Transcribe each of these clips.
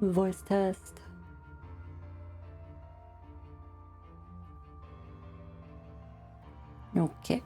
Voice test. Okay.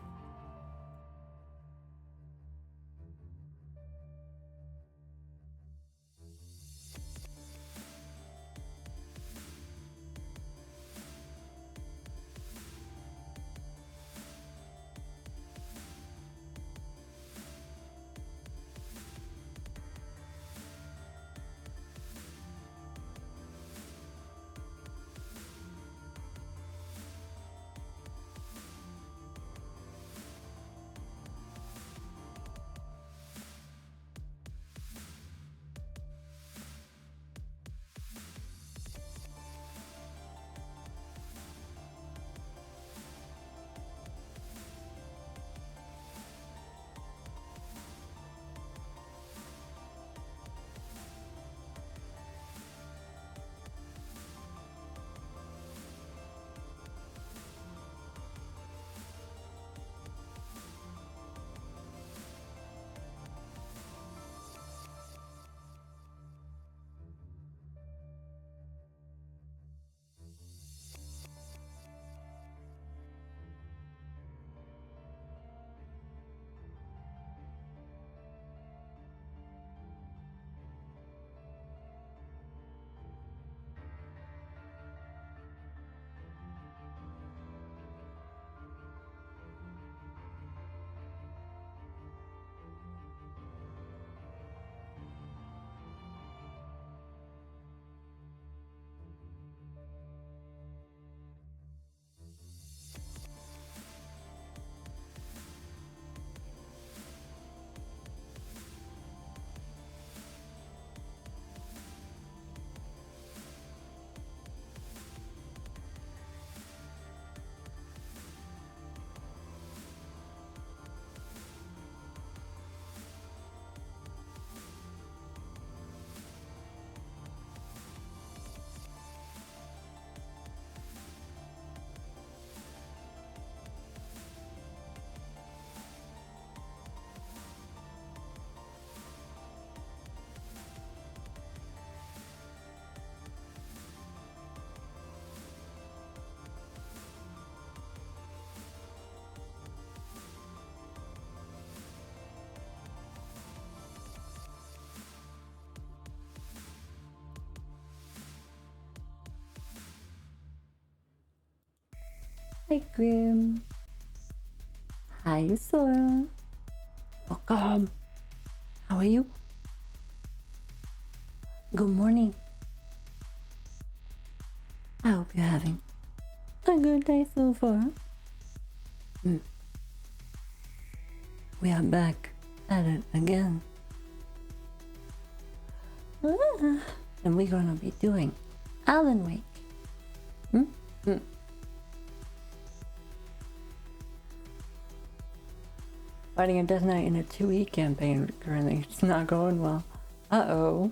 Hi, Grim. Hi, Sora. Welcome. How are you? Good morning. I hope you're having a good day so far. We are back at it again. And we're gonna be doing Alan Wake. Fighting a Death Knight in a 2E campaign currently. It's not going well. Uh-oh.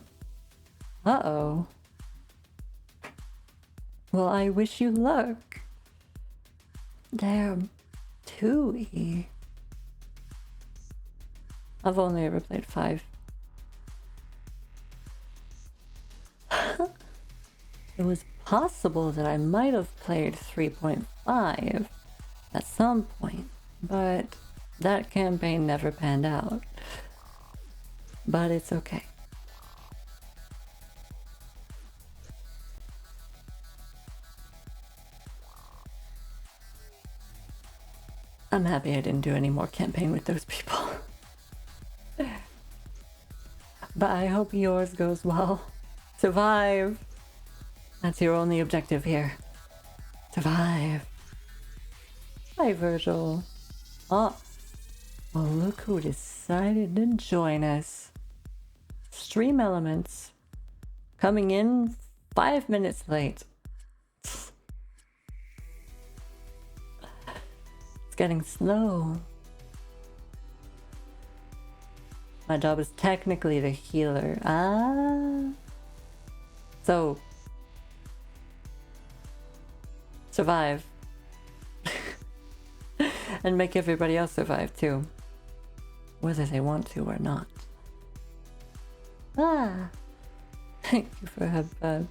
Uh-oh. Well, I wish you luck. Damn. 2E. I've only ever played 5. It was possible that I might have played 3.5 at some point, but that campaign never panned out. But it's okay. I'm happy I didn't do any more campaign with those people. But I hope yours goes well. Survive! That's your only objective here. Survive. Hi, Virgil. Oh, well, look who decided to join us. Stream Elements. Coming in 5 minutes late. It's getting slow. My job is technically the healer. So survive. And make everybody else survive too. Whether they want to or not. Thank you for having.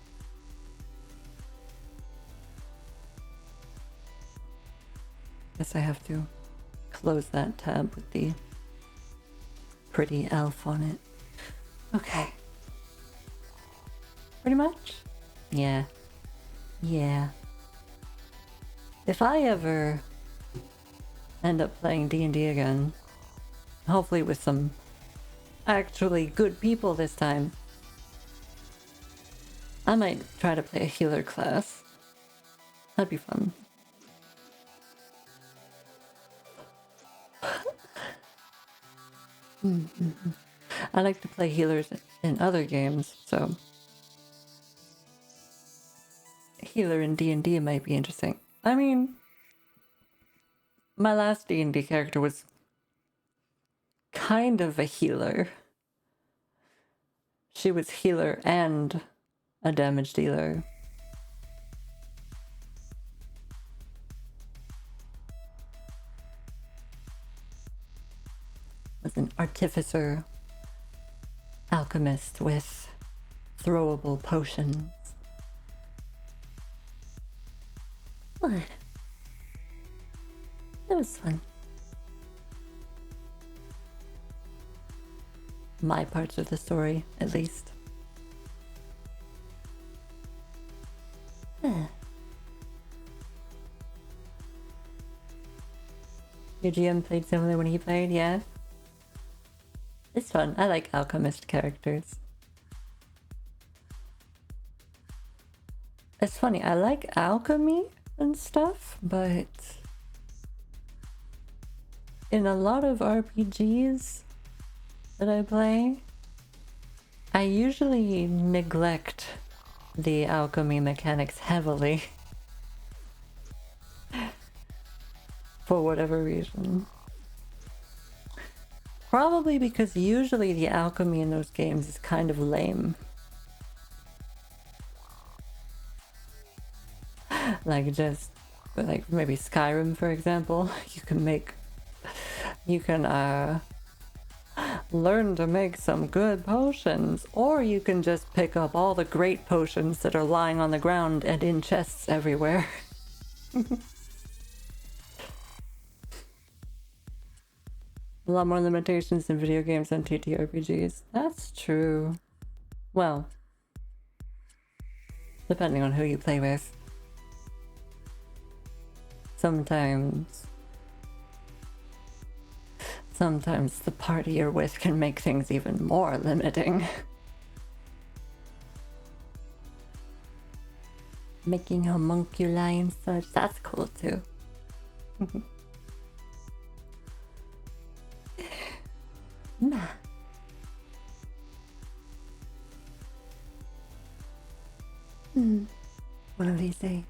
Guess I have to close that tab with the pretty elf on it. Okay. Pretty much? Yeah. Yeah. If I ever end up playing D&D again, hopefully with some actually good people this time, I might try to play a healer class. That'd be fun. I like to play healers in other games, so healer in D&D might be interesting. I mean, my last D&D character was kind of a healer. She was healer and a damage dealer. Was an artificer, alchemist with throwable potions. What? It was fun. My parts of the story, at least. Your GM played similar when he played, yeah? It's fun. I like alchemist characters. It's funny, I like alchemy and stuff, but in a lot of RPGs that I play, I usually neglect the alchemy mechanics heavily. For whatever reason. Probably because usually the alchemy in those games is kind of lame. Like maybe Skyrim, for example, you can learn to make some good potions, or you can just pick up all the great potions that are lying on the ground and in chests everywhere. A lot more limitations in video games than TTRPGs. That's true. Well, depending on who you play with. Sometimes the party you're with can make things even more limiting. Making homunculi and such, that's cool too. Nah. One of these days.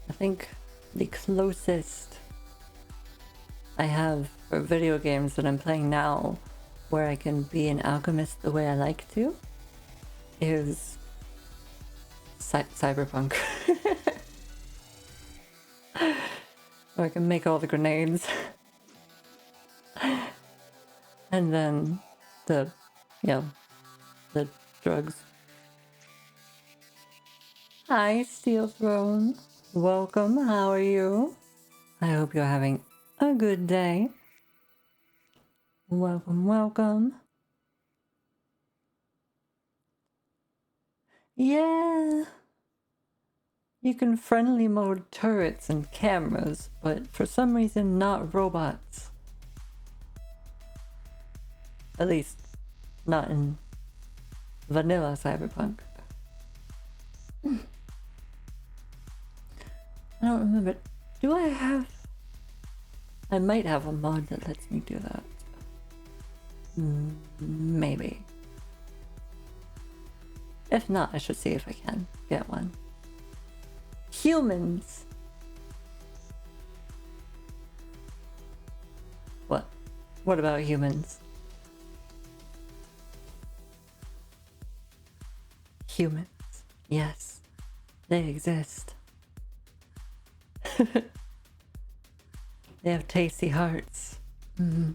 I think the closest I have for video games that I'm playing now where I can be an alchemist the way I like to is Cyberpunk. Where I can make all the grenades. And then the drugs. Hi, Steel Throne. Welcome, how are you? I hope you're having a good day. Welcome, welcome. Yeah. You can friendly mode turrets and cameras, but for some reason not robots. At least, not in vanilla Cyberpunk. I don't remember. Do I have... I might have a mod that lets me do that. Maybe. If not, I should see if I can get one. Humans! What? What about humans? Humans. Yes. They exist. They have tasty hearts. Mm-hmm.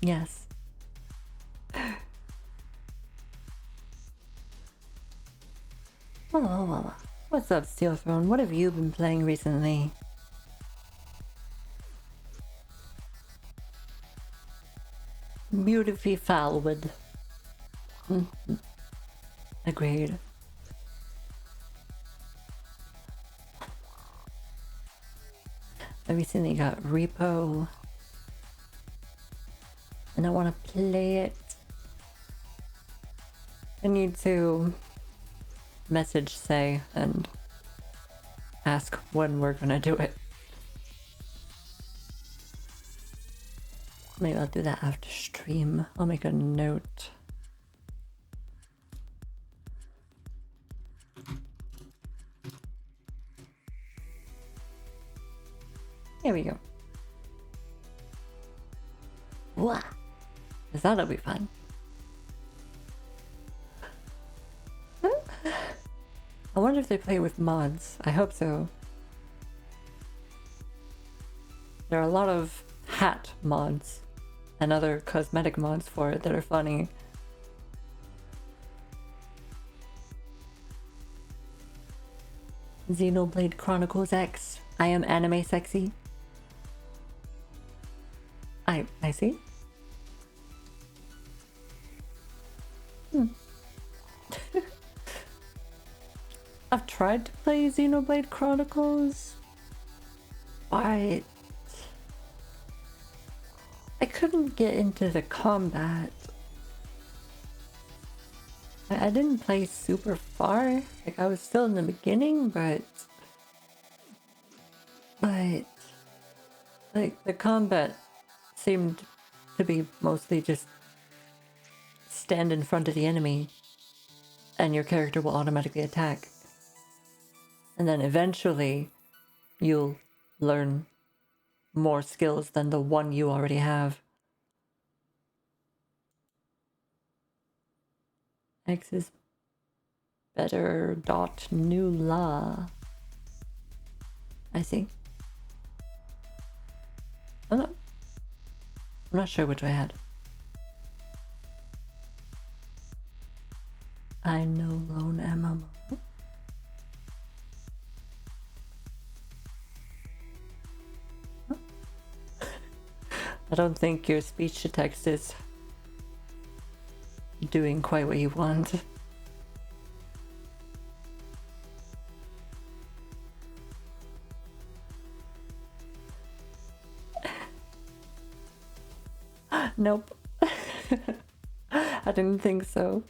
Yes. Oh, what's up, Steel Throne? What have you been playing recently? Beautifully foulwood. Mm-hmm. Agreed. I recently got Repo, and I want to play it. I need to message Say and ask when we're gonna do it. Maybe I'll do that after stream. I'll make a note. Here we go. Wah! That'll be fun. I wonder if they play with mods. I hope so. There are a lot of hat mods and other cosmetic mods for it that are funny. Xenoblade Chronicles X. I am anime sexy. I see. I've tried to play Xenoblade Chronicles, but I couldn't get into the combat. I didn't play super far. Like, I was still in the beginning, but like the combat seemed to be mostly just stand in front of the enemy and your character will automatically attack. And then eventually you'll learn more skills than the one you already have. X is better dot new la. I see. I'm not sure which I had. I know lone MMO. I don't think your speech to text is doing quite what you want. Nope. I didn't think so.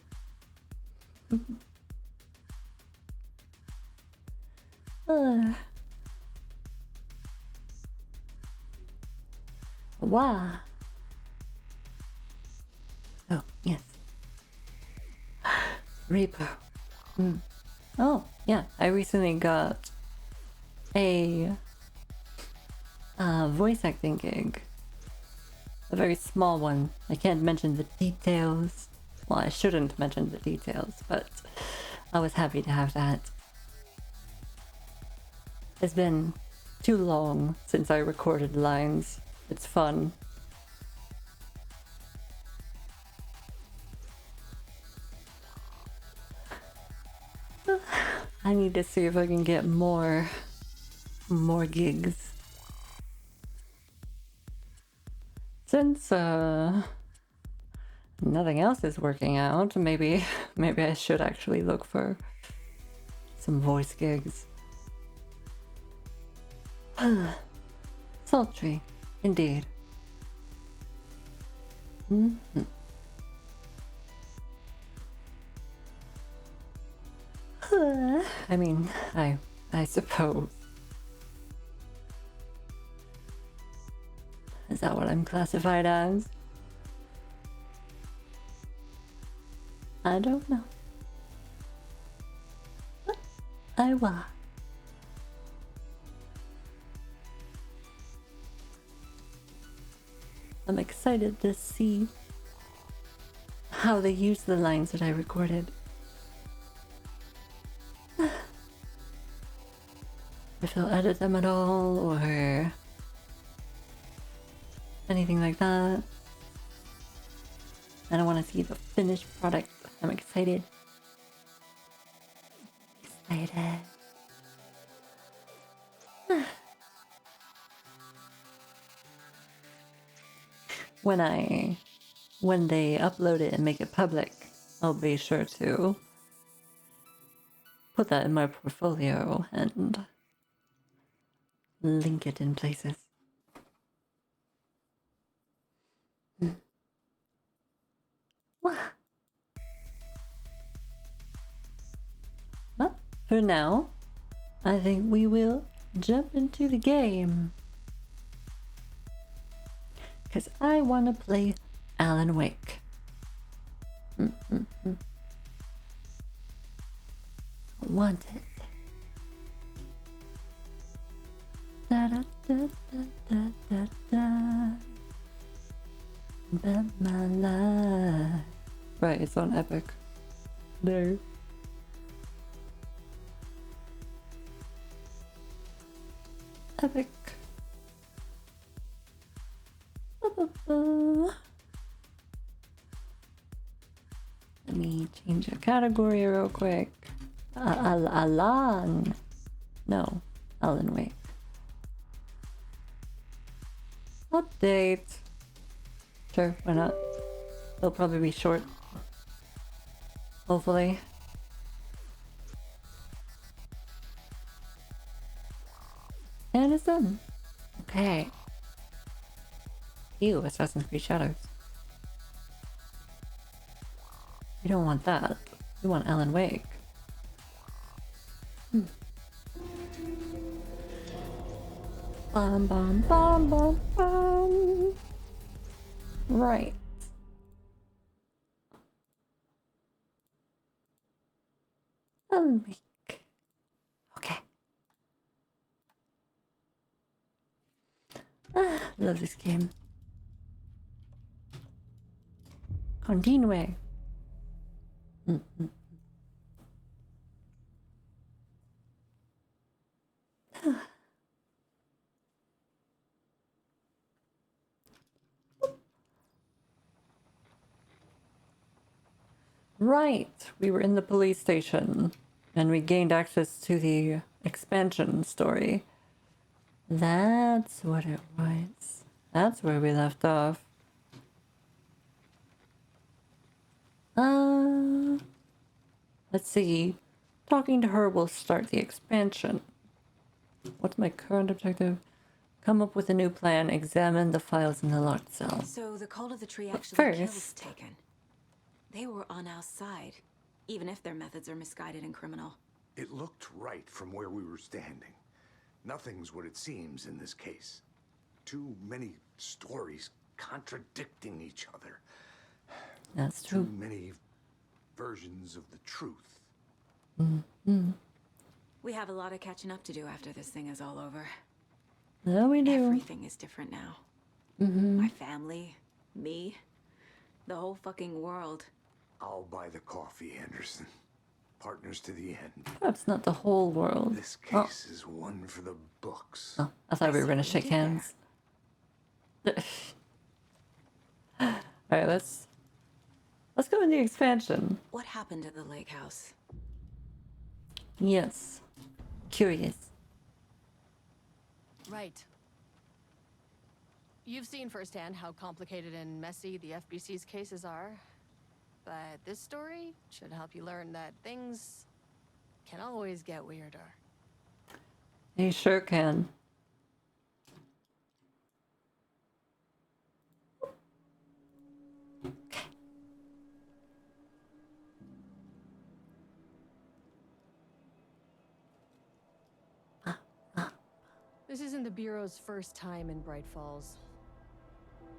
Wow. Oh, yes. Repo. Oh, yeah. I recently got a voice acting gig. A very small one. I can't mention the details. Well, I shouldn't mention the details, but I was happy to have that. It's been too long since I recorded lines. It's fun. I need to see if I can get more gigs. Since nothing else is working out, maybe I should actually look for some voice gigs. Sultry, indeed. I mean, I suppose. Is that what I'm classified as? I don't know. But I was. I'm excited to see how they use the lines that I recorded. If they'll edit them at all, or anything like that. I don't want to see the finished product. I'm excited. Excited. When they upload it and make it public, I'll be sure to put that in my portfolio and link it in places. But for now, I think we will jump into the game. Because I want to play Alan Wake. Want it. Da da da da da da da. Bet my life. Right, it's on Epic. There. Epic. Let me change the category real quick. Alan. No, Alan Wake. Update. Sure, why not? It'll probably be short. Hopefully. And it's done. Okay. Ew, Assassin's Creed Shadows. We don't want that. We want Alan Wake. Bum bum bum bum bum. Right. Alan Wake. Okay. Love this game. Continue. Right, we were in the police station and we gained access to the expansion story. That's what it was. That's where we left off. Let's see. Talking to her will start the expansion. What's my current objective? Come up with a new plan. Examine the files in the locked cell. So the call of the tree But actually first, kills Taken. They were on our side, even if their methods are misguided and criminal. It looked right from where we were standing. Nothing's what it seems in this case. Too many stories contradicting each other. That's true. Too many versions of the truth. We have a lot of catching up to do after this thing is all over. Yeah, we do. Everything is different now. My family, me, the whole fucking world. I'll buy the coffee, Anderson. Partners to the end. That's not the whole world. This case is one for the books. Oh, I thought we were gonna shake hands. Alright, let's go in the expansion. What happened at the lake house? Yes. Curious. Right. You've seen firsthand how complicated and messy the FBC's cases are. But this story should help you learn that things can always get weirder. They sure can. This isn't the Bureau's first time in Bright Falls.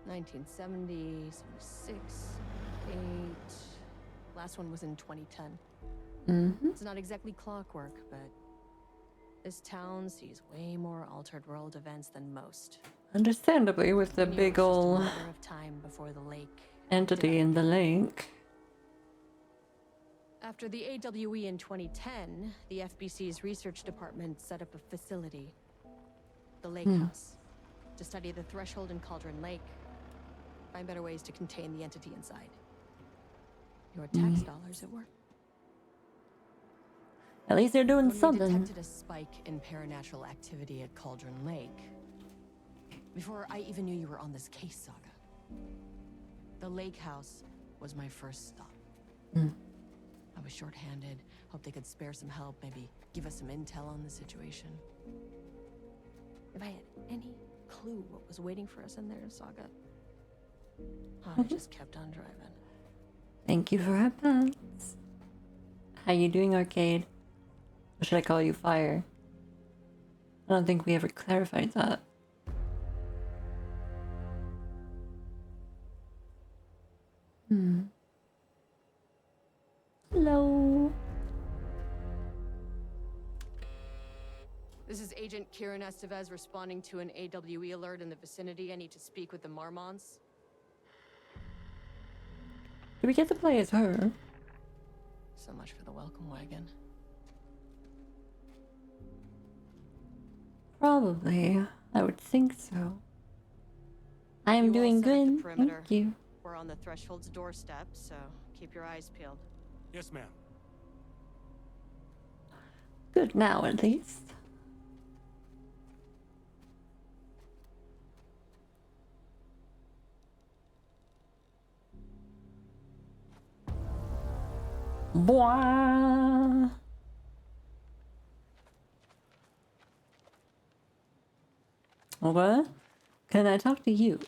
1970, 76, 8. Last one was in 2010. It's not exactly clockwork, but this town sees way more altered world events than most. Understandably, with the We knew big it was just a ol' matter of time before the lake entity in the lake. After the AWE in 2010, the FBC's research department set up a facility, the Lake House, to study the Threshold and Cauldron Lake Find better ways to contain the entity inside. Your tax dollars at work. At least they're doing When we something. detected a spike in paranatural activity at Cauldron Lake, before I even knew you were on this case, Saga, the lake house was my first stop. I was short-handed, hoped they could spare some help, maybe give us some intel on the situation. If I had any clue what was waiting for us in there, Saga, I just kept on driving. Thank you for our pants. How you doing, Arcade? Or should I call you Fire? I don't think we ever clarified that. Hello. This is Agent Kieran Estevez responding to an AWE alert in the vicinity. I need to speak with the Marmons. Do we get to play as her? So much for the welcome wagon. Probably. I would think so. I am You all doing set up the good. perimeter. Thank you. We're on the threshold's doorstep, so keep your eyes peeled. Yes, ma'am. Good now, at least. Blah. What? Can I talk to you?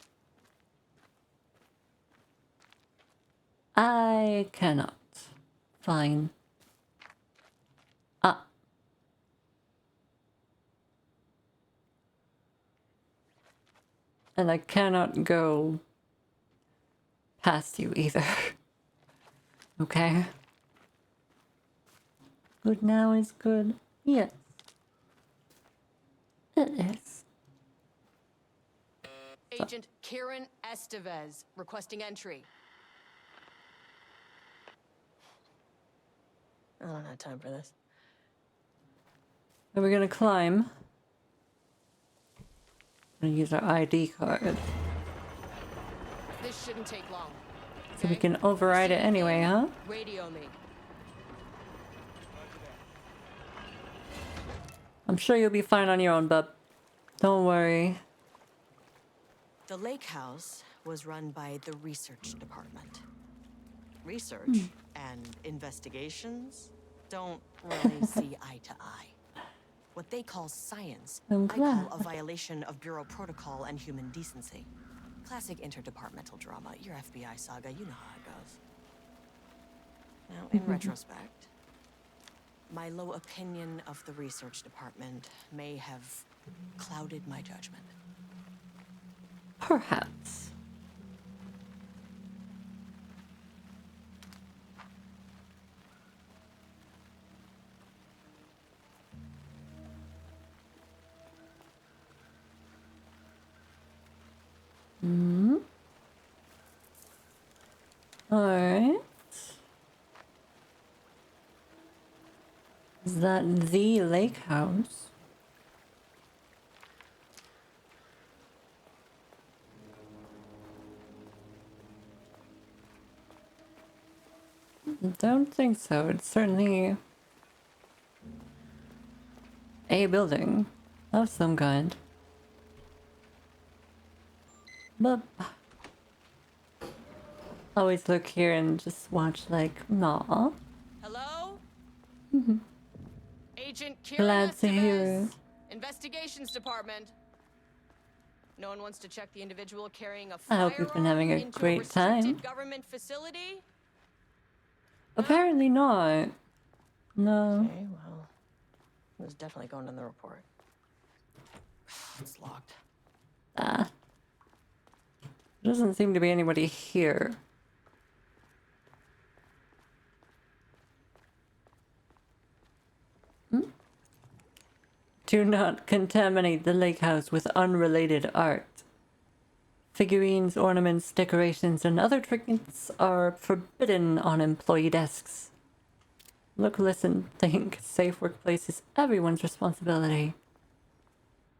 I cannot. Fine. Ah. And I cannot go past you either. Okay. Good now is good. Yes. It is. Agent Kieran Estevez requesting entry. I don't have time for this. Are we gonna climb? I'm gonna use our ID card. This shouldn't take long. So we okay? can override it anyway, huh? Radio me. I'm sure you'll be fine on your own, bub. Don't worry. The lake house was run by the research department. Research and investigations don't really see eye to eye. What they call science, I'm I glad. call a violation of Bureau protocol and human decency. Classic interdepartmental drama. Your FBI saga, you know how it goes. Now, in retrospect, my low opinion of the research department may have clouded my judgment. Perhaps. Alright. Is that the lake house? Don't think so. It's certainly a building of some kind. But always look here and just watch like, nah. Hello? Agent Kieran Glad to hear Estevez. it. Investigations department. No one wants to check the individual carrying a I firearm hope you've been having a into great restricted time. government facility? Apparently not. No. Okay, well, it was definitely going in the report. It's locked. Ah. There doesn't seem to be anybody here. Do not contaminate the lake house with unrelated art. Figurines, ornaments, decorations, and other trinkets are forbidden on employee desks. Look, listen, think. Safe workplace is everyone's responsibility.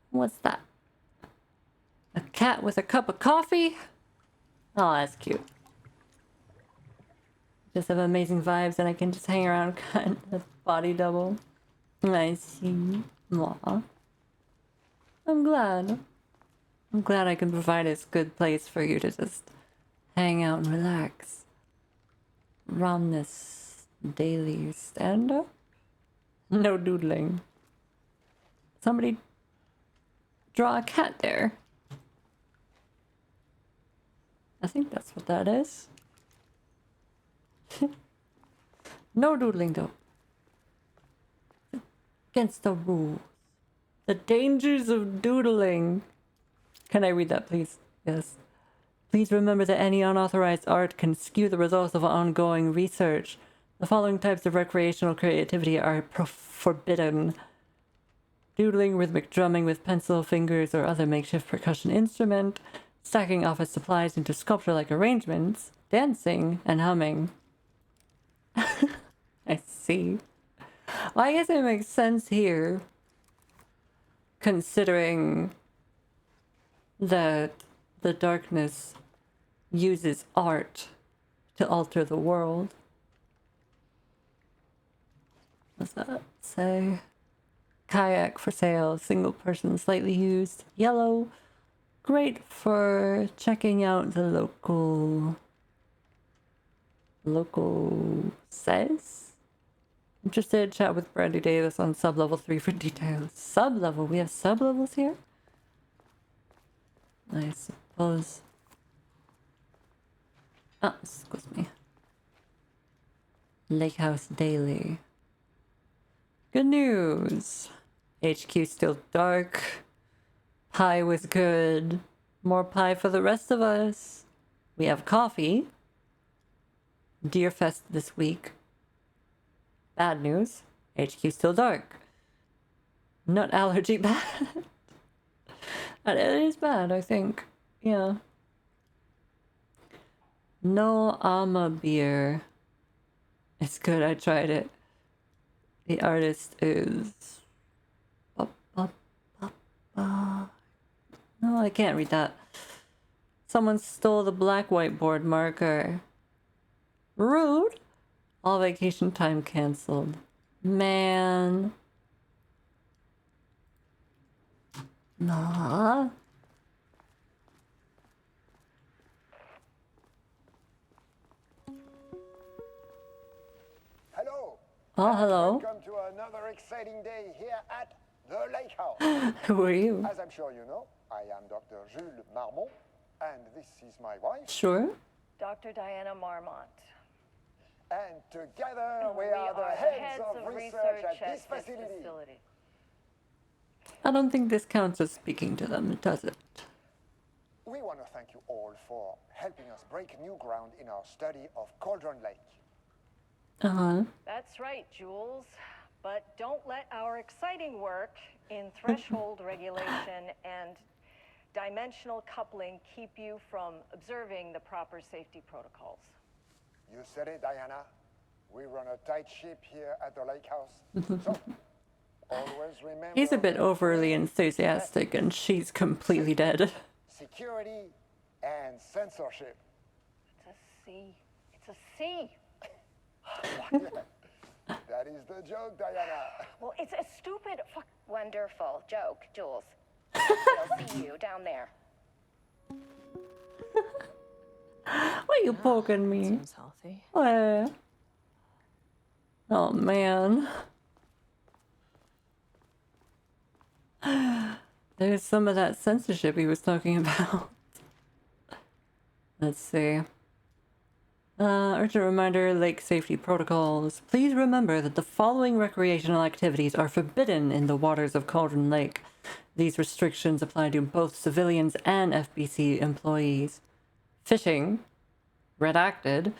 What's that? A cat with a cup of coffee? Oh, that's cute. Just have amazing vibes and I can just hang around kind of body double. I see. Aw. I'm glad. I'm glad I can provide a good place for you to just hang out and relax. Run this daily stand-up? No doodling. Somebody draw a cat there. I think that's what that is. No doodling though. Against the rules. The dangers of doodling. Can I read that, please? Yes. Please remember that any unauthorized art can skew the results of ongoing research. The following types of recreational creativity are forbidden. Doodling, rhythmic drumming with pencil, fingers, or other makeshift percussion instrument. Stacking office supplies into sculpture-like arrangements. Dancing and humming. I see. Well, I guess it makes sense here, considering that the darkness uses art to alter the world. What's that say? Kayak for sale, single person, slightly used, yellow. Great for checking out the local says. Interested, chat with Brandy Davis on sub-level 3 for details. Sub-level? We have sub-levels here? I suppose. Oh, excuse me. Lake House Daily. Good news. HQ still dark. Pie was good. More pie for the rest of us. We have coffee. Deerfest this week. Bad news. HQ still dark. Nut allergy bad. It is bad, I think. Yeah. No Ama beer. It's good, I tried it. The artist is... No, I can't read that. Someone stole the black whiteboard marker. Rude. All vacation time canceled. Man. Nah. Hello. Oh, hello. Welcome to another exciting day here at the Lake House. Who are you? As I'm sure you know, I am Dr. Jules Marmont, and this is my wife. Sure. Dr. Diana Marmont. And together we are the heads of research at this facility. I don't think this counts as speaking to them, does it? We want to thank you all for helping us break new ground in our study of Cauldron Lake. Uh-huh. That's right, Jules. But don't let our exciting work in threshold regulation and dimensional coupling keep you from observing the proper safety protocols. You said it, Diana. We run a tight ship here at the Lake House. So, always remember... He's a bit overly enthusiastic and she's completely dead. Security and censorship. It's a C. It's a C. That is the joke, Diana. Well, it's a stupid fuck. Wonderful joke, Jules. We'll see you down there. Why are you poking me? Seems healthy. What? Oh, man. There's some of that censorship he was talking about. Let's see. Urgent reminder, lake safety protocols. Please remember that the following recreational activities are forbidden in the waters of Cauldron Lake. These restrictions apply to both civilians and FBC employees. Fishing, redacted.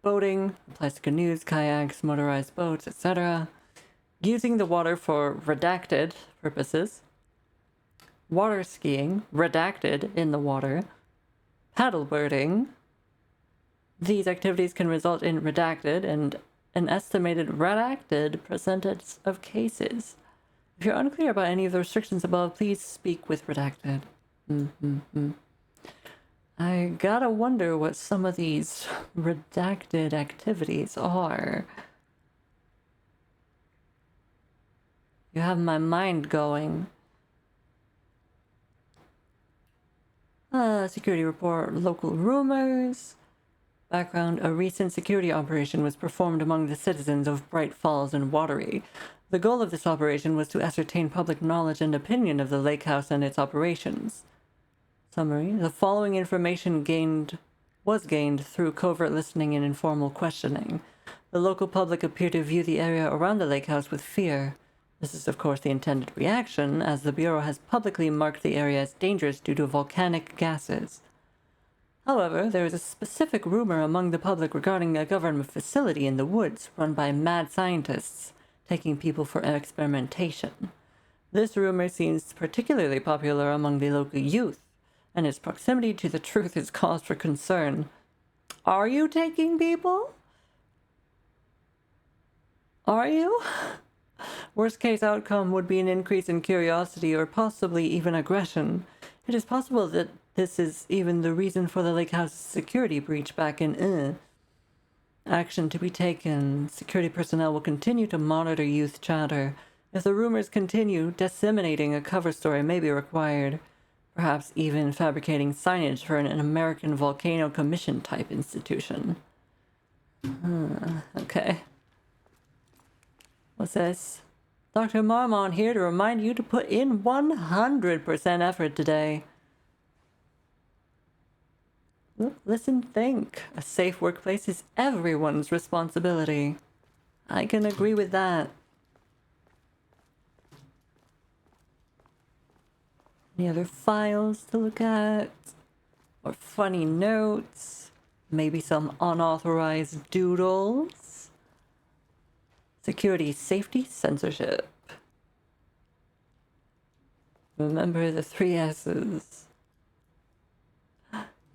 Boating, applies to canoes, kayaks, motorized boats, etc. Using the water for redacted purposes. Water skiing, redacted in the water. Paddleboarding. These activities can result in redacted and an estimated redacted percentage of cases. If you're unclear about any of the restrictions above, please speak with redacted. I gotta wonder what some of these redacted activities are. You have my mind going. Security report, local rumors. Background, a recent security operation was performed among the citizens of Bright Falls and Watery. The goal of this operation was to ascertain public knowledge and opinion of the lake house and its operations. Summary, the following information was gained through covert listening and informal questioning. The local public appear to view the area around the lake house with fear. This is, of course, the intended reaction, as the Bureau has publicly marked the area as dangerous due to volcanic gases. However, there is a specific rumor among the public regarding a government facility in the woods run by mad scientists taking people for experimentation. This rumor seems particularly popular among the local youth, and its proximity to the truth is cause for concern. Are you taking people? Are you? Worst case outcome would be an increase in curiosity or possibly even aggression. It is possible that this is even the reason for the lake house's security breach back in Action to be taken. Security personnel will continue to monitor youth chatter. If the rumors continue, disseminating a cover story may be required. Perhaps even fabricating signage for an American Volcano Commission type institution. Okay. What's this? Dr. Marmon here to remind you to put in 100% effort today. Listen, think. A safe workplace is everyone's responsibility. I can agree with that. Any other files to look at? Or funny notes? Maybe some unauthorized doodles? Security, safety, censorship. Remember the 3 S's.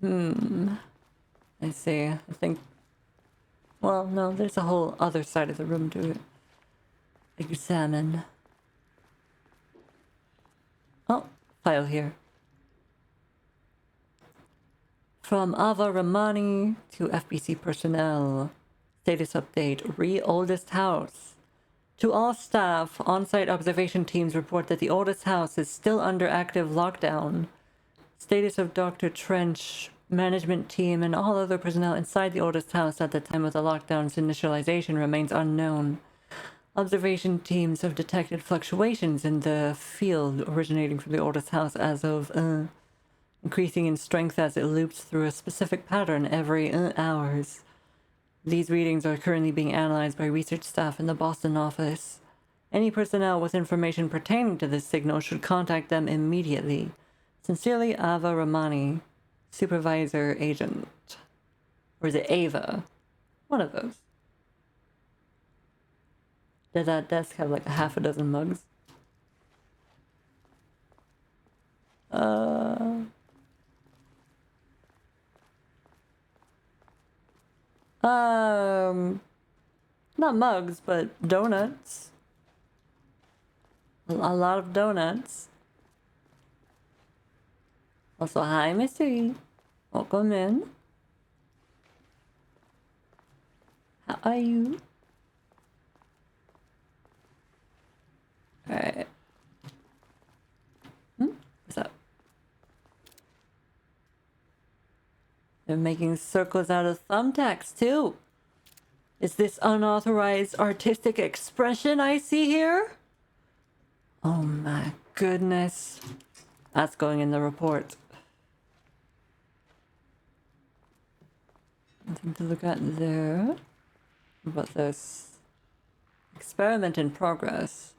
I see. I think... Well, no, there's a whole other side of the room to examine. Oh, file here. From Ava Ramani to FBC personnel. Status update. Re-oldest house. To all staff, on-site observation teams report that the oldest house is still under active lockdown. Status of Dr. Trench, management team, and all other personnel inside the oldest house at the time of the lockdown's initialization remains unknown. Observation teams have detected fluctuations in the field originating from the oldest house as of increasing in strength as it loops through a specific pattern every hours. These readings are currently being analyzed by research staff in the Boston office. Any personnel with information pertaining to this signal should contact them immediately. Sincerely, Ava Ramani, Supervisor Agent. Or is it Ava? One of those. Did that desk have like a half a dozen mugs? Not mugs, but donuts. A lot of donuts. Also, hi, Mystery. Welcome in. How are you? Alright. What's up? They're making circles out of thumbtacks, too. Is this unauthorized artistic expression I see here? Oh my goodness. That's going in the report. Nothing to look at there. What about this? Experiment in progress.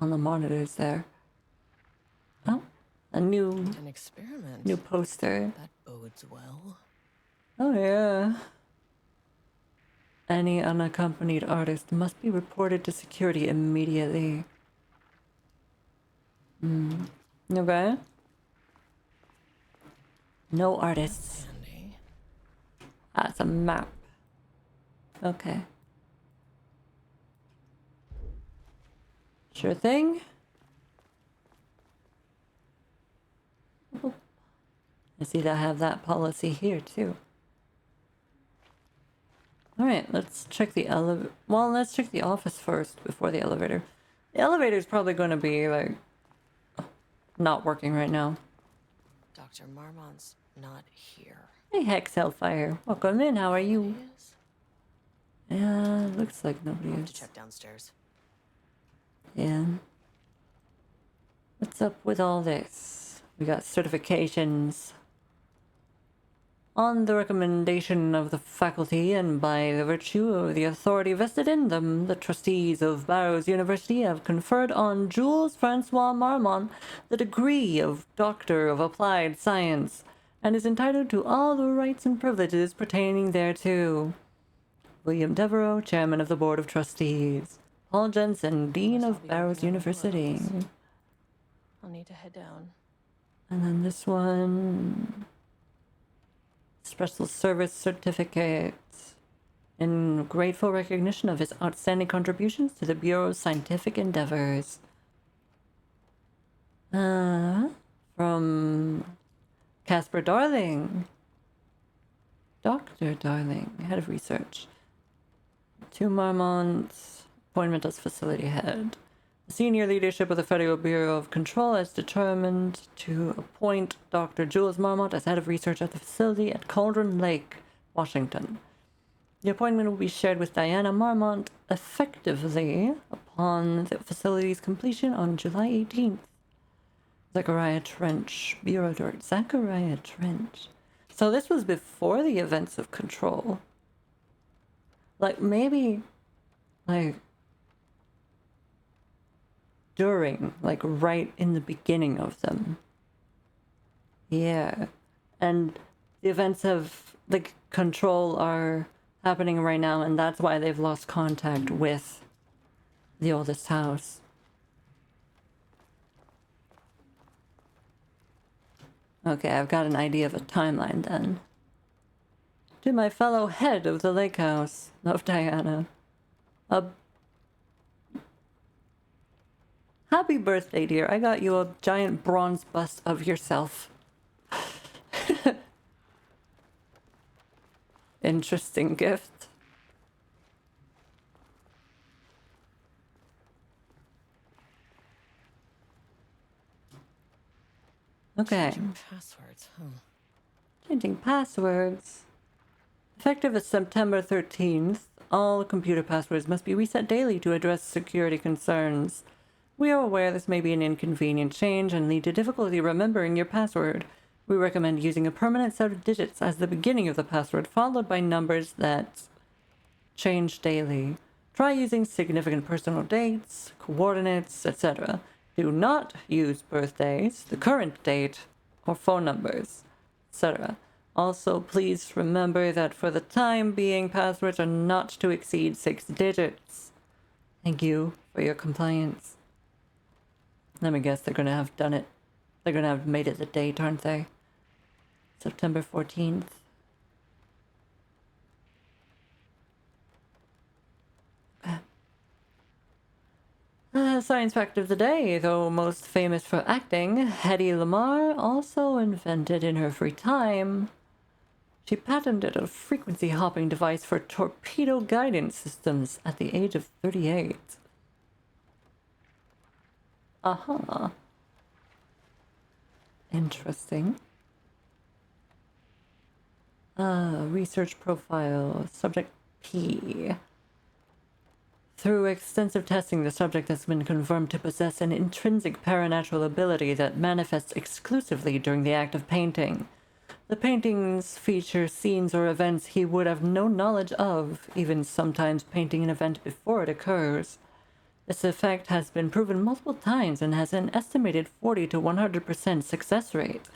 On the monitors there. Oh, an experiment. New poster. That bodes well. Oh yeah. Any unaccompanied artist must be reported to security immediately. Okay. No artists. Handy. That's a map. Okay. Sure thing. I see that I have that policy here too. Alright, let's check the elevator. Well, let's check the office first before the elevator. The elevator is probably going to be, like, not working right now. Dr. Marmont's not here. Hey, Hex Hellfire. Welcome in, how are you? Yeah, looks like nobody I'll have is. to check downstairs. Yeah. What's up with all this? We got certifications. On the recommendation of the faculty and by the virtue of the authority vested in them, the trustees of Barrows University have conferred on Jules Francois Marmont the degree of Doctor of Applied Science, and is entitled to all the rights and privileges pertaining thereto. William Devereaux, Chairman of the Board of Trustees. Paul Jensen, Dean of Barrows University. I'll need to head down. And then this one... Special Service Certificate. In grateful recognition of his outstanding contributions to the Bureau's scientific endeavors. From Casper Darling. Dr. Darling, Head of Research. To Marmont, appointment as facility head. The senior leadership of the Federal Bureau of Control has determined to appoint Dr. Jules Marmont as head of research at the facility at Cauldron Lake, Washington. The appointment will be shared with Diana Marmont effectively upon the facility's completion on July 18th. Zachariah Trench, Bureau Director. Zachariah Trench. So this was before the events of Control. Like, maybe, like, during, like, right in the beginning of them. Yeah. And the events of, like, Control are happening right now, and that's why they've lost contact with the oldest house. Okay, I've got an idea of a timeline then. To my fellow head of the lake house of Diana. Happy birthday, dear. I got you a giant bronze bust of yourself. Interesting gift. Okay. Changing passwords, huh? Changing passwords. Effective as September 13th, all computer passwords must be reset daily to address security concerns. We are aware this may be an inconvenient change and lead to difficulty remembering your password. We recommend using a permanent set of digits as the beginning of the password, followed by numbers that change daily. Try using significant personal dates, coordinates, etc. Do not use birthdays, the current date, or phone numbers, etc. Also, please remember that for the time being, passwords are not to exceed 6 digits. Thank you for your compliance. Let me guess, they're gonna have done it. They're gonna have made it the date, aren't they? September 14th. Science fact of the day, though most famous for acting, Hedy Lamarr also invented in her free time. She patented a frequency hopping device for torpedo guidance systems at the age of 38. Aha. Interesting. Research profile, subject P. Through extensive testing, the subject has been confirmed to possess an intrinsic paranatural ability that manifests exclusively during the act of painting. The paintings feature scenes or events he would have no knowledge of, even sometimes painting an event before it occurs. This effect has been proven multiple times and has an estimated 40 to 100% success rate.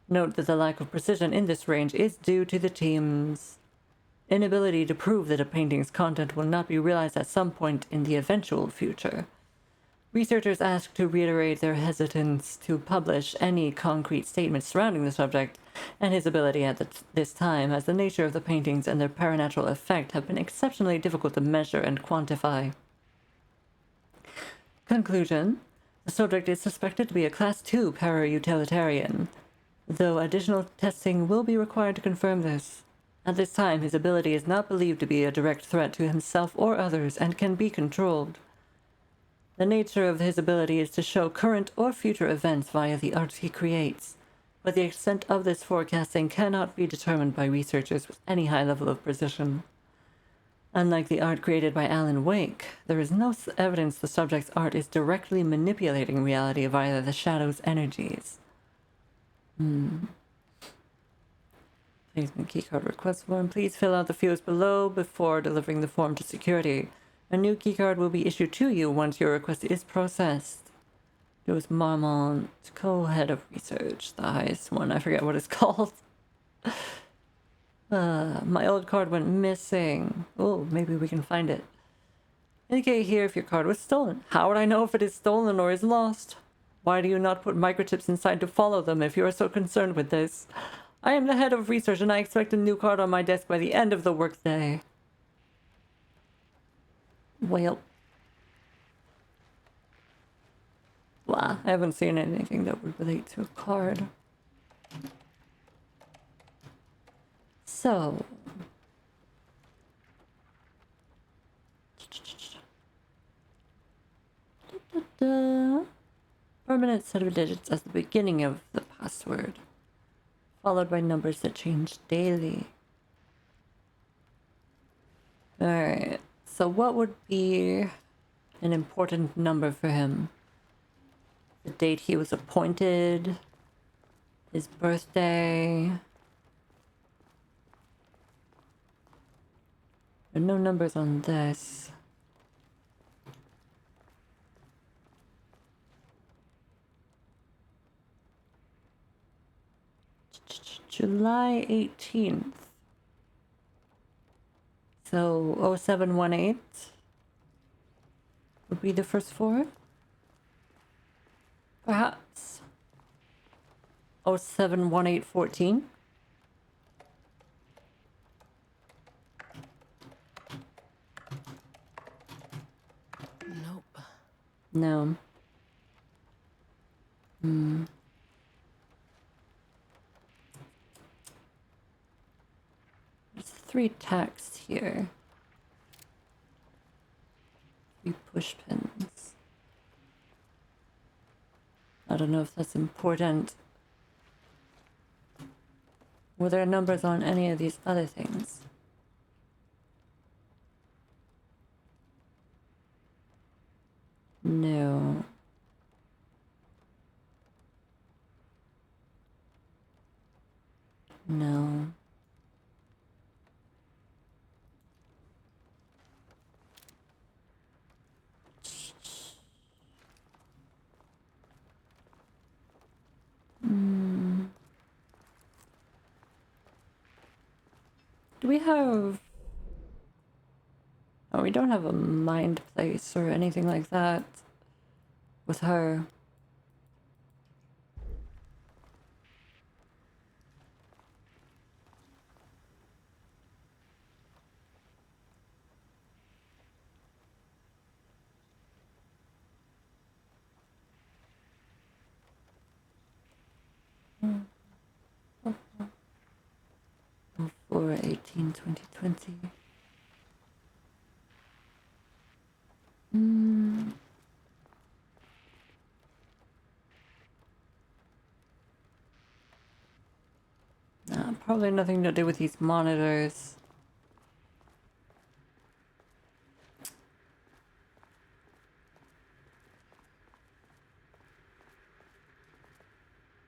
Note that the lack of precision in this range is due to the team's inability to prove that a painting's content will not be realized at some point in the eventual future. Researchers asked to reiterate their hesitance to publish any concrete statements surrounding the subject and his ability at this time, as the nature of the paintings and their paranatural effect have been exceptionally difficult to measure and quantify. Conclusion: the subject is suspected to be a Class II para-utilitarian. though additional testing will be required to confirm this. At this time, his ability is not believed to be a direct threat to himself or others and can be controlled. The nature of his ability is to show current or future events via the art he creates, but the extent of this forecasting cannot be determined by researchers with any high level of precision. Unlike the art created by Alan Wake, there is no evidence the subject's art is directly manipulating reality via the shadow's energies. Placement keycard request form. Please fill out the fields below before delivering the form to security. A new keycard will be issued to you once your request is processed. It was Marmont, co-head of research, the highest one. I forget what it's called. My old card went missing. Oh, maybe we can find it. Indicate here if your card was stolen. How would I know if it is stolen or is lost? Why do you not put microchips inside to follow them if you are so concerned with this? I am the head of research and I expect a new card on my desk by the end of the workday. Well. Wow, I haven't seen anything that would relate to a card. So. Permanent set of digits as the beginning of the password, followed by numbers that change daily. Alright, so what would be an important number for him? The date he was appointed, his birthday. There are no numbers on this. July 18th. So 0718 would be the first four. Perhaps 071814. Nope. No. There's 3 tacks here. 3 push pins. I don't know if that's important. Were there numbers on any of these other things? No. No. Do we have... Oh, we don't have a mind place or anything like that with her. Or 18/2020. Probably nothing to do with these monitors.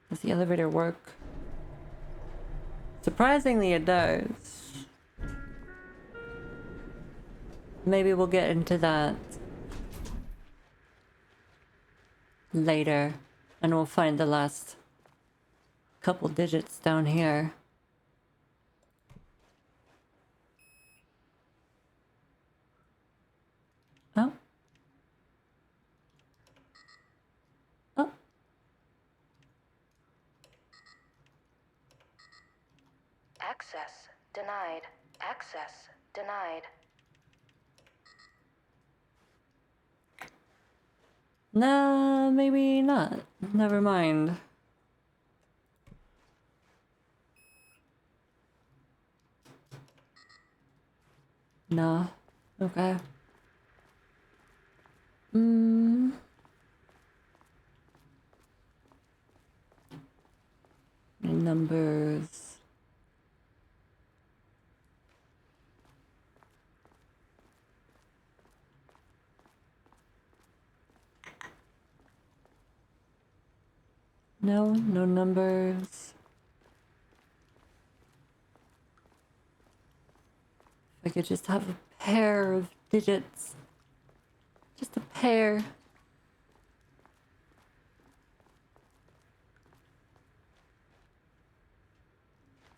Does the elevator work? Surprisingly, it does. Maybe we'll get into that later, and we'll find the last couple digits down here. Oh. Oh. Access denied. Access denied. Nah, maybe not. Never mind. No. Okay. Hmm. Numbers. No, no numbers. If I could just have a pair of digits. Just a pair.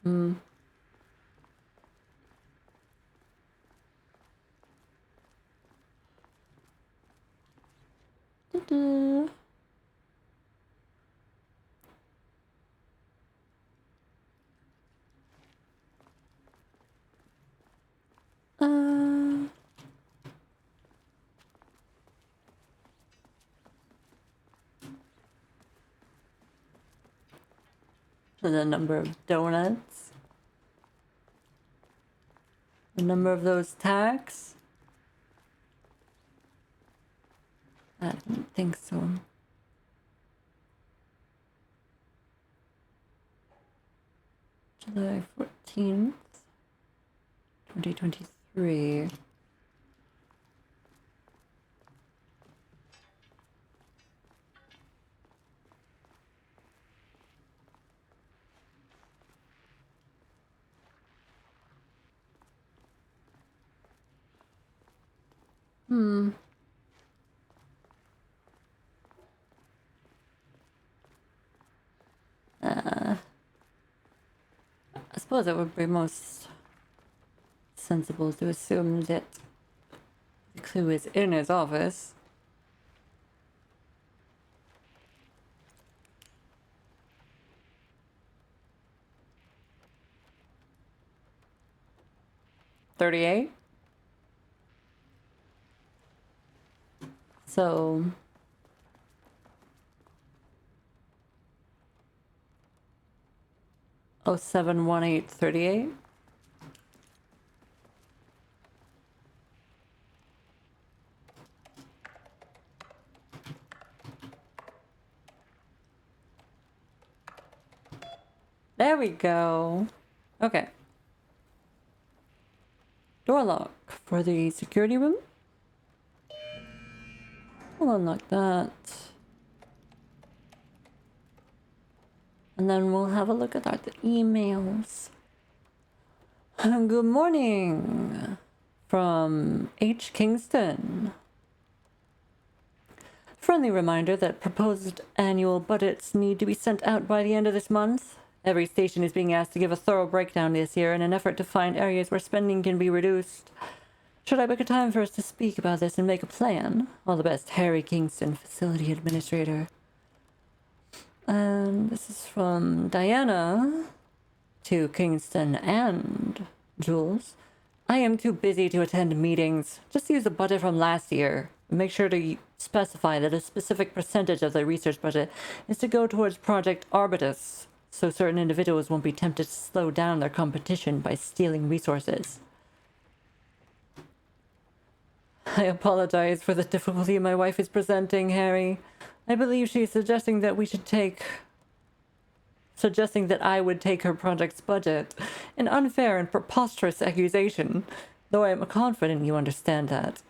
Hmm. Da-da. Uh, the number of donuts. The number of those tacks. I didn't think so. July 14th, 2023. Hmm. I suppose it would be most sensible to assume that the clue is in his office. $38. So 071838. There we go. Okay. Door lock for the security room. We'll unlock that. And then we'll have a look at the emails. Good morning from H. Kingston. Friendly reminder that proposed annual budgets need to be sent out by the end of this month. Every station is being asked to give a thorough breakdown this year in an effort to find areas where spending can be reduced. Should I book a time for us to speak about this and make a plan? All the best, Harry Kingston, Facility Administrator. And this is from Diana to Kingston and Jules. I am too busy to attend meetings. Just use the budget from last year. Make sure to specify that a specific percentage of the research budget is to go towards Project Arbitus, so certain individuals won't be tempted to slow down their competition by stealing resources. I apologize for the difficulty my wife is presenting, Harry. I believe she is suggesting that I would take her project's budget. An unfair and preposterous accusation, though I am confident you understand that.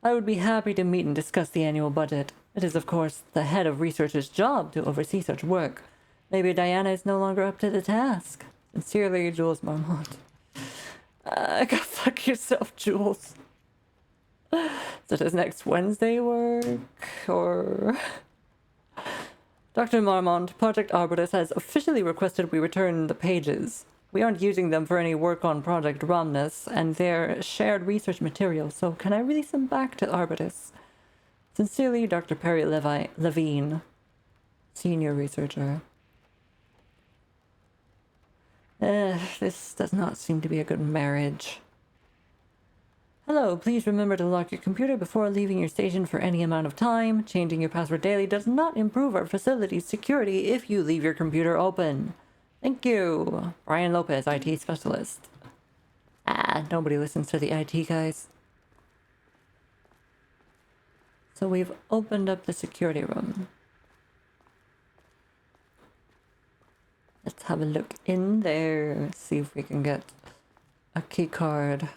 I would be happy to meet and discuss the annual budget. It is, of course, the head of research's job to oversee such work. Maybe Diana is no longer up to the task. Sincerely, Jules Marmont. Go fuck yourself, Jules. So does next Wednesday work? Or... Dr. Marmont, Project Arbitus has officially requested we return the pages. We aren't using them for any work on Project Romnus, and they're shared research material, so can I release them back to Arbitus? Sincerely, Dr. Perry Levine, Senior Researcher. This does not seem to be a good marriage. Hello, please remember to lock your computer before leaving your station for any amount of time. Changing your password daily does not improve our facility's security if you leave your computer open. Thank you. Brian Lopez, IT Specialist. Ah, nobody listens to the IT guys. So we've opened up the security room. Let's have a look in there, see if we can get a key card.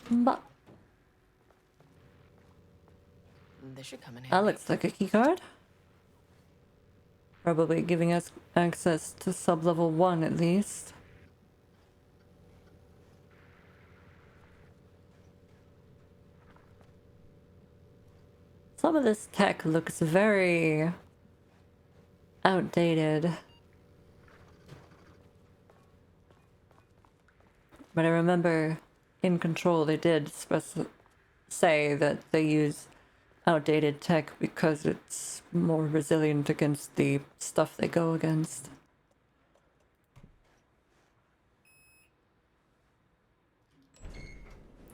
But This should come in that handy. looks like a key card. Probably giving us access to sub-level 1 at least. Some of this tech looks very outdated. But I remember in Control they did say that they use outdated tech because it's more resilient against the stuff they go against.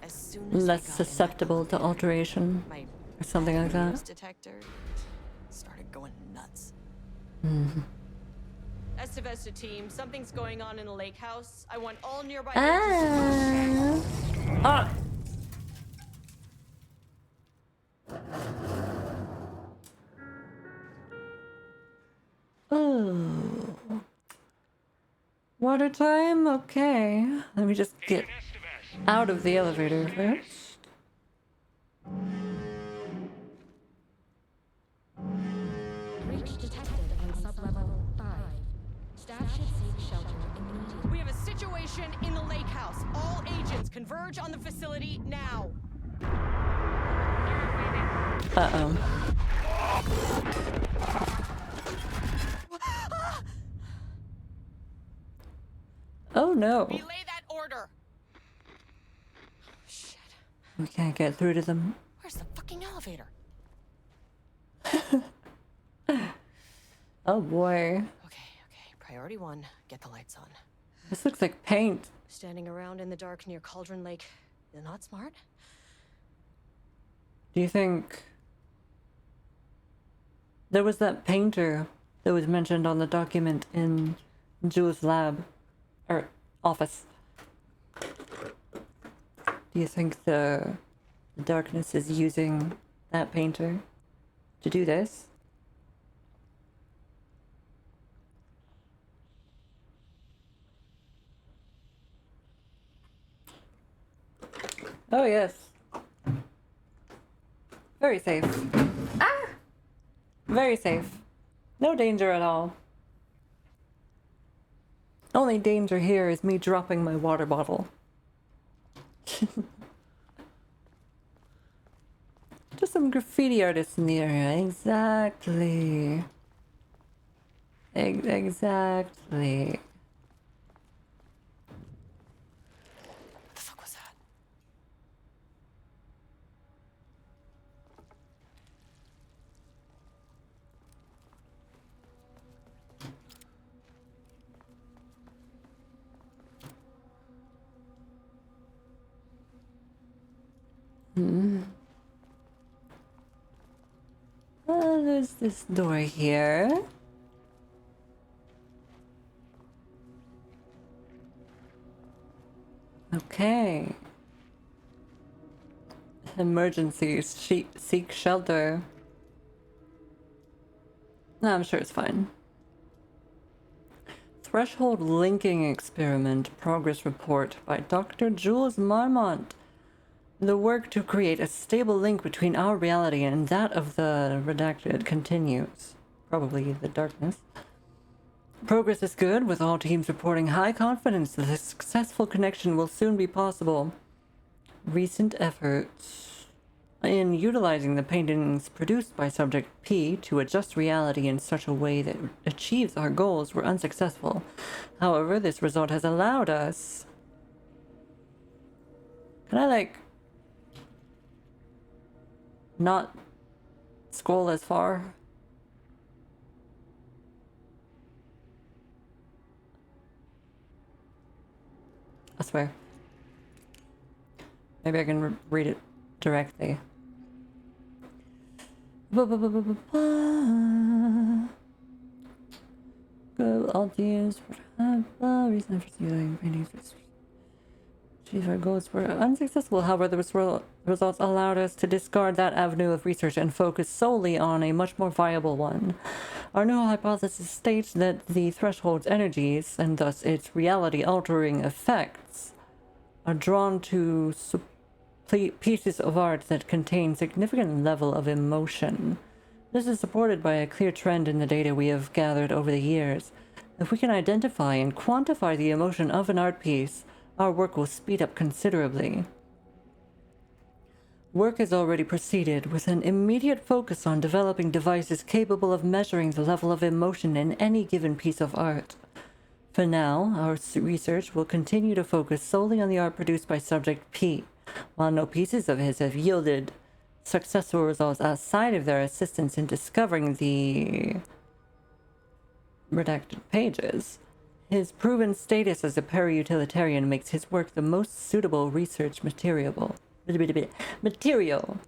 As soon as Less I got in that susceptible to elevator, alteration my or something like news that. detector started going nuts. Estevesta team, something's going on in the lake house. I want all nearby Ah. Ah. Oh. Water time? Okay. Let me just get out of the elevator first. Breach detected on sublevel 5. Staff should seek shelter immediately. We have a situation in the lake house. All agents converge on the facility now. Uh-oh. Oh no. Relay that order. Shit. We can't get through to them. Where's the fucking elevator? Oh boy. Okay. Priority 1, get the lights on. This looks like paint. Standing around in the dark near Cauldron Lake. You're not smart? Do you think there was that painter that was mentioned on the document in Jules' lab or office? Do you think the darkness is using that painter to do this? Oh yes. Very safe. Ah! Very safe. No danger at all. Only danger here is me dropping my water bottle. Just some graffiti artists in the area. Exactly. Exactly. What the fuck was that? There's this door here. Okay. Emergency seek shelter. No, I'm sure it's fine. Threshold linking experiment progress report by Dr. Jules Marmont. The work to create a stable link between our reality and that of the redacted continues. Probably the darkness. Progress is good, with all teams reporting high confidence that a successful connection will soon be possible. Recent efforts in utilizing the paintings produced by Subject P to adjust reality in such a way that achieves our goals were unsuccessful. However, this result has allowed us... Can I, not scroll as far? I swear. Maybe I can read it directly. Go all teams. Reason for doing paintings. Achieve our goals were unsuccessful. However, the results allowed us to discard that avenue of research and focus solely on a much more viable one. Our new hypothesis states that the threshold's energies, and thus its reality-altering effects, are drawn to pieces of art that contain significant level of emotion. This is supported by a clear trend in the data we have gathered over the years. If we can identify and quantify the emotion of an art piece, our work will speed up considerably. Work has already proceeded with an immediate focus on developing devices capable of measuring the level of emotion in any given piece of art. For now, our research will continue to focus solely on the art produced by Subject P. While no pieces of his have yielded successful results outside of their assistance in discovering the redacted pages, his proven status as a para-utilitarian makes his work the most suitable research material. Materiable.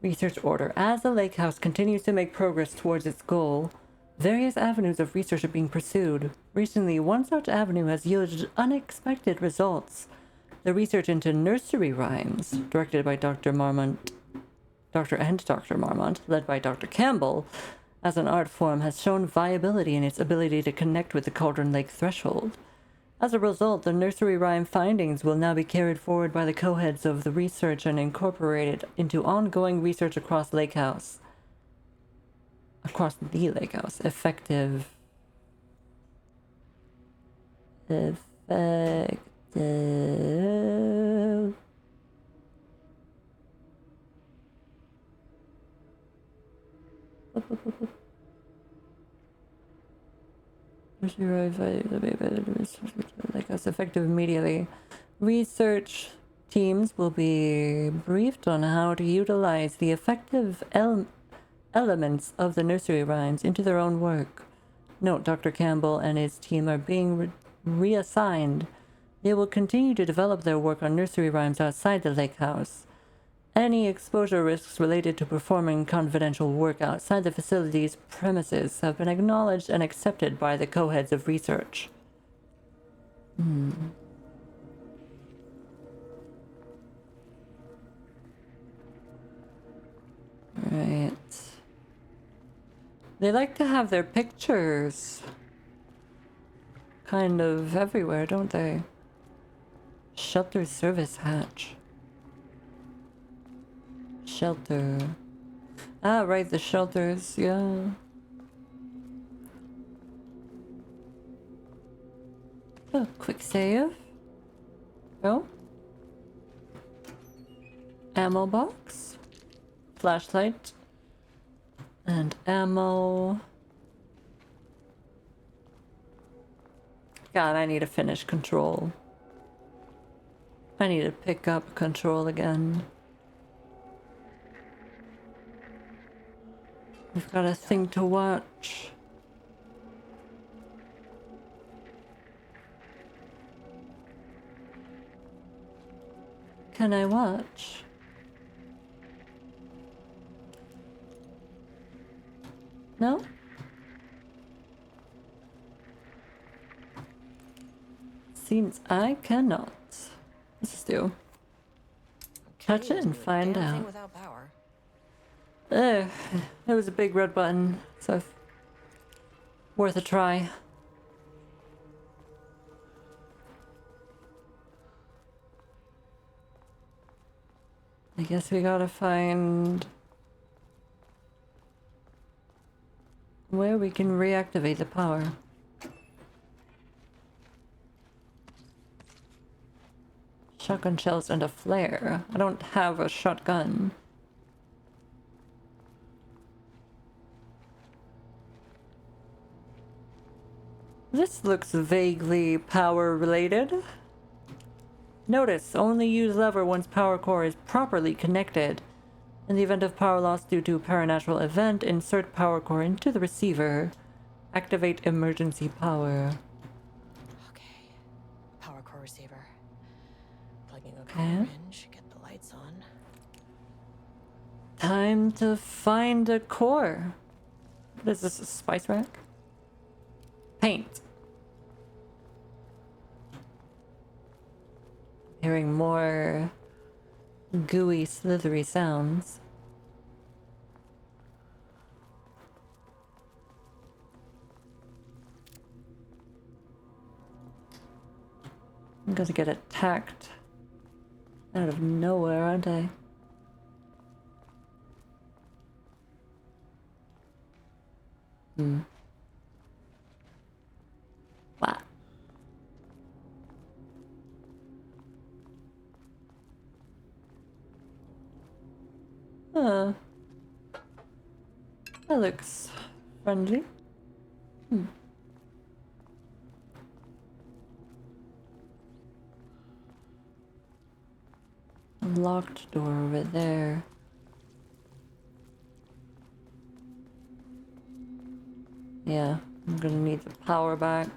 Research order. As the lake house continues to make progress towards its goal, various avenues of research are being pursued. Recently, one such avenue has yielded unexpected results. The research into nursery rhymes, directed by Dr. Marmont, led by Dr. Campbell, as an art form, has shown viability in its ability to connect with the Cauldron Lake threshold. As a result, the nursery rhyme findings will now be carried forward by the co-heads of the research and incorporated into ongoing research across the lake house. Effective. Like us effective immediately. Research teams will be briefed on how to utilize the effective elements of the nursery rhymes into their own work. Note, Dr. Campbell and his team are being reassigned. They will continue to develop their work on nursery rhymes outside the lake house. Any exposure risks related to performing confidential work outside the facility's premises have been acknowledged and accepted by the co-heads of research. Right. They like to have their pictures kind of everywhere, don't they? Shelter service hatch. Shelter. Ah, right, the shelters, yeah. Oh, quick save. Oh. Ammo box. Flashlight. And ammo. God, I need to finish control. I need to pick up control again. We've got a thing to watch. Can I watch? No? Seems I cannot. Let's just do. Touch it and find out. Without power. It was a big red button, so worth a try. I guess we gotta find where we can reactivate the power. Shotgun shells and a flare. I don't have a shotgun. This looks vaguely power related. Notice, only use lever once power core is properly connected. In the event of power loss due to paranatural event, insert power core into the receiver. Activate emergency power. Okay. Power core receiver. Plugging a core in should get the lights on. Time to find a core. What is this, a spice rack? Paint. Hearing more gooey, slithery sounds. I'm gonna get attacked out of nowhere, aren't I? What? Huh. That looks friendly. A locked door over there. Yeah, I'm gonna need the power back.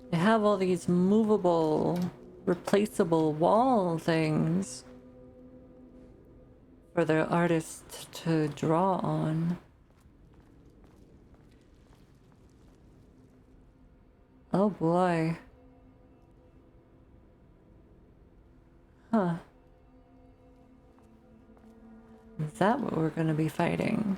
They have all these movable, replaceable wall things for their artists to draw on. Oh boy. Huh. Is that what we're gonna be fighting?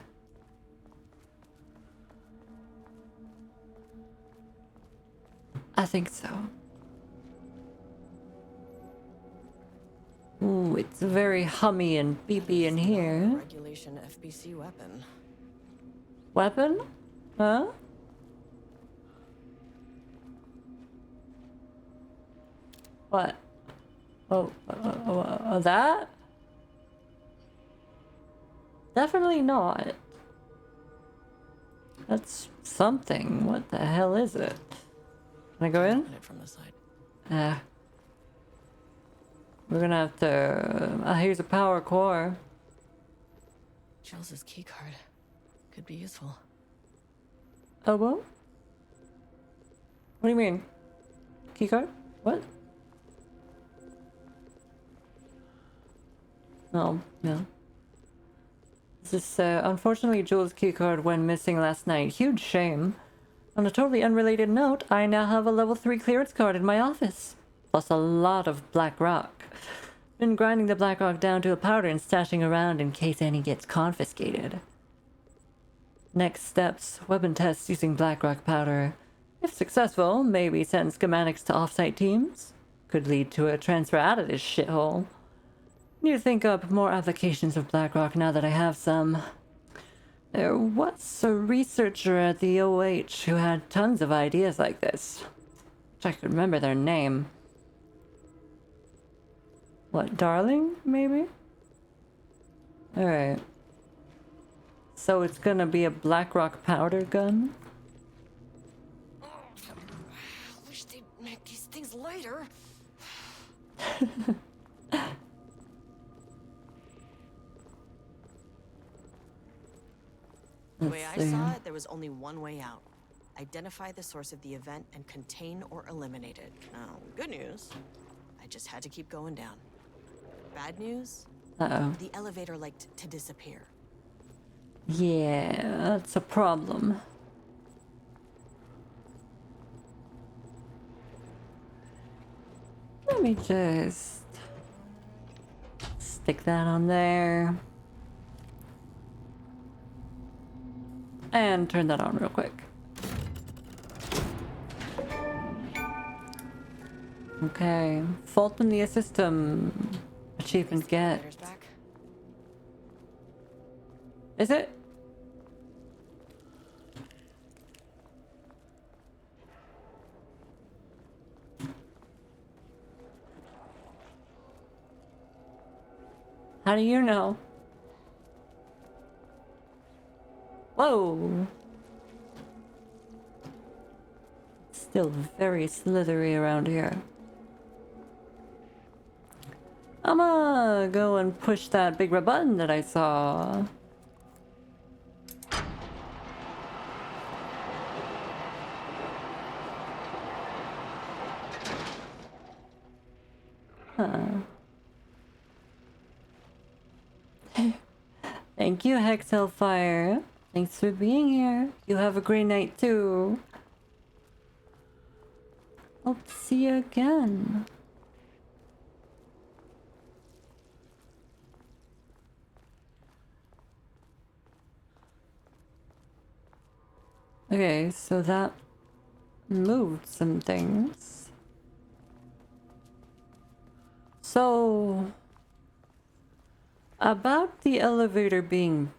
I think so. Ooh, it's very hummy and beepy in here. Regulation FBC weapon. Weapon? Huh? What? Oh, that? Definitely not. That's something. What the hell is it? Can I go in? Open it from the side. We're gonna have to... here's a power core. Jules' keycard could be useful. Oh, what? What do you mean? Keycard? What? No, no. This unfortunately, Jules' keycard went missing last night. Huge shame. On a totally unrelated note, I now have a level 3 clearance card in my office. Plus a lot of black rock. Been grinding the black rock down to a powder and stashing around in case any gets confiscated. Next steps, weapon tests using black rock powder. If successful, maybe send schematics to offsite teams. Could lead to a transfer out of this shithole. Need to think up more applications of black rock now that I have some. There was a researcher at the OH who had tons of ideas like this. Wish I could remember their name. What, Darling, maybe? Alright. So it's gonna be a black rock powder gun? I wish they'd make these things lighter. The way I saw it, there was only one way out. Identify the source of the event and contain or eliminate it. Now, good news, I just had to keep going down. Bad news, the elevator liked to disappear. Yeah, that's a problem. Let me just stick that on there. And turn that on real quick. Okay, fault in the system. Achievement get. Is it? How do you know? Whoa! Still very slithery around here. I'ma go and push that big red button that I saw. Huh. Thank you, Hex Hellfire. Thanks for being here. You have a great night too. Hope to see you again. Okay, so that moved some things. So, about the elevator being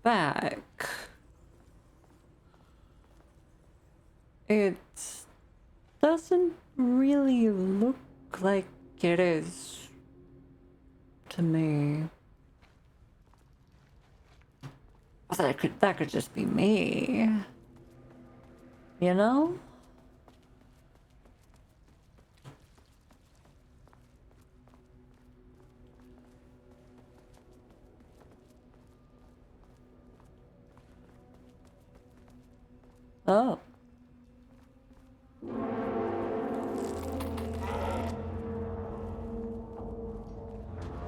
back, it doesn't really look like it is to me. That could just be me. You know? Oh.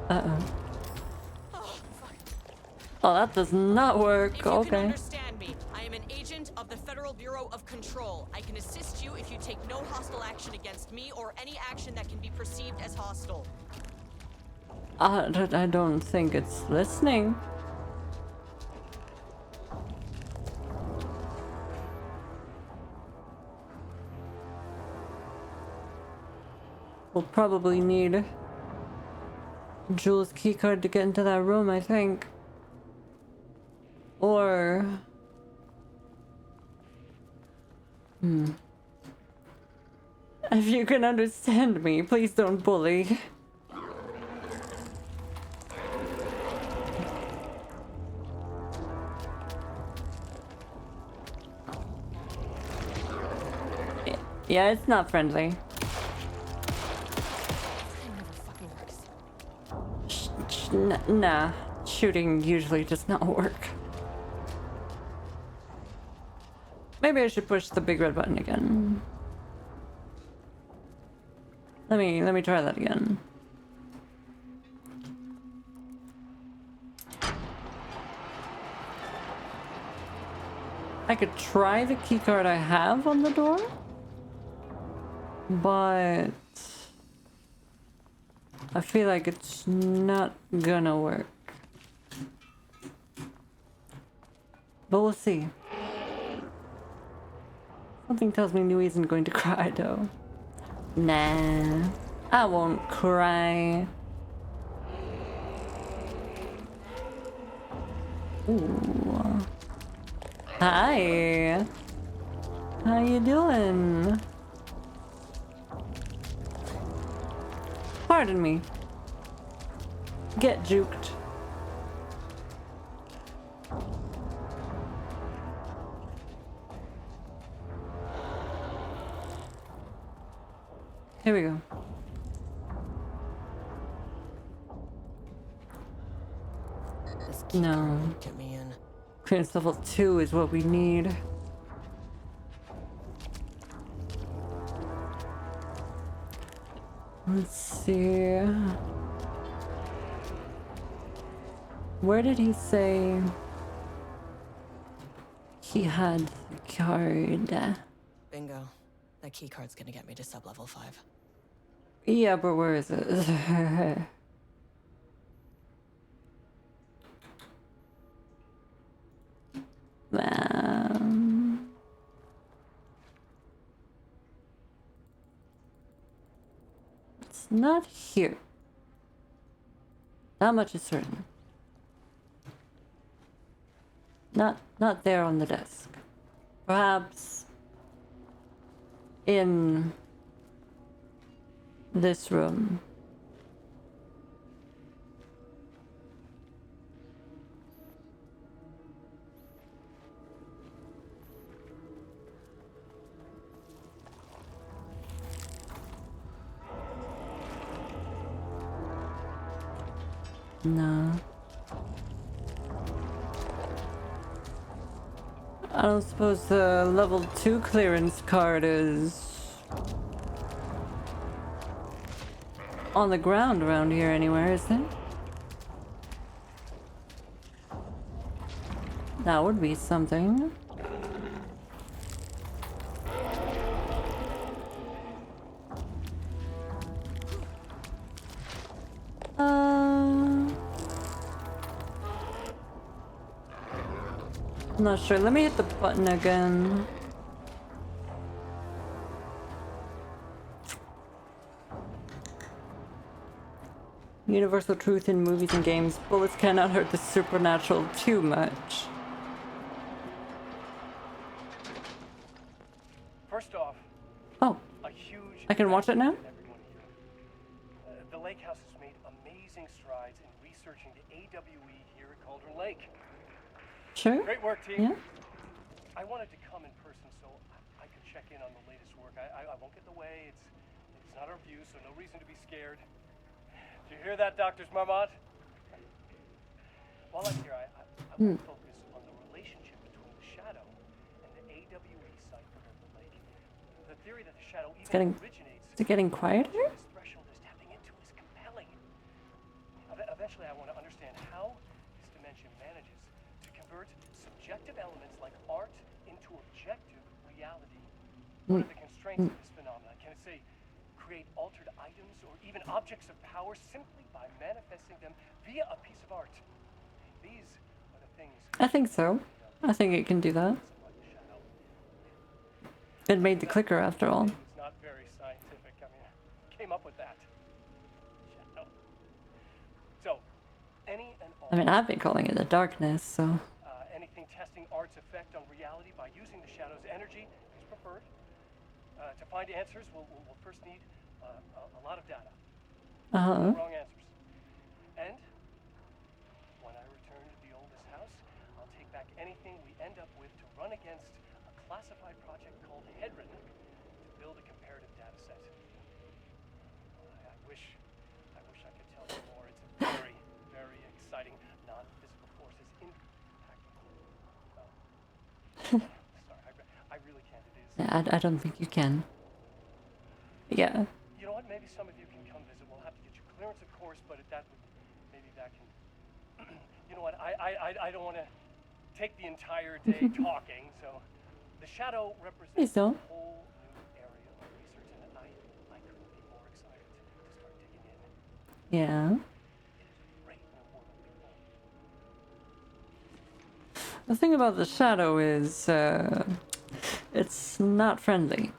Uh-oh. Oh, that does not work. If you Okay. can understand me, I am an agent of the Federal Bureau of Control. I can assist you if you take no hostile action against me or any action that can be perceived as hostile. I don't think it's listening. We'll probably need Jules' keycard to get into that room, I think. Or... If you can understand me, please don't bully. Yeah, it's not friendly. Nah, shooting usually does not work. Maybe I should push the big red button again. Let me try that again. I could try the keycard I have on the door, but I feel like it's not gonna work. But we'll see. Something tells me Nui isn't going to cry though. Nah, I won't cry. Ooh. Hi. How you doing? Pardon me. Get juked. Here we go. No. Get me in. Clearance level 2 is what we need. Let's see. Where did he say he had the card? Bingo. That key card's gonna get me to sub-level 5. Yeah, but where is it? It's not here. That much is certain. Not there on the desk. Perhaps in this room. No. I don't suppose the level 2 clearance card is on the ground around here anywhere, is it? That would be something. I'm not sure. Let me hit the button again. Universal truth in movies and games. Bullets cannot hurt the supernatural too much. First off, oh, a huge I can watch it now? The lake house has made amazing strides in researching the AWE here at Cauldron Lake. Sure. Great work, team. Yeah. I wanted to come in person so I could check in on the latest work. I won't get in the way. It's not our view, so no reason to be scared. Do you hear that, Dr. Marmot? While I'm here, I want to focus on the relationship between the shadow and the AWE site below the lake. The theory that the shadow even originates. Is it getting quieter? This threshold is tapping into is compelling. Eventually, I want to understand how this dimension manages to convert subjective elements like art into objective reality. What are the constraints of this phenomenon? Can it say create altered items or even objects of power simply by manifesting them via a piece of art? These are the things. I think so. I think it can do that. It made the clicker after all. It's not very scientific. I mean, came up with that. Shadow. So, any and all. I mean, I've been calling it the darkness, so. Anything testing art's effect on reality by using the shadow's energy is preferred. To find answers, we'll first need a lot of data. No wrong answers. And when I return to the oldest house, I'll take back anything we end up with to run against a classified project called Hedron to build a comparative data set. I wish I could tell you more. It's a very, very exciting non-physical forces impacting. Sorry, I really can't. It is. Yeah, I don't think you can. Yeah. You know what? Maybe some of you can come visit. We'll have to get you clearance, of course, but maybe that can. You know what? I don't want to take the entire day talking. So, the shadow represents a whole new area of research, and I couldn't be more excited to start digging in. Yeah. It is a great new world, people. The thing about the shadow is, it's not friendly.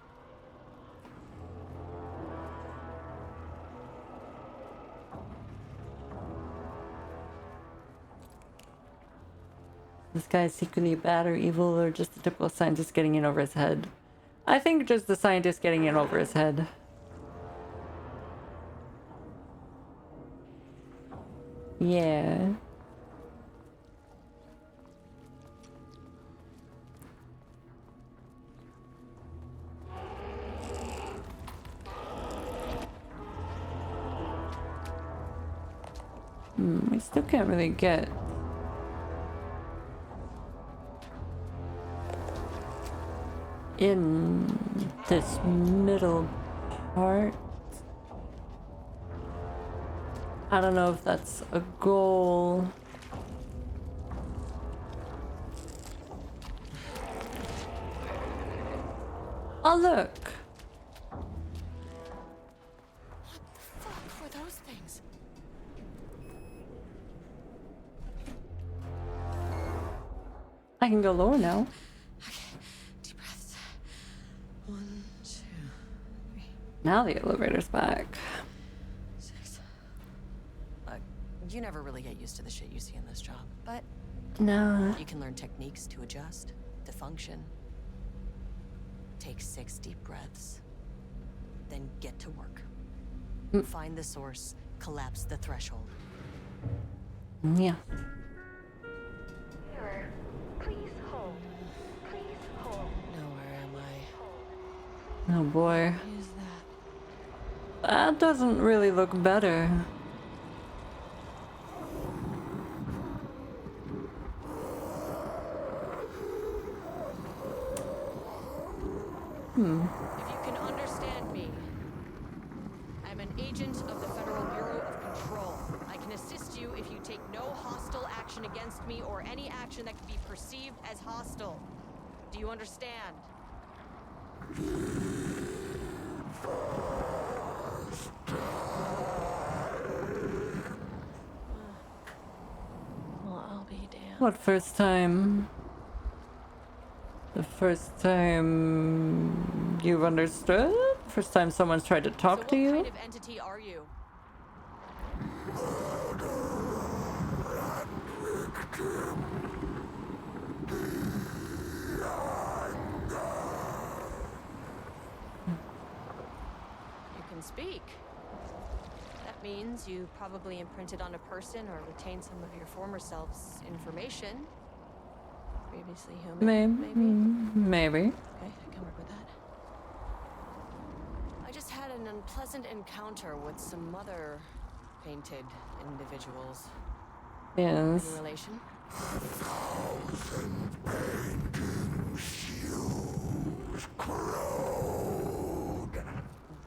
This guy is secretly bad or evil, or just a typical scientist getting in over his head? I think just the scientist getting in over his head. Yeah. I still can't really get in this middle part. I don't know if that's a goal. Oh, look. What were those things? I can go lower now. Okay, deep breaths. 1, 2, 3. Now the elevator's back. 6. You never really get used to the shit you see in this job, but No. you can learn techniques to adjust, to function. Take 6 deep breaths, then get to work. Find the source, collapse the threshold. Yeah. Mirror, please hold. Please hold. Now where am I? Oh boy. What is that? That doesn't really look better. If you can understand me, I'm an agent of the Federal Bureau of Control. I can assist you if you take no hostile action against me or any action that could be perceived as hostile. Do you understand? Well, I'll be damned. What first time? The first time you've understood? First time someone's tried to talk to you? What kind of entity are you? You can speak. That means you probably imprinted on a person or retained some of your former self's information. Previously human, Maybe. Okay, I can work with that. I just had an unpleasant encounter with some other painted individuals. Yes. Any relation?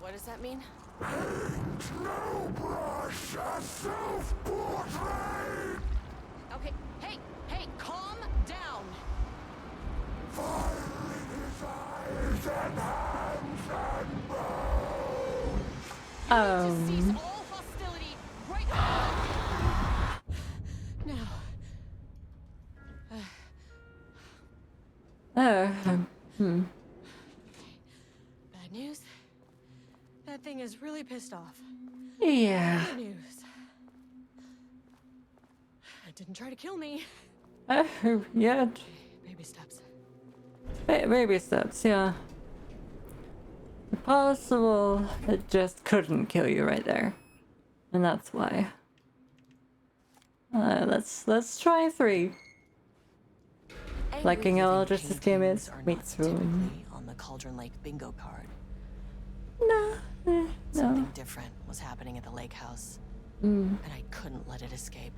What does that mean? Okay, hey, calm down. Cease all hostility right now. Bad news. That thing is really pissed off. Yeah. Good news. It didn't try to kill me. Yet. Baby steps. Baby steps, yeah. Possible it just couldn't kill you right there. And that's why. Let's try 3. Liking all just as game is meets room. On the Cauldron Lake bingo card. No. Something different was happening at the lake house. And I couldn't let it escape.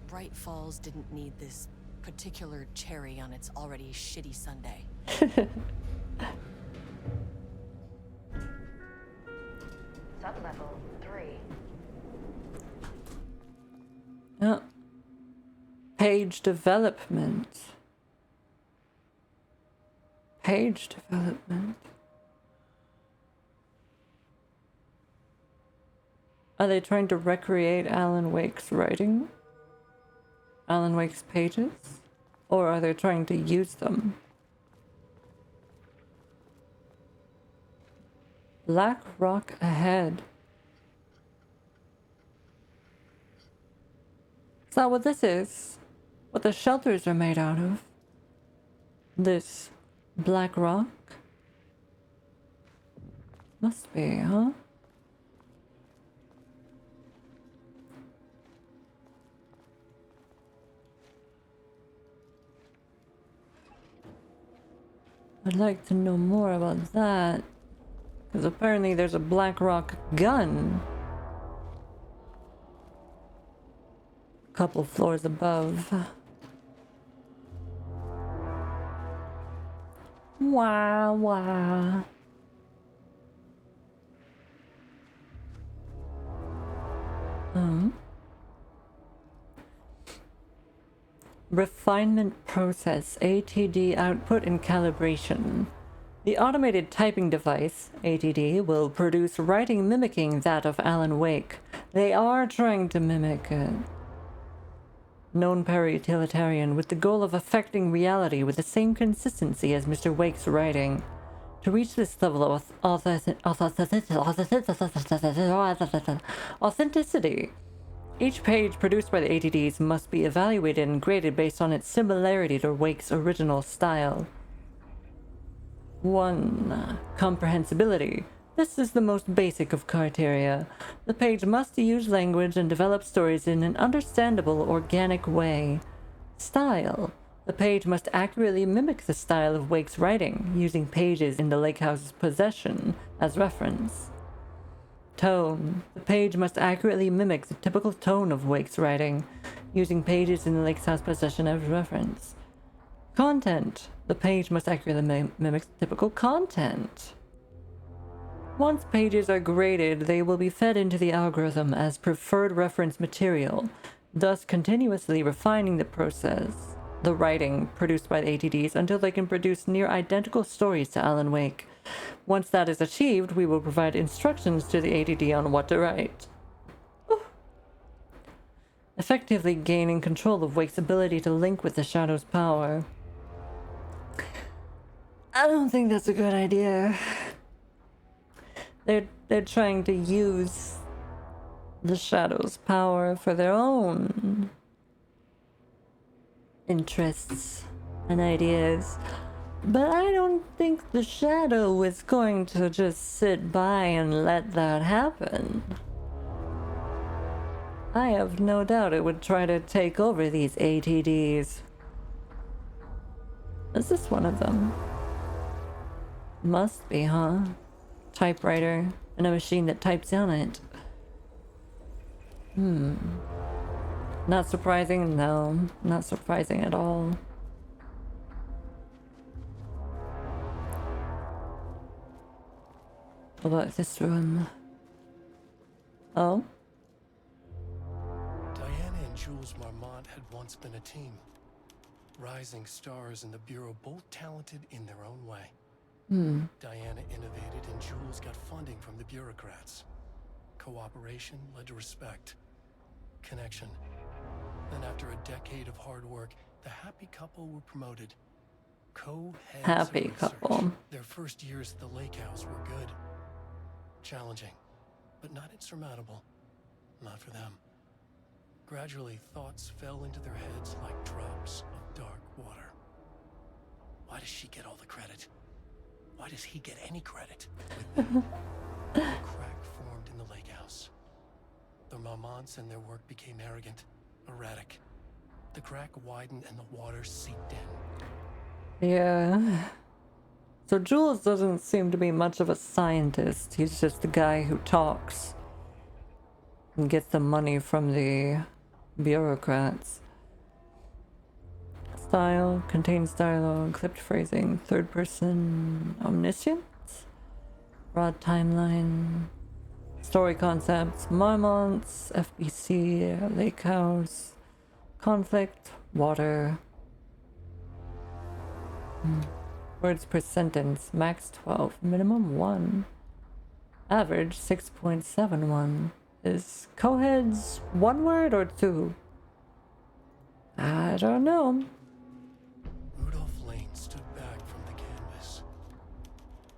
Bright Falls didn't need this particular cherry on its already shitty sundae. Sublevel 3. Oh. Page development. Page development. Are they trying to recreate Alan Wake's writing? Alan Wake's pages? Or are they trying to use them? Black Rock ahead. Is that what this is? What the shelters are made out of? This black rock? Must be, huh? I'd like to know more about that. Because apparently there's a black rock gun. A couple floors above. Wow. Refinement process, ATD output and calibration. The automated typing device, ATD, will produce writing mimicking that of Alan Wake. They are trying to mimic it. Known para-utilitarian with the goal of affecting reality with the same consistency as Mr. Wake's writing. To reach this level of authenticity, each page produced by the ATDs must be evaluated and graded based on its similarity to Wake's original style. 1. Comprehensibility. This is the most basic of criteria. The page must use language and develop stories in an understandable, organic way. Style. The page must accurately mimic the style of Wake's writing, using pages in the lake house's possession as reference. Tone. The page must accurately mimic the typical tone of Wake's writing, using pages in the lake house's possession as reference. Content. The page must accurately mimic the typical content. Once pages are graded, they will be fed into the algorithm as preferred reference material, thus continuously refining the writing produced by the ATDs until they can produce near identical stories to Alan Wake. Once that is achieved, we will provide instructions to the ATD on what to write. Ooh. Effectively gaining control of Wake's ability to link with the Shadow's power. I don't think that's a good idea. They're trying to use the Shadow's power for their own interests and ideas. But I don't think the Shadow is going to just sit by and let that happen. I have no doubt it would try to take over these ATDs. Is this one of them? Must be, huh? Typewriter and a machine that types on it. Not surprising? No, not surprising at all. What about this room? Oh? Diana and Jules Marmont had once been a team. Rising stars in the Bureau, both talented in their own way. Diana innovated and Jules got funding from the bureaucrats. Cooperation led to respect. Connection. Then after a decade of hard work, the happy couple were promoted. Co-heads Happy of research. couple. Their first years at the lake house were good. Challenging, but not insurmountable. Not for them. Gradually, thoughts fell into their heads like drops of dark water. Why does she get all the credit? Why does he get any credit? With them, a crack formed in the lake house. The Marmonts and their work became arrogant, erratic. The crack widened and the water seeped in. Yeah. So Jules doesn't seem to be much of a scientist. He's just the guy who talks and gets the money from the bureaucrats. Style contains dialogue, clipped phrasing, third person omniscient, broad timeline, story concepts, Marmonts, FBC, lake house, conflict, water. Words per sentence, max 12, minimum 1. Average 6.71. Is co-heads 1 word or 2? I don't know. Rudolph Lane stood back from the canvas.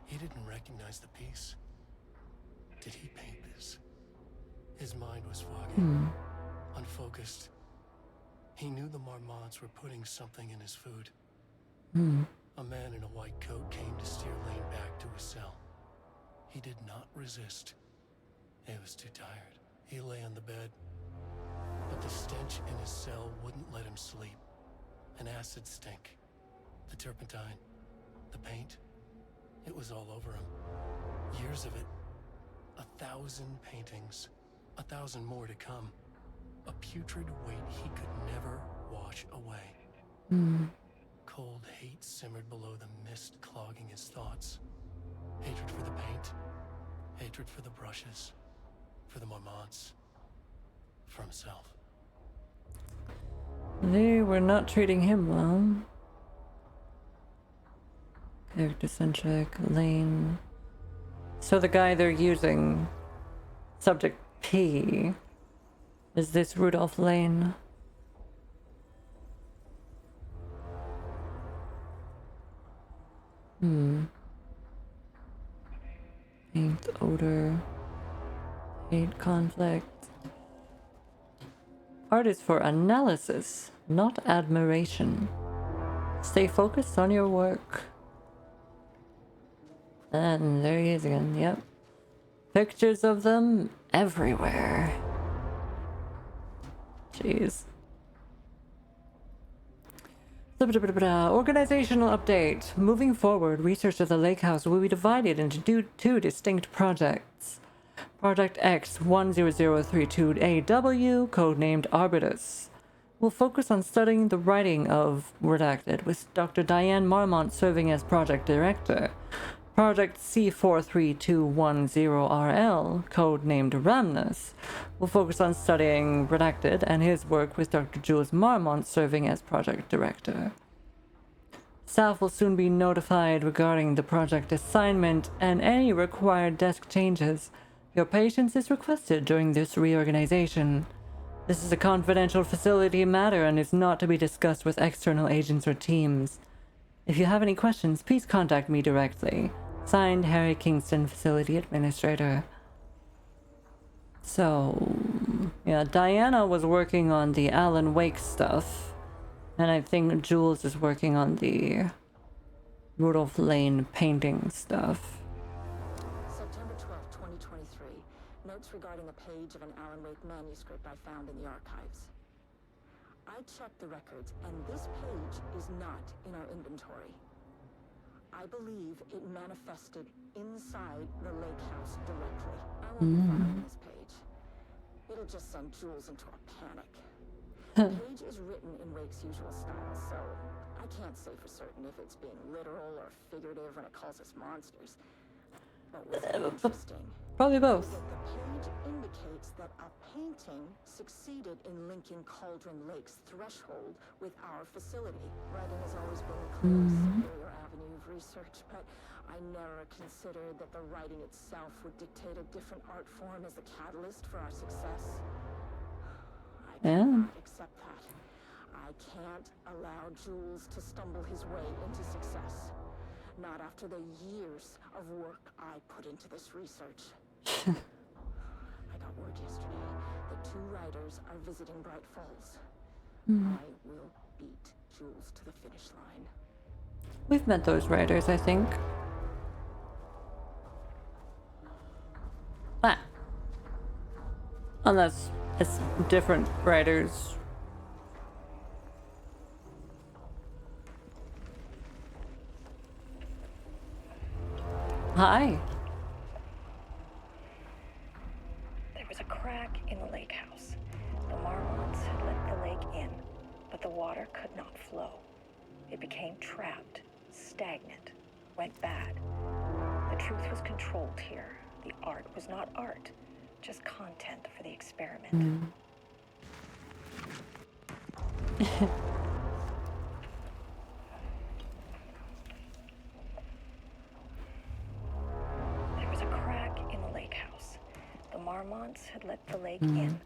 He didn't recognize the piece. Did he paint this? His mind was foggy, unfocused. He knew the Marmonts were putting something in his food. A man in a white coat came to steer Lane back to his cell. He did not resist. He was too tired. He lay on the bed, but the stench in his cell wouldn't let him sleep. An acid stink. The turpentine. The paint. It was all over him. Years of it. 1,000 paintings. 1,000 more to come. A putrid weight he could never wash away. Cold hate simmered below the mist clogging his thoughts. Hatred for the paint. Hatred for the brushes. For the Marmonts. For himself. They were not treating him well. Character-centric, Lane. So the guy they're using, subject P, is this Rudolph Lane? Paint, odor, hate, conflict. Art is for analysis, not admiration. Stay focused on your work. And there he is again, yep. Pictures of them everywhere. Jeez. Organizational update. Moving forward, research of the lake house will be divided into two distinct projects. Project X-10032AW, codenamed Arbitus, will focus on studying the writing of Redacted, with Dr. Diane Marmont serving as project director. Project C43210RL, codenamed Ramnus, will focus on studying Redacted and his work with Dr. Jules Marmont serving as project director. Staff will soon be notified regarding the project assignment and any required desk changes. Your patience is requested during this reorganization. This is a confidential facility matter and is not to be discussed with external agents or teams. If you have any questions, please contact me directly. Signed, Harry Kingston, Facility Administrator. So, yeah, Diana was working on the Alan Wake stuff. And I think Jules is working on the Rudolph Lane painting stuff. September 12, 2023. Notes regarding a page of an Alan Wake manuscript I found in the archives. I checked the records, and this page is not in our inventory. I believe it manifested inside the lake house directly. I won't find this page. It'll just send Jules into a panic. The page is written in Wake's usual style, so I can't say for certain if it's being literal or figurative when it calls us monsters. But what's interesting, Probably both. the page indicates that a painting succeeded in linking Cauldron Lake's threshold with our facility. Writing has always been a clear superior avenue of research, but I never considered that the writing itself would dictate a different art form as the catalyst for our success. I cannot accept that. I can't allow Jules to stumble his way into success. Not after the years of work I put into this research. I got word yesterday that 2 writers are visiting Bright Falls. I will beat Jules to the finish line. We've met those writers, I think. Ah. Unless it's different writers. Hi. There was a crack in the lake house. The Marmonts had let the lake in, but the water could not flow. It became trapped, stagnant, went bad. The truth was controlled here. The art was not art, just content for the experiment. There was a crack in the lake house. The Marmonts had let the lake in,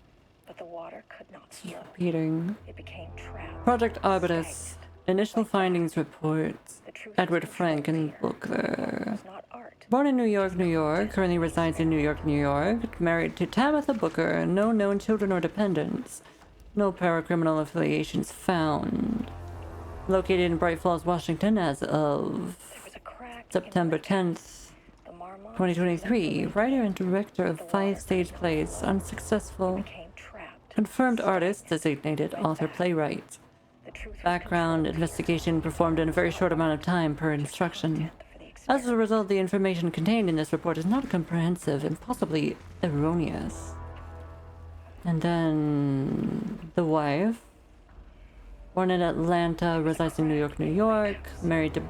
but the water could not flow. Repeating. It became trapped. Project Arbutus. stagnant, Initial went findings bad. reports. The truth Edward was controlled Frankenbooker. here. It was not art. Born in New York, New York, currently resides in New York, New York, married to Tabitha Booker, no known children or dependents, no paracriminal affiliations found. Located in Bright Falls, Washington as of There was a crack in the September lake house. 10th, The Marmonts 2023, writer and director of 5 stage plays, unsuccessful, became trapped. confirmed artist, designated author playwright. The truth was Background controlled investigation performed in a very short amount of time per instruction. here for the As a experiment. result, the information contained in this report is not comprehensive and possibly erroneous. And then the wife, born in Atlanta, resides in New York, New York, married to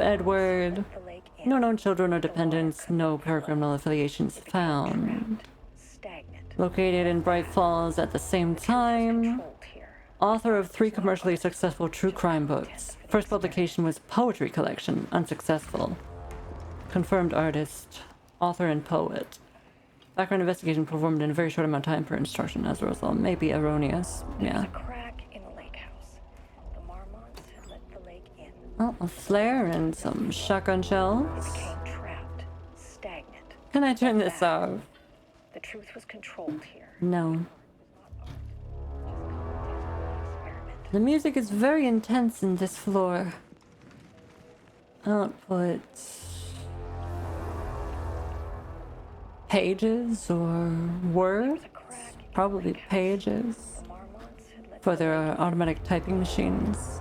Edward, The lake in, no known children or dependents, no paracriminal affiliations found. stagnant. Located in Bright Falls at the same time. Controlled here. Author of 3 commercially successful true crime books. First publication was Poetry Collection, unsuccessful. Confirmed artist, author and poet. Background investigation performed in a very short amount of time per instruction. As a result, may be erroneous. Yeah. A crack in the lake house. The Marmonts had let the lake in. Oh, a flare and some shotgun shells. Became trapped, stagnant. Can I turn this off? The truth was controlled here. No. Experiment. The music is very intense in this floor. Output. Pages or words? Probably pages. The Marmonts had let For their automatic typing machines.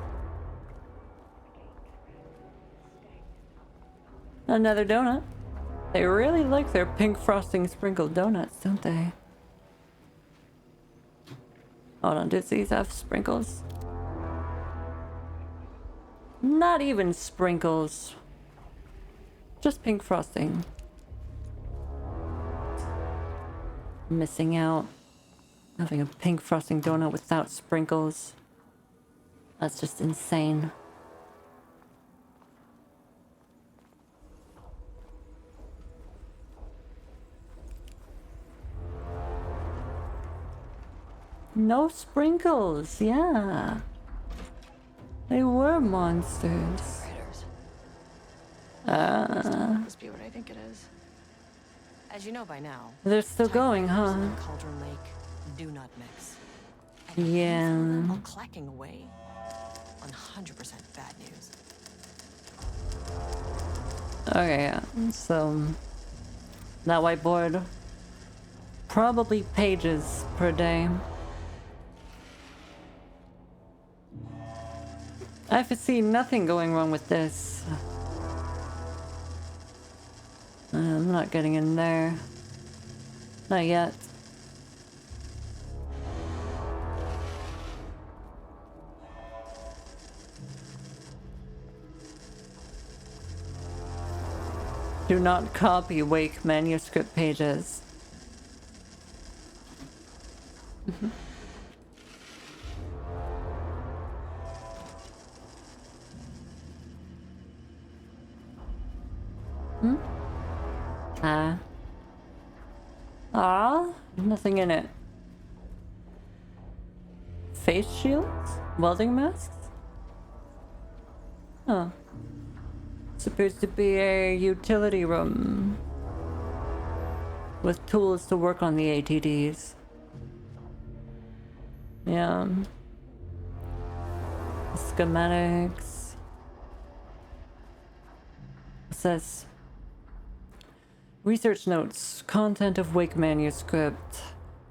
Another donut. They really like their pink frosting sprinkled donuts, don't they? Hold on, do these have sprinkles? Not even sprinkles. Just pink frosting. Missing out. Having a pink frosting donut without sprinkles. That's just insane. No sprinkles, yeah. They were monsters. Must be what I think it is. As you know by now, They're still going, huh? and Cauldron Lake do not mix. And Yeah. while clacking away, 100% bad news. Okay, yeah. So that whiteboard, probably pages per day. I foresee nothing going wrong with this. I'm not getting in there. Not yet. Do not copy Wake manuscript pages. Nothing in it. Face shields? Welding masks? Oh. Supposed to be a utility room. With tools to work on the ATDs. Yeah. Schematics. It says research notes, content of Wake manuscript.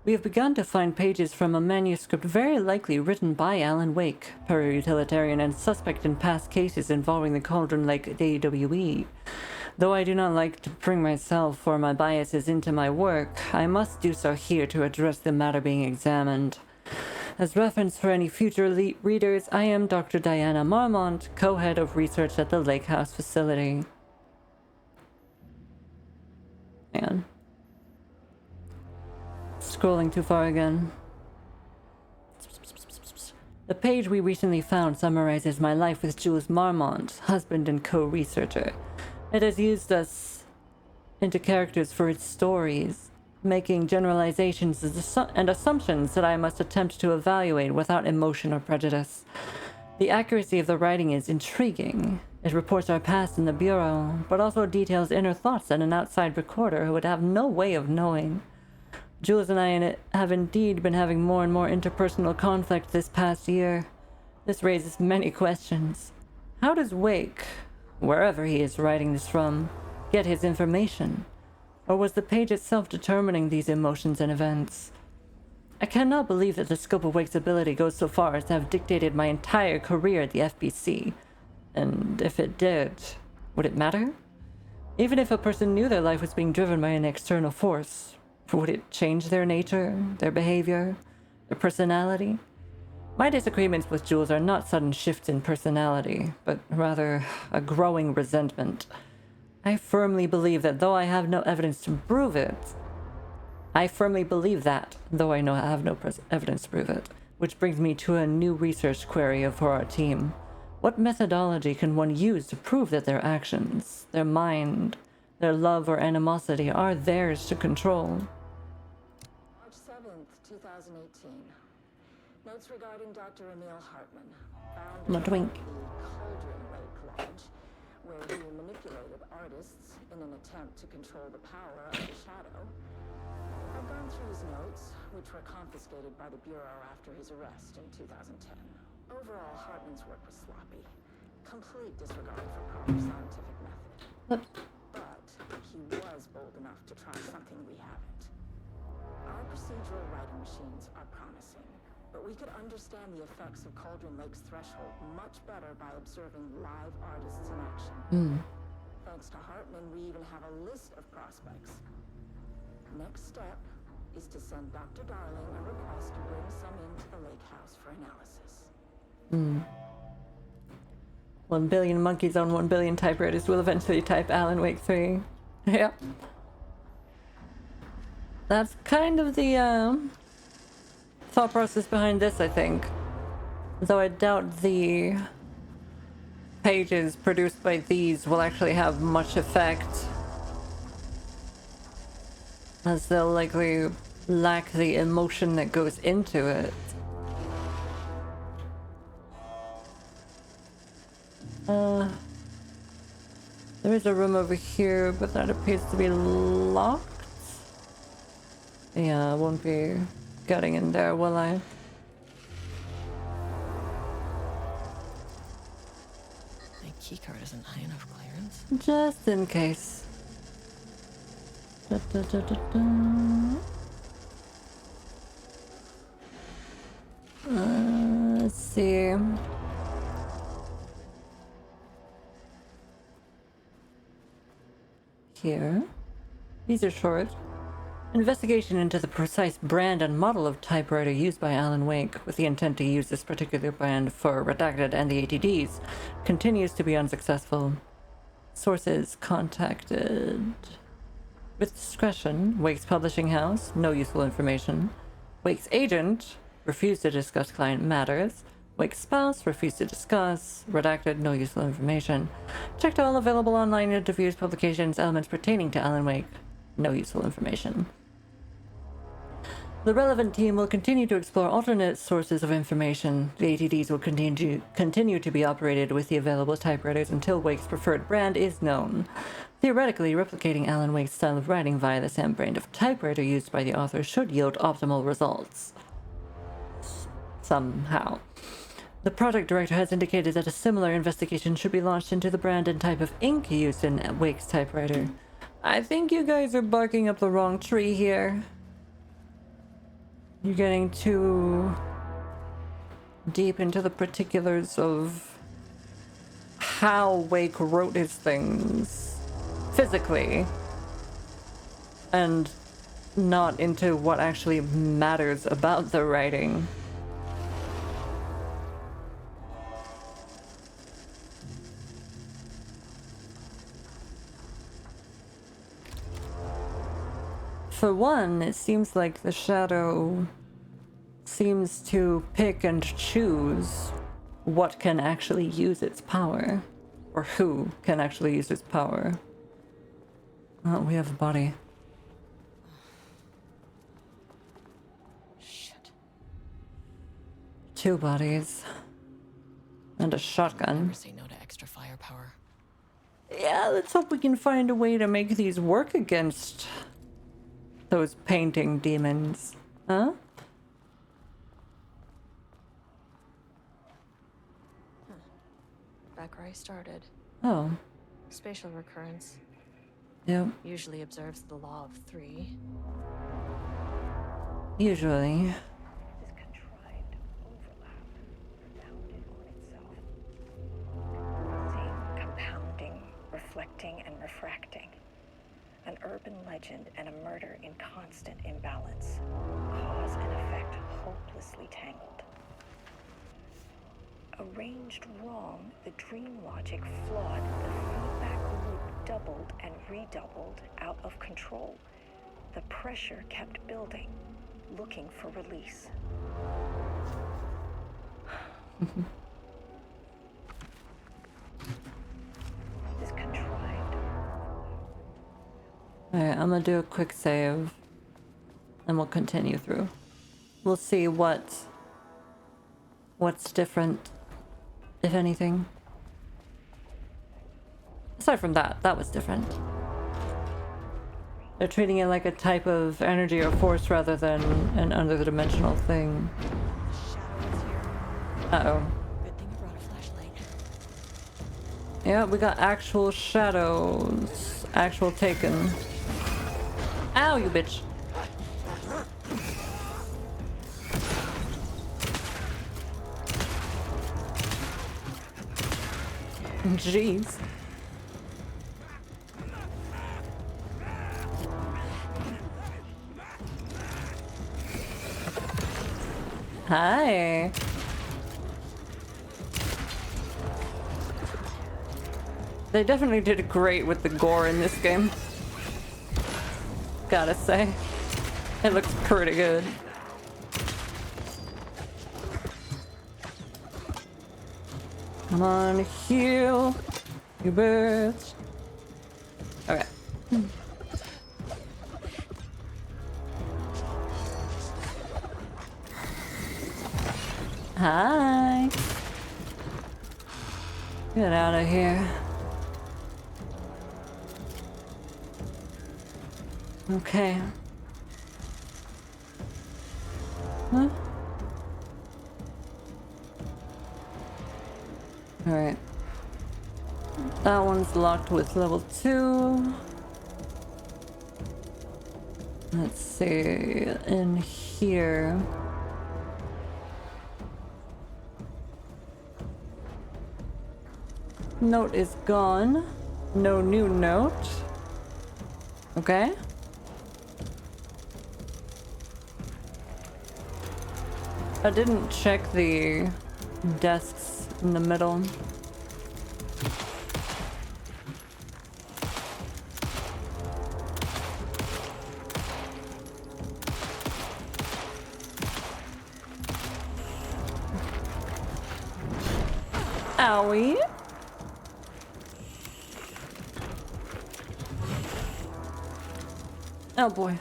We have begun to find pages from a manuscript very likely written by Alan Wake, para-utilitarian and suspect in past cases involving the Cauldron Lake AWE. Though I do not like to bring myself or my biases into my work, I must do so here to address the matter being examined. As reference for any future readers, I am Dr. Diana Marmont, co-head of research at the Lake House facility. Hang on. Scrolling too far again. The page we recently found summarizes my life with Jules Marmont, husband and co-researcher. It has used us into characters for its stories, making generalizations and assumptions that I must attempt to evaluate without emotion or prejudice. The accuracy of the writing is intriguing. It reports our past in the Bureau, but also details inner thoughts that an outside recorder who would have no way of knowing. Jules and I have indeed been having more and more interpersonal conflict this past year. This raises many questions. How does Wake, wherever he is writing this from, get his information? Or was the page itself determining these emotions and events? I cannot believe that the scope of Wake's ability goes so far as to have dictated my entire career at the FBC. And if it did, would it matter? Even if a person knew their life was being driven by an external force, would it change their nature, their behavior, their personality? My disagreements with Jules are not sudden shifts in personality, but rather a growing resentment. I firmly believe that though I have no evidence to prove it, which brings me to a new research query for our team. What methodology can one use to prove that their actions, their mind, their love or animosity are theirs to control? March 7th, 2018. Notes regarding Dr. Emil Hartman, founder of the Cauldron Lake Lodge, where he manipulated artists in an attempt to control the power of the shadow. I've gone through his notes, which were confiscated by the Bureau after his arrest in 2010. Overall, Hartman's work was sloppy. Complete disregard for proper scientific method. But he was bold enough to try something we haven't. Our procedural writing machines are promising, but we could understand the effects of Cauldron Lake's threshold much better by observing live artists in action. Thanks to Hartman, we even have a list of prospects. Next step is to send Dr. Darling a request to bring some into the Lake House for analysis. 1 billion monkeys on 1 billion typewriters will eventually type Alan Wake 3. Yeah. That's kind of the thought process behind this, I think. Though I doubt the pages produced by these will actually have much effect, as they'll likely lack the emotion that goes into it. There is a room over here, but that appears to be locked. Yeah, I won't be getting in there, will I? My keycard isn't high enough clearance. Just in case. Da, da, da, da, da. Let's see. Here. These are short. Investigation into the precise brand and model of typewriter used by Alan Wake with the intent to use this particular brand for Redacted and the ATDs continues to be unsuccessful. Sources contacted. With discretion, Wake's publishing house, no useful information. Wake's agent refused to discuss client matters. Wake's spouse refused to discuss. Redacted, no useful information. Checked all available online interviews, publications, elements pertaining to Alan Wake. No useful information. The relevant team will continue to explore alternate sources of information. The ATDs will continue to be operated with the available typewriters until Wake's preferred brand is known. Theoretically, replicating Alan Wake's style of writing via the same brand of typewriter used by the author should yield optimal results. Somehow. The project director has indicated that a similar investigation should be launched into the brand and type of ink used in Wake's typewriter. I think you guys are barking up the wrong tree here. You're getting too deep into the particulars of how Wake wrote his things physically and not into what actually matters about the writing. For one, it seems like the shadow seems to pick and choose what can actually use its power, or who can actually use its power. Oh, we have a body. Shit. 2 bodies. And a shotgun. Never say no to extra firepower. Yeah, let's hope we can find a way to make these work against those painting demons. Huh? Back where I started. Oh. Spatial recurrence. Yep. Usually observes the law of 3. Usually. This contrived overlap founded on itself. Seeing, compounding, reflecting, and refracting. An urban legend and a murder in constant imbalance. Cause and effect hopelessly tangled. Arranged wrong, the dream logic flawed, the feedback loop doubled and redoubled, out of control. The pressure kept building, looking for release. This contrived. Alright, I'm gonna do a quick save. And we'll continue through. We'll see what's different, if anything. Aside from that, that was different. They're treating it like a type of energy or force rather than an underdimensional thing. Uh-oh. Good thing you brought a flashlight. Yeah, we got actual shadows. Actual taken. Ow, you bitch. Jeez. Hi. They definitely did great with the gore in this game. Gotta say. It looks pretty good. Come on, heal. You bitch. Okay. Hi. Get out of here. Okay. Huh? Alright. That one's locked with level 2. Let's see, in here. Note is gone. No new note. Okay. I didn't check the desks in the middle. Owie. Oh boy.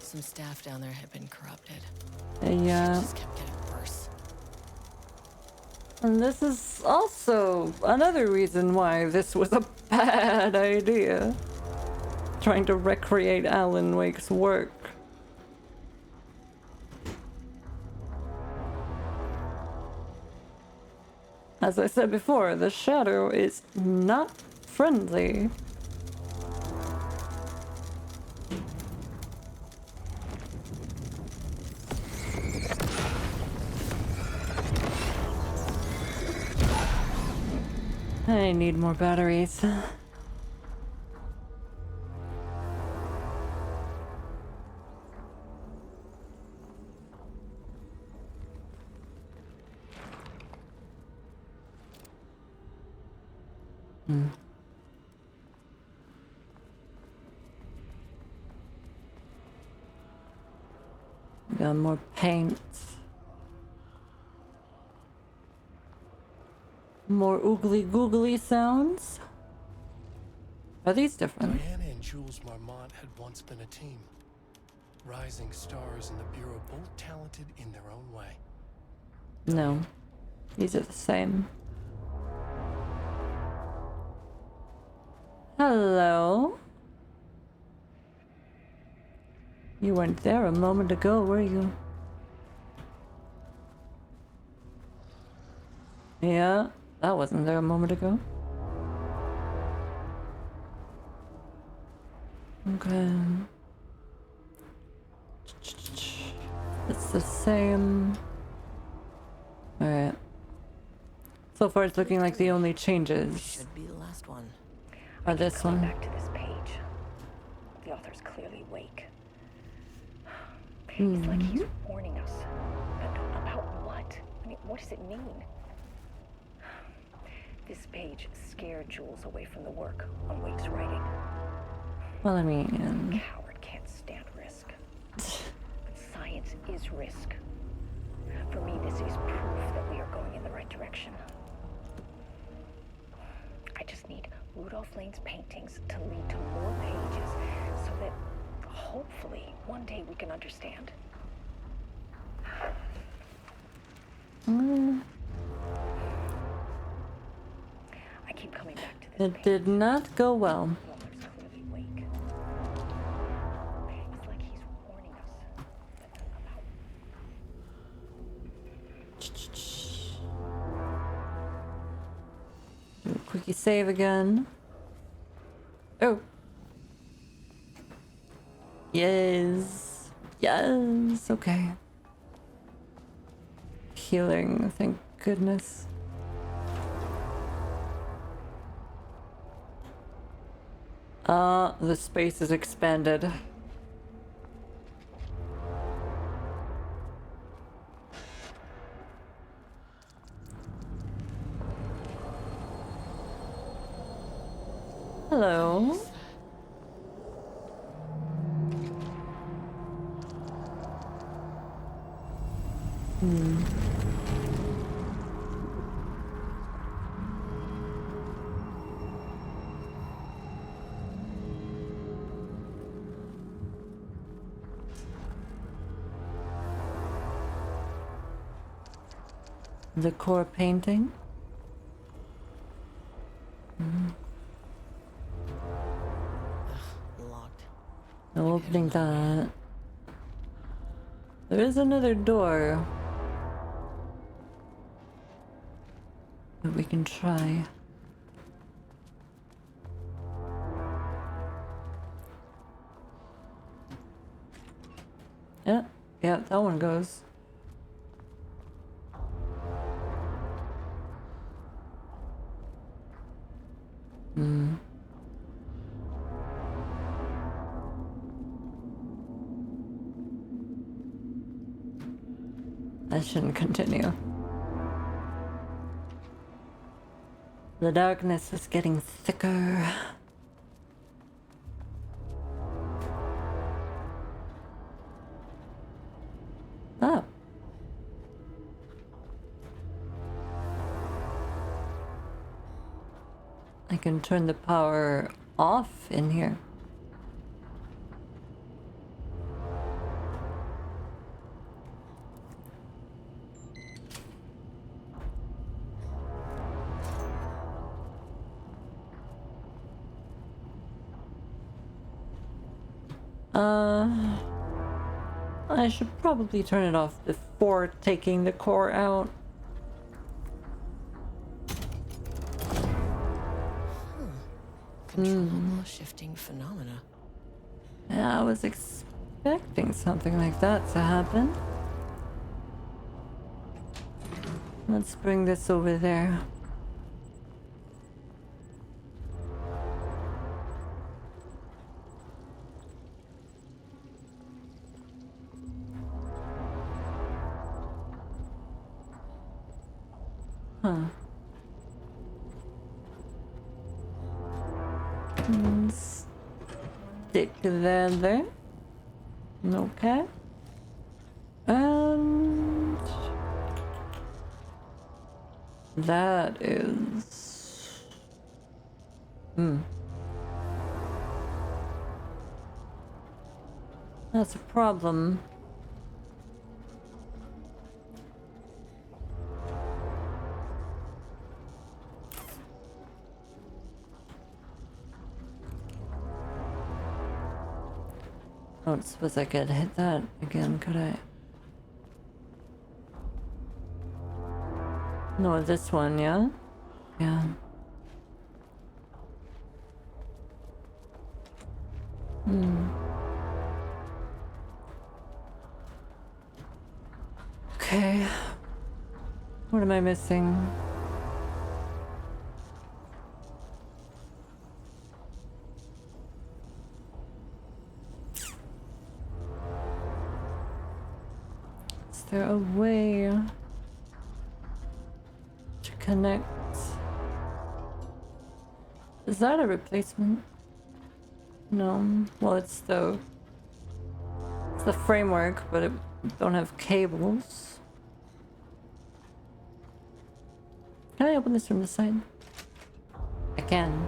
Some staff down there had been corrupted. Yeah. It just kept getting worse. And this is also another reason why this was a bad idea. Trying to recreate Alan Wake's work. As I said before, the shadow is not friendly. I need more batteries. Got more paint. More oogly googly sounds. Are these different? Diana and Jules Marmont had once been a team. Rising stars in the Bureau, both talented in their own way. No. These are the same. Hello? You weren't there a moment ago, were you? Yeah, that wasn't there a moment ago. Okay. It's the same. Alright. So far it's looking like the only changes Should be the last one. are this one. Back to this page. The author's clearly Wake. Mm-hmm. It's like he's warning us. But about what? I mean, what does it mean? This page scared Jules away from the work on Wake's writing. Well, I mean... Coward can't stand risk. But science is risk. For me, this is proof that we are going in the right direction. I just need Rudolph Lane's paintings to lead to more pages so that hopefully one day we can understand. I keep coming back to this It did not go well. The author's clearly Wake. It's like he's warning us about... Do a quickie save again. Oh. Yes. Yes. Okay. Healing, thank goodness. The space is expanded. Hello. The core painting. Locked. No opening that. There is another door that we can try. Yeah, that one goes. That shouldn't continue. The darkness is getting thicker. Oh. I can turn the power off in here. I should probably turn it off before taking the core out. Controllable shifting phenomena. Yeah, I was expecting something like that to happen. Let's bring this over there. Huh. Stick that there. Okay. And that is... That's a problem. I don't suppose I could hit that again, could I? No, this one, yeah? Yeah. Okay. What am I missing? Is there a way to connect? Is that a replacement? No. Well, it's the framework, but it don't have cables. Can I open this from the side? I can.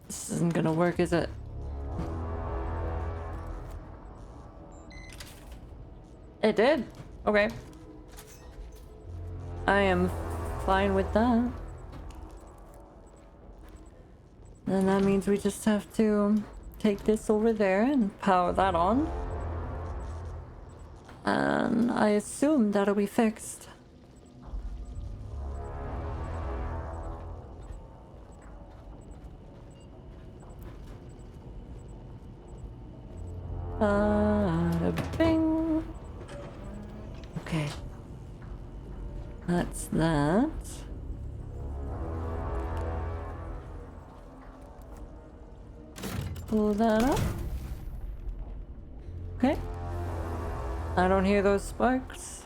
This isn't gonna work, is it? It did. Okay. I am fine with that. Then that means we just have to take this over there and power that on. And I assume that'll be fixed. Bing. Okay. Let's that's that. Pull that up. Okay. I don't hear those sparks.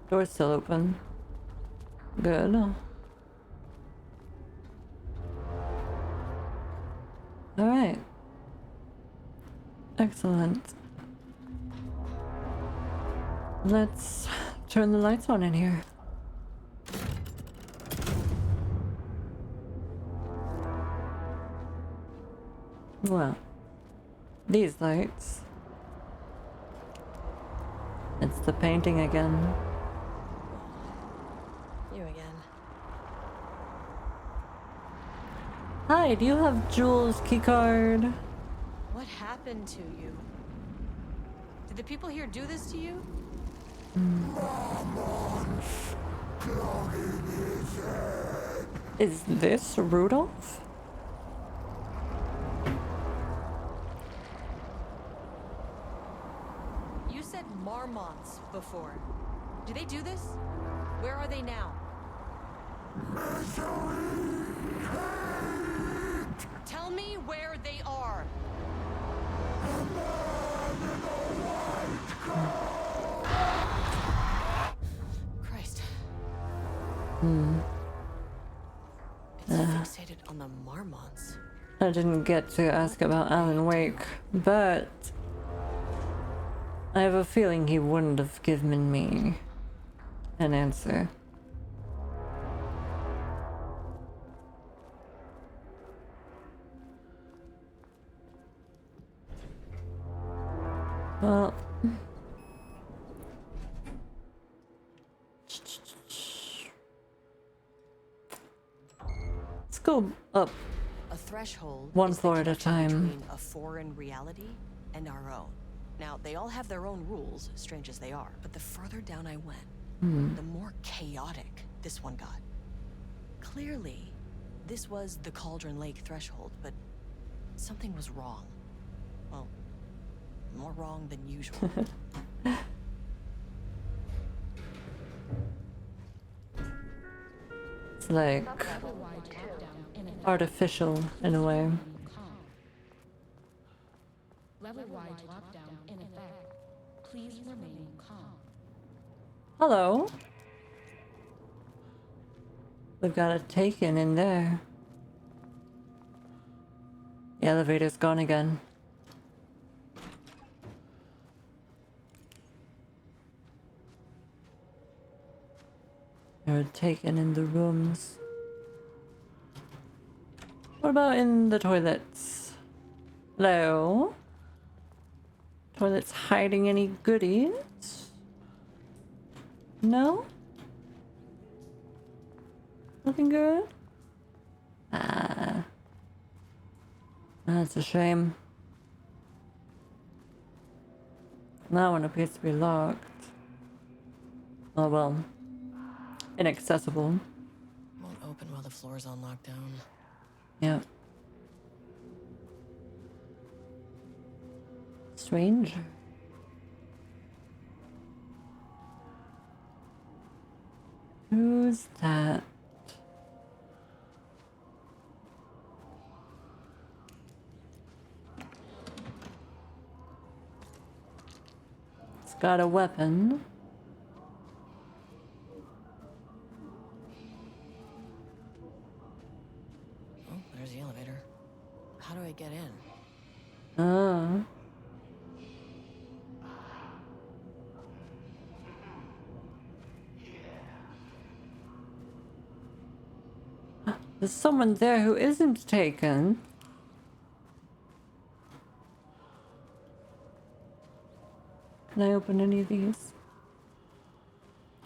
Door's still open. Good. Alright. Excellent. Let's turn the lights on in here. Well, these lights. It's the painting again. You again. Hi, do you have Jules' keycard? What happened to you? Did the people here do this to you? Is this Rudolph? You said marmots before. Do they do this? Where are they now? Tell me where they are. Christ. It's fixated on the marmots. I didn't get to ask about Alan Wake, but I have a feeling he wouldn't have given me an answer. Well, let's go up A threshold one is the floor at a connection time. between a foreign reality and our own. Now, they all have their own rules, strange as they are, but the further down I went, the more chaotic this one got. Clearly, this was the Cauldron Lake threshold, but something was wrong. Well, more wrong than usual. It's like artificial in a way. Level-wide lockdown in effect. Please remain calm. Hello. We've got a Taken in there. The elevator's gone again. They're Taken in the rooms. What about in the toilets? Hello? Toilets hiding any goodies? No? Looking good? Ah. That's a shame. That one appears to be locked. Oh well. Inaccessible. Won't open while the floor's on lockdown. Yeah. Strange. Who's that? It's got a weapon. Oh, there's the elevator. How do I get in? Oh. There's someone there who isn't Taken. Can I open any of these?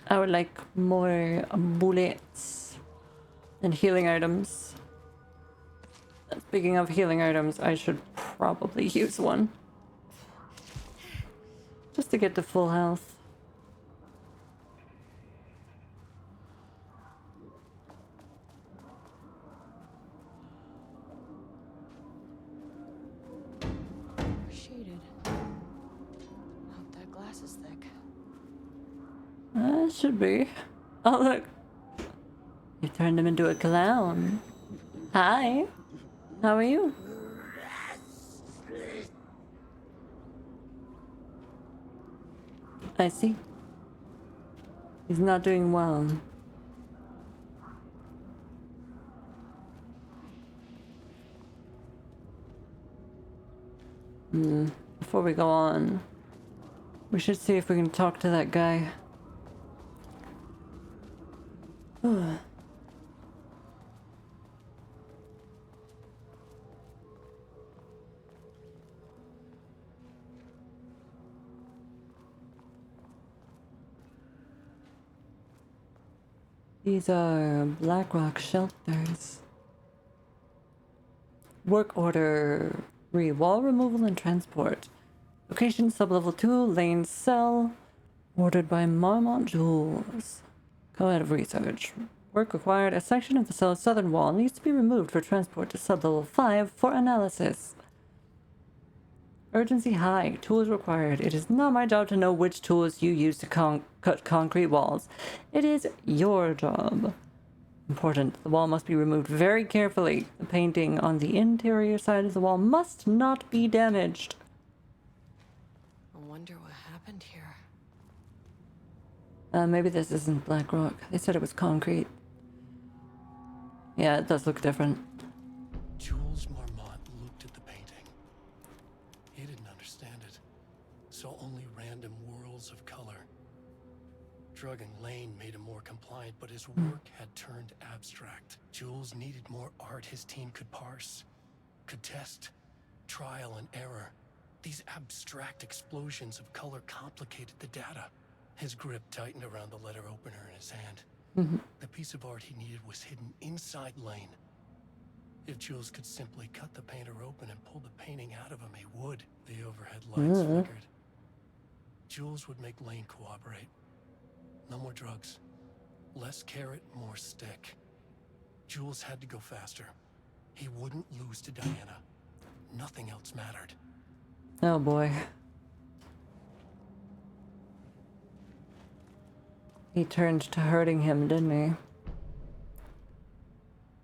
I would like more bullets and healing items. Speaking of healing items, I should probably use one. Just to get to full health. Shaded. Hope that glass is thick. Should be. Oh, look. You turned him into a clown. Hi. How are you? I see. He's not doing well. Before we go on, we should see if we can talk to that guy. These are Blackrock shelters. Work order 3. Wall removal and transport. Location sublevel 2, lane cell. Ordered by Marmont Jules. Co-head of research. Work required. A section of the cell's southern wall needs to be removed for transport to sublevel 5 for analysis. Urgency high. Tools required. It is not my job to know which tools you use to cut concrete walls. It is your job. Important. The wall must be removed very carefully. The painting on the interior side of the wall must not be damaged. I wonder what happened here. Maybe this isn't black rock. They said it was concrete. Yeah, it does look different. Jules Marmont looked at the painting. He didn't understand it. Saw only random whirls of color. Drugging Lane made him more compliant, but his work had turned abstract. Jules needed more art his team could parse, could test, trial and error. These abstract explosions of color complicated the data. His grip tightened around the letter opener in his hand. The piece of art he needed was hidden inside Lane. If Jules could simply cut the painter open and pull the painting out of him, he would. The overhead lights flickered. Jules would make Lane cooperate. No more drugs. Less carrot, more stick. Jules had to go faster. He wouldn't lose to Diana. Nothing else mattered. Oh boy. He turned to hurting him, didn't he?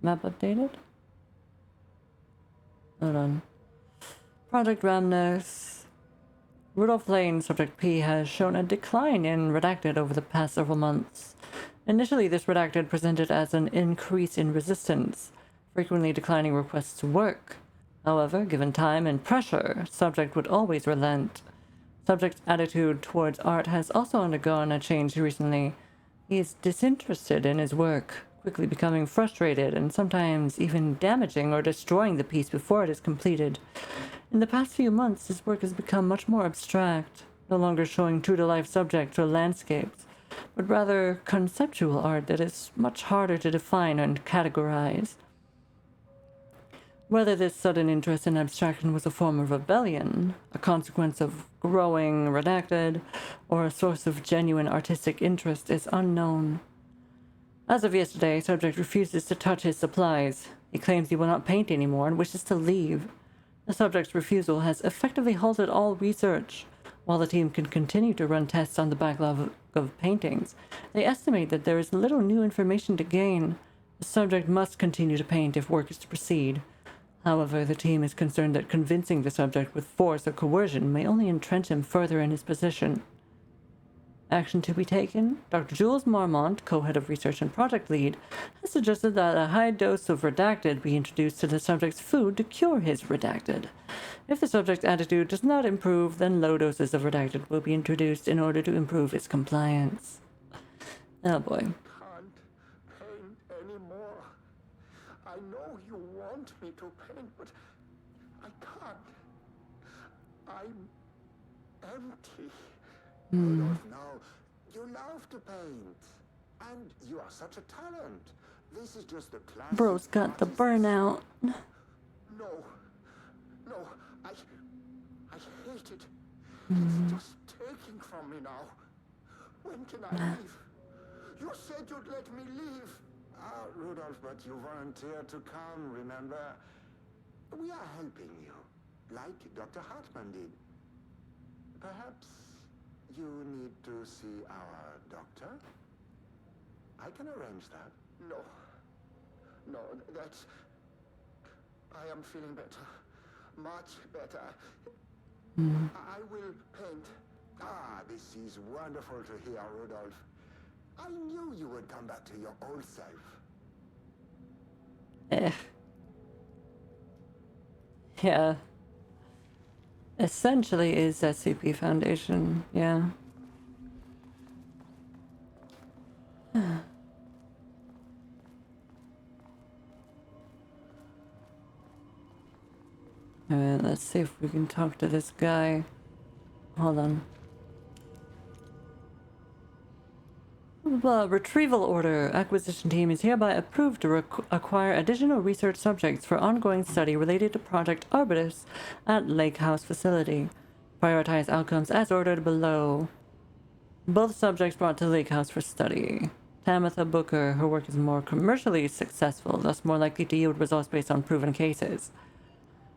Map updated? Hold on. Project Ramnus. Rudolph Lane, Subject P, has shown a decline in redacted over the past several months. Initially, this redacted presented as an increase in resistance, frequently declining requests to work. However, given time and pressure, Subject would always relent. Subject's attitude towards art has also undergone a change recently. He is disinterested in his work, quickly becoming frustrated and sometimes even damaging or destroying the piece before it is completed. In the past few months, his work has become much more abstract, no longer showing true-to-life subjects or landscapes, but rather conceptual art that is much harder to define and categorize. Whether this sudden interest in abstraction was a form of rebellion, a consequence of growing redacted, or a source of genuine artistic interest is unknown. As of yesterday, Subject refuses to touch his supplies. He claims he will not paint anymore and wishes to leave. The Subject's refusal has effectively halted all research. While the team can continue to run tests on the backlog of paintings, they estimate that there is little new information to gain. The Subject must continue to paint if work is to proceed. However, the team is concerned that convincing the Subject with force or coercion may only entrench him further in his position. Action to be taken? Dr. Jules Marmont, co-head of research and project lead, has suggested that a high dose of redacted be introduced to the subject's food to cure his redacted. If the subject's attitude does not improve, then low doses of redacted will be introduced in order to improve his compliance. Oh boy. Can't paint anymore. I know you want me to paint, but I can't. I'm empty. Rudolph, no. You love to paint. And you are such a talent. This is just the classic. Bro's got the burnout. No. No. I hate it. It's just taking from me now. When can I leave? You said you'd let me leave. Ah, Rudolph, but you volunteered to come, remember? We are helping you, like Dr. Hartman did. Perhaps you need to see our doctor? I can arrange that. No. No, that's... I am feeling better. Much better. I will paint. Ah, this is wonderful to hear, Rudolph. I knew you would come back to your old self. Yeah. Essentially is SCP Foundation, yeah. Alright, let's see if we can talk to this guy. Hold on. Retrieval order. Acquisition team is hereby approved to acquire additional research subjects for ongoing study related to Project Arbutus at Lake House facility. Prioritize outcomes as ordered below. Both subjects brought to Lake House for study. Tamitha Booker, her work is more commercially successful, thus more likely to yield results based on proven cases.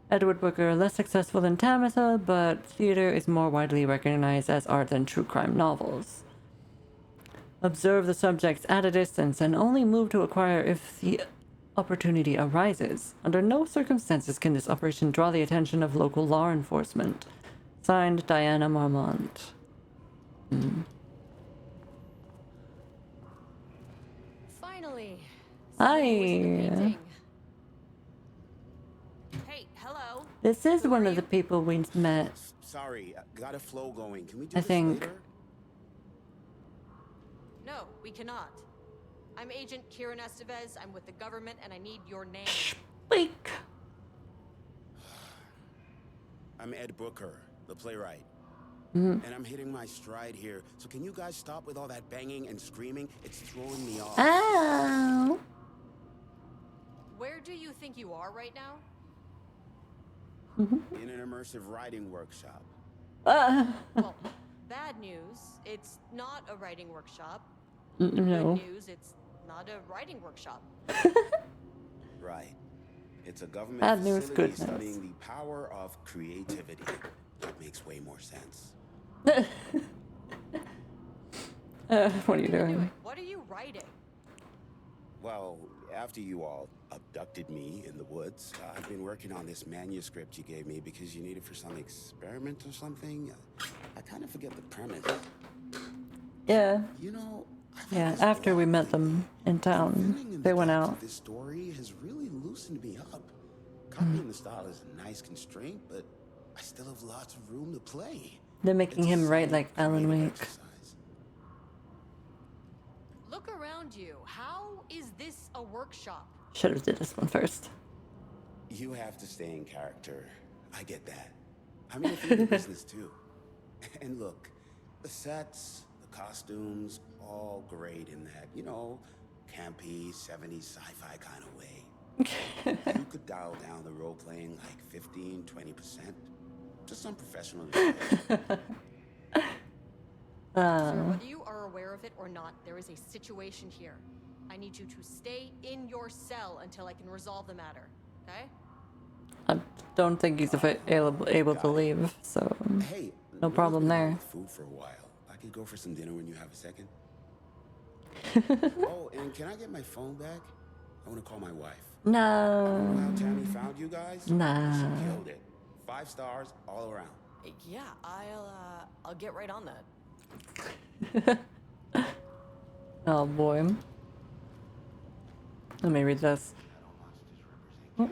Edward Booker, less successful than Tamitha, but theater is more widely recognized as art than true crime novels. Observe the subjects at a distance and only move to acquire if the opportunity arises. Under no circumstances can this operation draw the attention of local law enforcement. Signed, Diana Marmont. Finally. Hi. Hey, hello. This is one of the people we met. Sorry, got a flow going. Can we do I this think. later? No, we cannot. I'm Agent Kieran Estevez. I'm with the government, and I need your name. Speak. I'm Ed Booker, the playwright. And I'm hitting my stride here. So can you guys stop with all that banging and screaming? It's throwing me off. Ow. Where do you think you are right now? In an immersive writing workshop. Well, bad news. It's not a writing workshop. No. Good news. It's not a writing workshop. Right. It's a government Bad news, facility good news. studying the power of creativity. That makes way more sense. What are you doing? What are you writing? Well, after you all abducted me in the woods, I've been working on this manuscript you gave me because you need it for some experiment or something. I kind of forget the premise. Yeah. You know, Yeah, after we met them in town, they went out. This story has really loosened me up. Copying the style is a nice constraint, but I still have lots of room to play. They're making him write like Alan Wake. Look around you. How is this a workshop? Should have did this one first. You have to stay in character. I get that. I'm in the theater business too. And look, the sets, the costumes, all great in that, you know, campy, 70s sci-fi kind of way. You could dial down the role-playing like 15-20%. Just some professional advice. Sir, whether you are aware of it or not, there is a situation here. I need you to stay in your cell until I can resolve the matter, okay? I don't think he's able to leave, so Hey, no problem there. Food for a while. I could go for some dinner when you have a second. Oh, and can I get my phone back? I want to call my wife. No. How Tammy found you guys? Nah. She killed it. 5 stars all around. Yeah, I'll get right on that. Oh boy. Let me read this. Oh.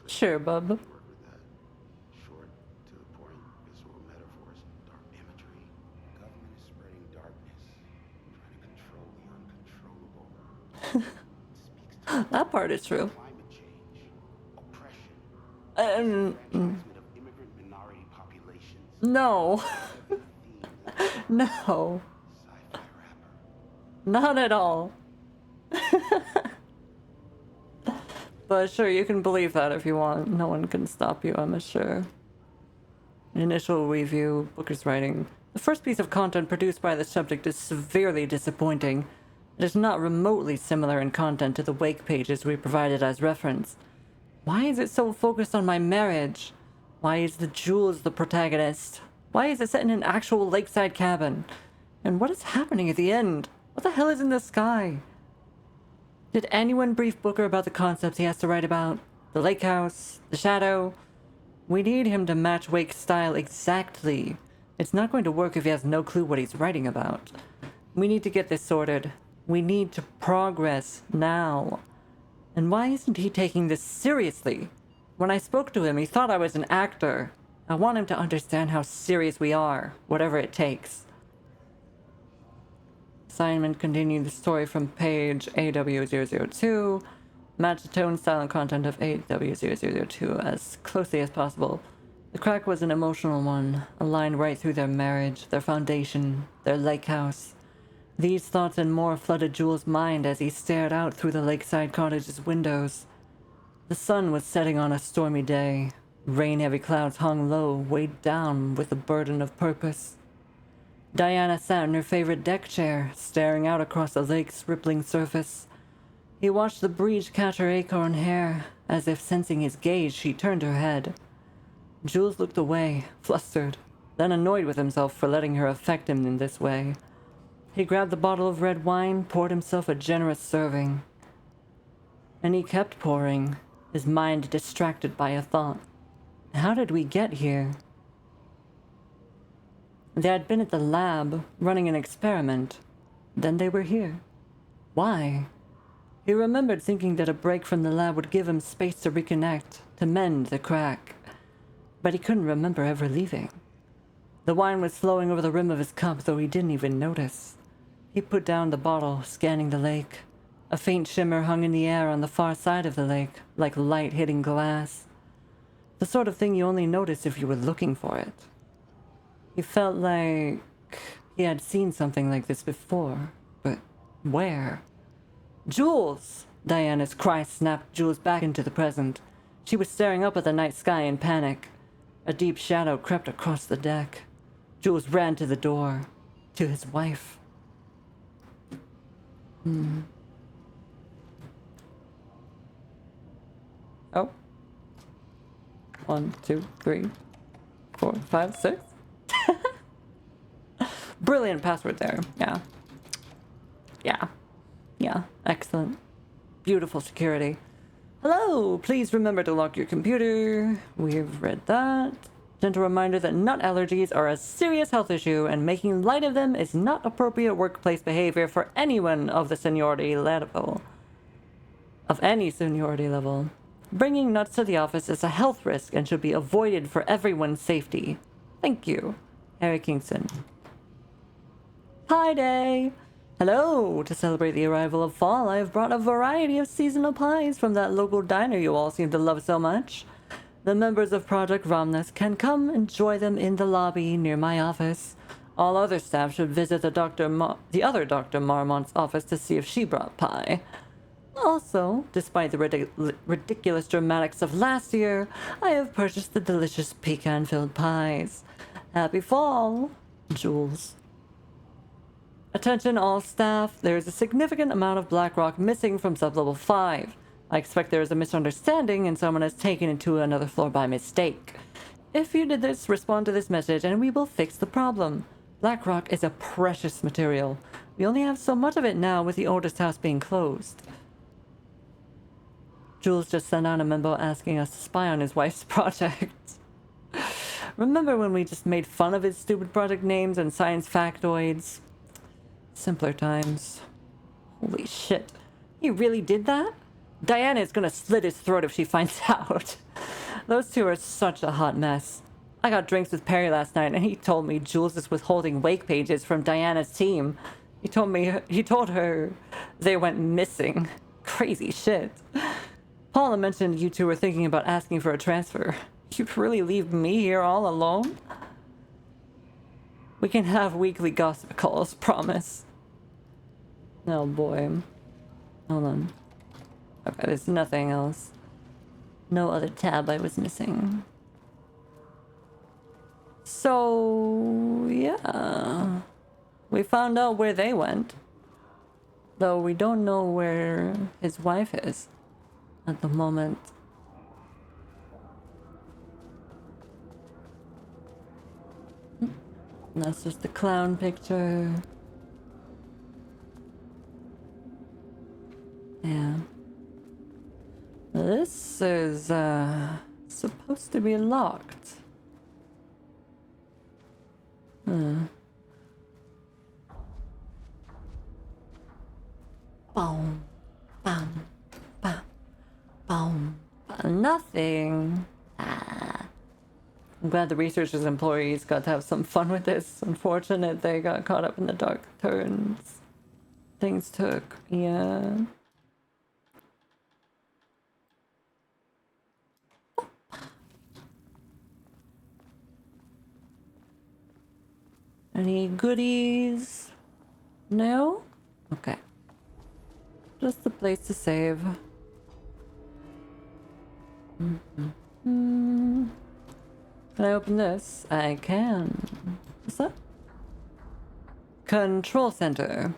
Sure, bub. Short, to the point, visual metaphors, dark imagery. Government is spreading darkness, trying to control the uncontrollable. That part is true. Climate change, oppression, transplacement of immigrant minority populations. No. No. Sci-fi rapper. Not at all. But sure, you can believe that if you want. No one can stop you, I'm sure. Initial review, Booker's writing. The first piece of content produced by the subject is severely disappointing. It is not remotely similar in content to the wake pages we provided as reference. Why is it so focused on my marriage? Why is the Jules the protagonist? Why is it set in an actual lakeside cabin? And what is happening at the end? What the hell is in the sky? Did anyone brief Booker about the concepts he has to write about? The lake house? The shadow? We need him to match Wake's style exactly. It's not going to work if he has no clue what he's writing about. We need to get this sorted. We need to progress now. And why isn't he taking this seriously? When I spoke to him, he thought I was an actor. I want him to understand how serious we are, whatever it takes. Assignment: continue the story from page AW002. Match the tone, style, and content of AW0002 as closely as possible. The crack was an emotional one, a line right through their marriage, their foundation, their lake house. These thoughts and more flooded Jules' mind as he stared out through the lakeside cottage's windows. The sun was setting on a stormy day. Rain-heavy clouds hung low, weighed down with a burden of purpose. Diana sat in her favorite deck chair, staring out across the lake's rippling surface. He watched the breeze catch her acorn hair. As if sensing his gaze, she turned her head. Jules looked away, flustered, then annoyed with himself for letting her affect him in this way. He grabbed the bottle of red wine, poured himself a generous serving. And he kept pouring, his mind distracted by a thought. How did we get here? They had been at the lab, running an experiment. Then they were here. Why? He remembered thinking that a break from the lab would give him space to reconnect, to mend the crack. But he couldn't remember ever leaving. The wine was flowing over the rim of his cup, though he didn't even notice. He put down the bottle, scanning the lake. A faint shimmer hung in the air on the far side of the lake, like light hitting glass. The sort of thing you only notice if you were looking for it. He felt like he had seen something like this before, but where? Jules! Diana's cry snapped Jules back into the present. She was staring up at the night sky in panic. A deep shadow crept across the deck. Jules ran to the door, to his wife. Oh. 1, 2, 3, 4, 5, 6. Brilliant password there. Yeah, excellent. Beautiful security. Hello, please remember to lock your computer. We've read that. Gentle reminder that nut allergies are a serious health issue and making light of them is not appropriate workplace behavior for anyone of the seniority level. Of any seniority level. Bringing nuts to the office is a health risk and should be avoided for everyone's safety. Thank you. Harry Kingston. Pie Day! Hello! To celebrate the arrival of fall, I have brought a variety of seasonal pies from that local diner you all seem to love so much. The members of Project Romnus can come enjoy them in the lobby near my office. All other staff should visit the other Dr. Marmont's office to see if she brought pie. Also, despite the ridiculous dramatics of last year, I have purchased the delicious pecan-filled pies. Happy fall, Jules. Attention all staff, there is a significant amount of black rock missing from sublevel 5. I expect there is a misunderstanding and someone has taken it to another floor by mistake. If you did this, respond to this message and we will fix the problem. Black rock is a precious material. We only have so much of it now with the oldest house being closed. Jules just sent out a memo asking us to spy on his wife's project. Remember when we just made fun of his stupid project names and science factoids? Simpler times. Holy shit. He really did that? Diana is gonna slit his throat if she finds out. Those two are such a hot mess. I got drinks with Perry last night and he told me Jules is withholding wake pages from Diana's team. He told her they went missing. Crazy shit. Paula mentioned you two were thinking about asking for a transfer. You'd really leave me here all alone? We can have weekly gossip calls, promise. Oh boy. Hold on. Okay, there's nothing else. No other tab I was missing. So, yeah. We found out where they went. Though we don't know where his wife is at the moment. And that's just the clown picture. Yeah. This is supposed to be locked. Boom, bam, bam, boom. Nothing. I'm glad the researchers' employees got to have some fun with this. Unfortunate they got caught up in the dark turns things took. Yeah. Any goodies? No? Okay. Just the place to save. Can I open this? I can. What's that? Control center.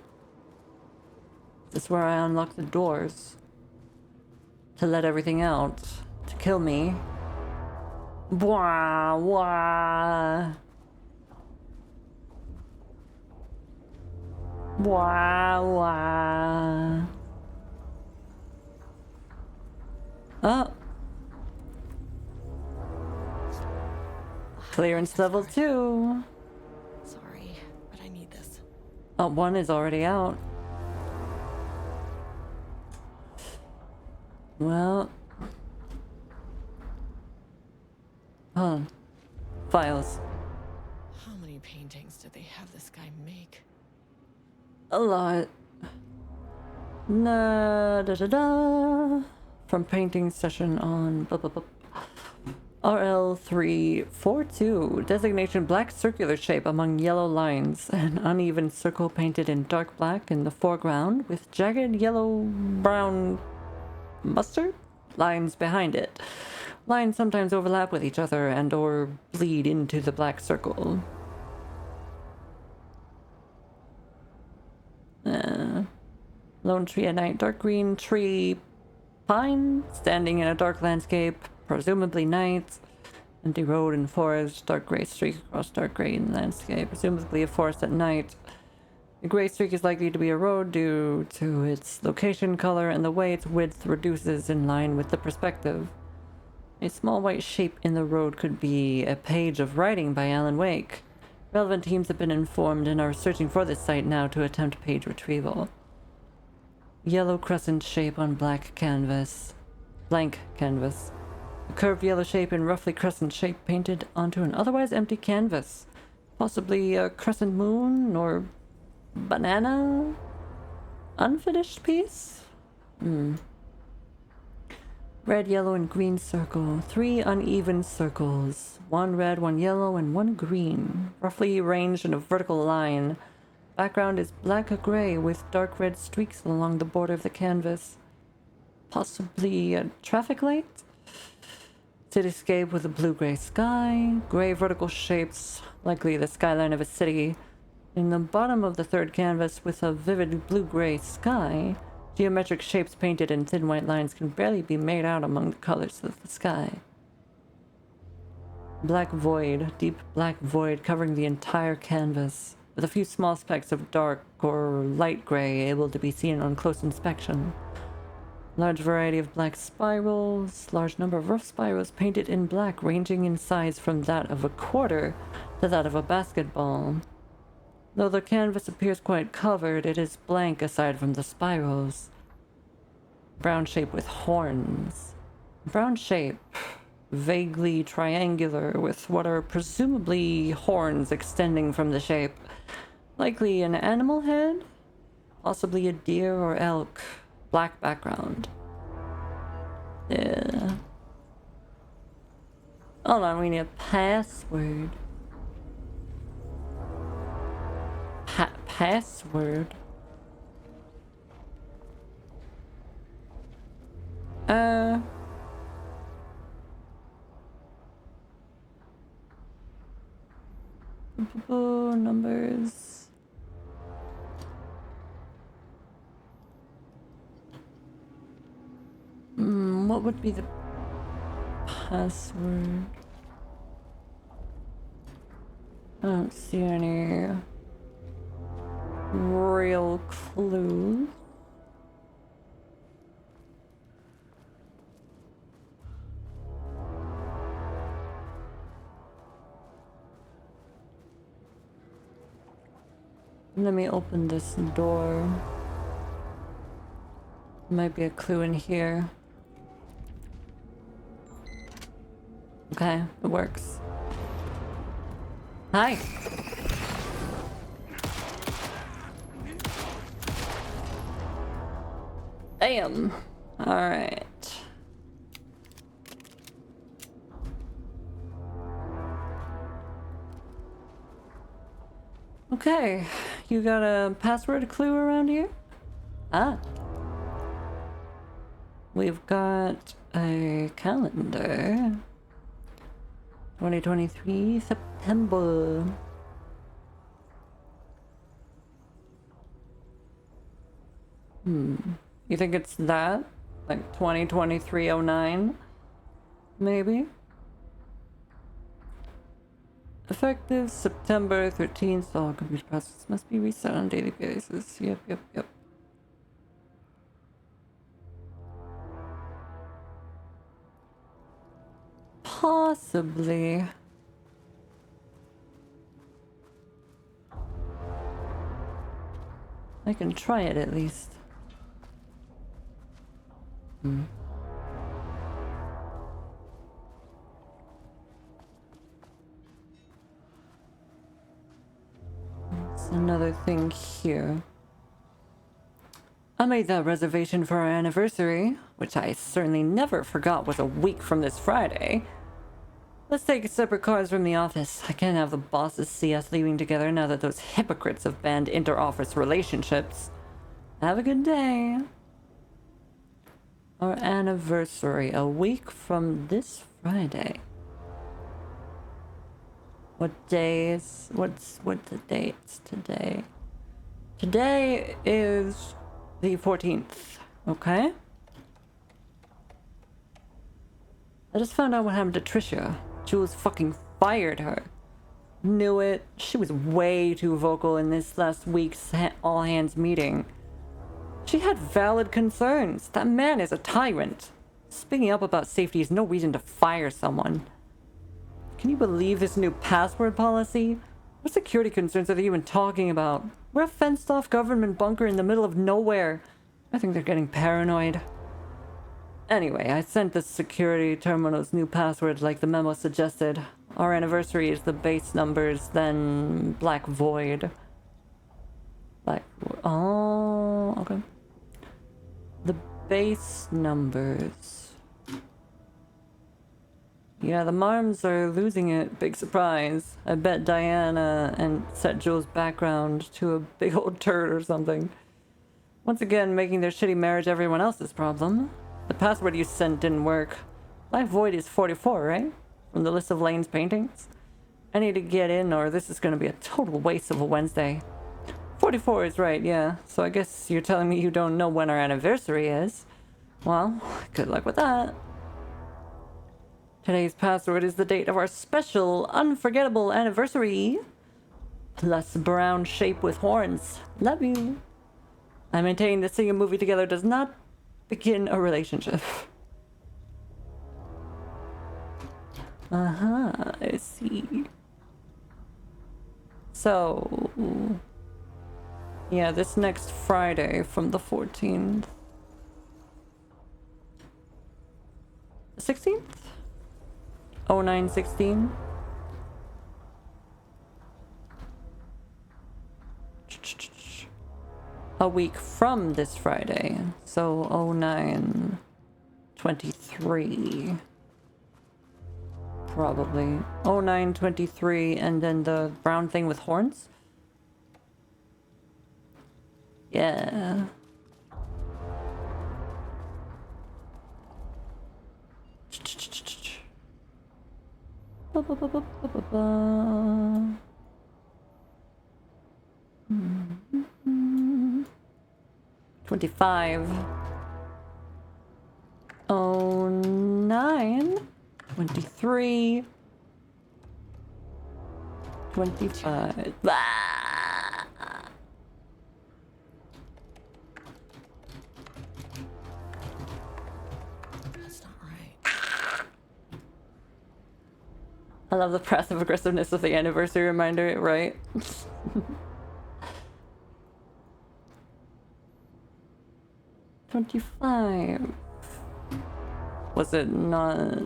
This is where I unlock the doors. To let everything out. To kill me. Wah, wah. Wah, wah. Oh. Clearance level 2. Sorry, but I need this. Oh, 1 is already out. Well. Hold on. Files. How many paintings did they have this guy make? A lot. Da da da. From painting session on RL342. Designation black circular shape among yellow lines. An uneven circle painted in dark black in the foreground with jagged yellow brown mustard lines behind it. Lines sometimes overlap with each other and or bleed into the black circle. Lone tree at night. Dark green tree pine standing in a dark landscape, presumably night. Empty road and forest. Dark gray streak across dark gray landscape, presumably a forest at night. The gray streak is likely to be a road due to its location, color, and the way its width reduces in line with the perspective. A small white shape in the road could be a page of writing by Alan Wake. Relevant teams have been informed and are searching for this site now to attempt page retrieval. Yellow crescent shape on black canvas. Blank canvas. A curved yellow shape in roughly crescent shape painted onto an otherwise empty canvas. Possibly a crescent moon or banana? Unfinished piece? Red, yellow, and green circle. 3 uneven circles. 1 red, 1 yellow, and 1 green. Roughly arranged in a vertical line. Background is black-gray with dark red streaks along the border of the canvas. Possibly a traffic light? Cityscape with a blue-gray sky. Gray vertical shapes, likely the skyline of a city. In the bottom of the third canvas with a vivid blue-gray sky, geometric shapes painted in thin white lines can barely be made out among the colors of the sky. Black void, deep black void covering the entire canvas, with a few small specks of dark or light gray able to be seen on close inspection. Large variety of black spirals, large number of rough spirals painted in black ranging in size from that of a quarter to that of a basketball. Though the canvas appears quite covered, it is blank aside from the spirals. Brown shape with horns. Brown shape, vaguely triangular with what are presumably horns extending from the shape. Likely an animal head? Possibly a deer or elk. Black background. Yeah. Hold on, we need a password. Password? Numbers. what would be the password? I don't see any real clues. Let me open this door. Might be a clue in here. Okay, it works. Hi. Bam. All right. Okay, you got a password clue around here? Ah. We've got a calendar. 2023 September. You think it's that? Like 2023-09? Maybe? Effective September 13th. All computer processes must be reset on a daily basis. Yep. Possibly. I can try it at least. There's another thing here. I made that reservation for our anniversary, which I certainly never forgot was a week from this Friday. Let's take separate cars from the office. I can't have the bosses see us leaving together now that those hypocrites have banned inter-office relationships. Have a good day. Our anniversary, a week from this Friday. What day is... What's the dates today? Today is the 14th, okay? I just found out what happened to Trisha. Jules fucking fired her. Knew it. She was way too vocal in this last week's all-hands meeting. She had valid concerns. That man is a tyrant. Speaking up about safety is no reason to fire someone. Can you believe this new password policy? What security concerns are they even talking about? We're a fenced-off government bunker in the middle of nowhere. I think they're getting paranoid. Anyway, I sent the security terminal's new password like the memo suggested. Our anniversary is the base numbers, then Black Void. Oh, okay. The base numbers. Yeah, the Marms are losing it. Big surprise. I bet Diana and set Jules' background to a big old turd or something. Once again, making their shitty marriage everyone else's problem. The password you sent didn't work. Black Void is 44, right? From the list of Lane's paintings? I need to get in or this is going to be a total waste of a Wednesday. 44 is right, yeah. So I guess you're telling me you don't know when our anniversary is. Well, good luck with that. Today's password is the date of our special, unforgettable anniversary. Plus brown shape with horns. Love you. I maintain that seeing a movie together does not begin a relationship. I see. So... yeah, this next Friday from the 14th. 16th? 09/16? A week from this Friday. So 09/23. Probably. 09/23 and then the brown thing with horns? Yeah. Ba, ba, ba, ba, ba, ba, ba. 25. 09/23. 29, 23, 25. Ah! That's not right. I love the passive aggressiveness of the anniversary reminder, right? 25. Was it not?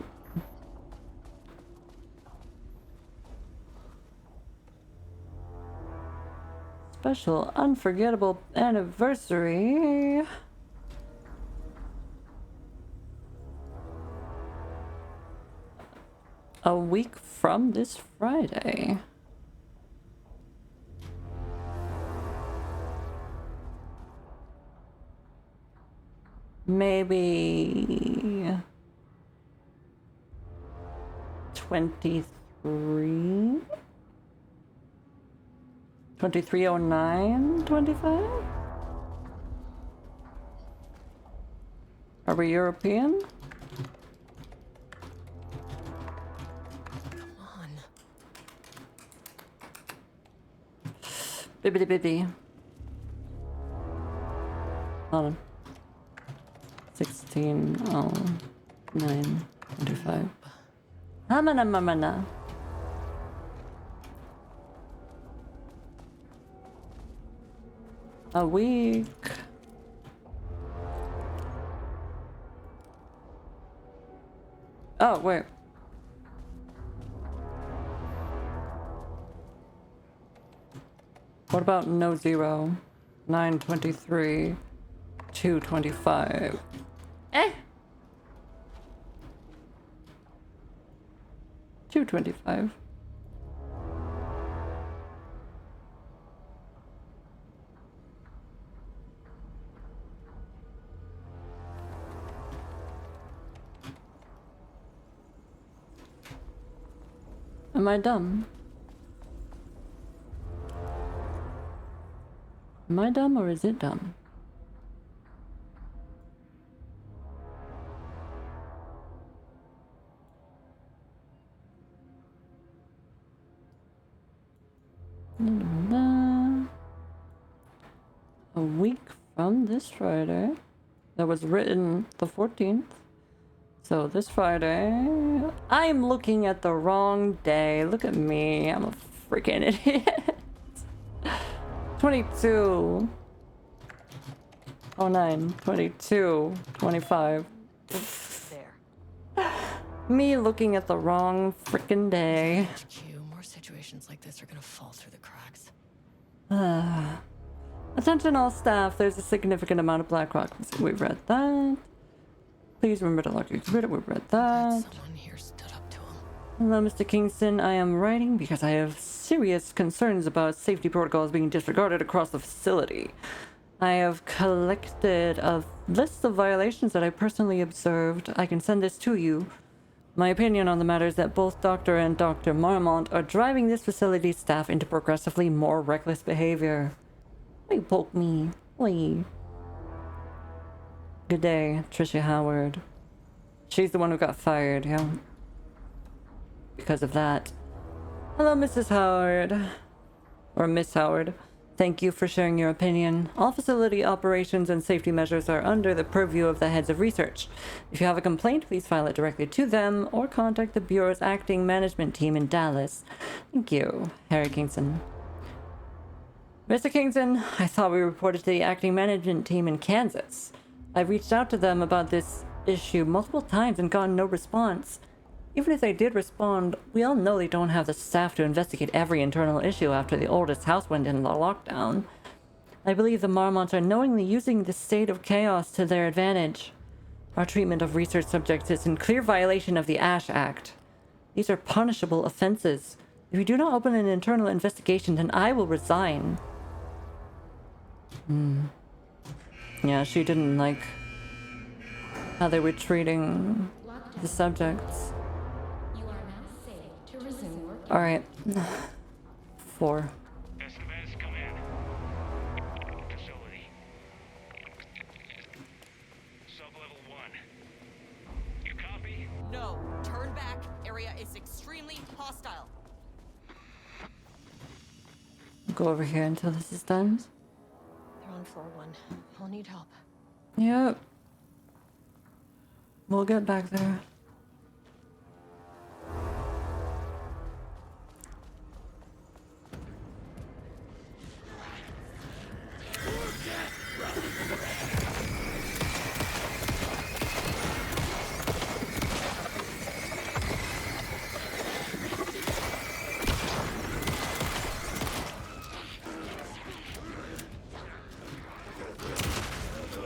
Special unforgettable anniversary. A week from this Friday. Maybe 23? 2309, 25? Are we European? Come on. Bibbidi bibby. Hold on. 16, 9, 25. Hamana mamana. A week. Oh, wait. What about no 0? 923, 225. Eh? 225. Am I dumb? Am I dumb or is it dumb? A week from this Friday. That was written the 14th. So this Friday, I'm looking at the wrong day. Look at me. I'm a freaking idiot. 22. 09. 22. 25. There. Me looking at the wrong freaking day. HQ, more situations like this are gonna fall through the cracks. Attention all staff, there's a significant amount of Blackrock. We've read that. Please remember to lock your computer. We've read that. Someone here stood up to him. Hello, Mr. Kingston. I am writing because I have serious concerns about safety protocols being disregarded across the facility. I have collected a list of violations that I personally observed. I can send this to you. My opinion on the matter is that both Dr. and Dr. Marmont are driving this facility's staff into progressively more reckless behavior. Why you poke me? Why? Good day, Tricia Howard. She's the one who got fired, yeah. Because of that. Hello, Mrs. Howard. Or Miss Howard. Thank you for sharing your opinion. All facility operations and safety measures are under the purview of the heads of research. If you have a complaint, please file it directly to them or contact the Bureau's acting management team in Dallas. Thank you, Harry Kingston. Mr. Kingston, I thought we reported to the acting management team in Kansas. I've reached out to them about this issue multiple times and gotten no response. Even if they did respond, we all know they don't have the staff to investigate every internal issue after the oldest house went into lockdown. I believe the Marmonts are knowingly using this state of chaos to their advantage. Our treatment of research subjects is in clear violation of the Ash Act. These are punishable offenses. If you do not open an internal investigation, then I will resign. Yeah, she didn't like how they were treating the subjects. You are now safe to resume work. All right. 4. Estevez, come in. Facility. Sub-level 1. You copy? No. hostile. Go over here until this is done. They're on floor 1. I'll need help. Yep. We'll get back there.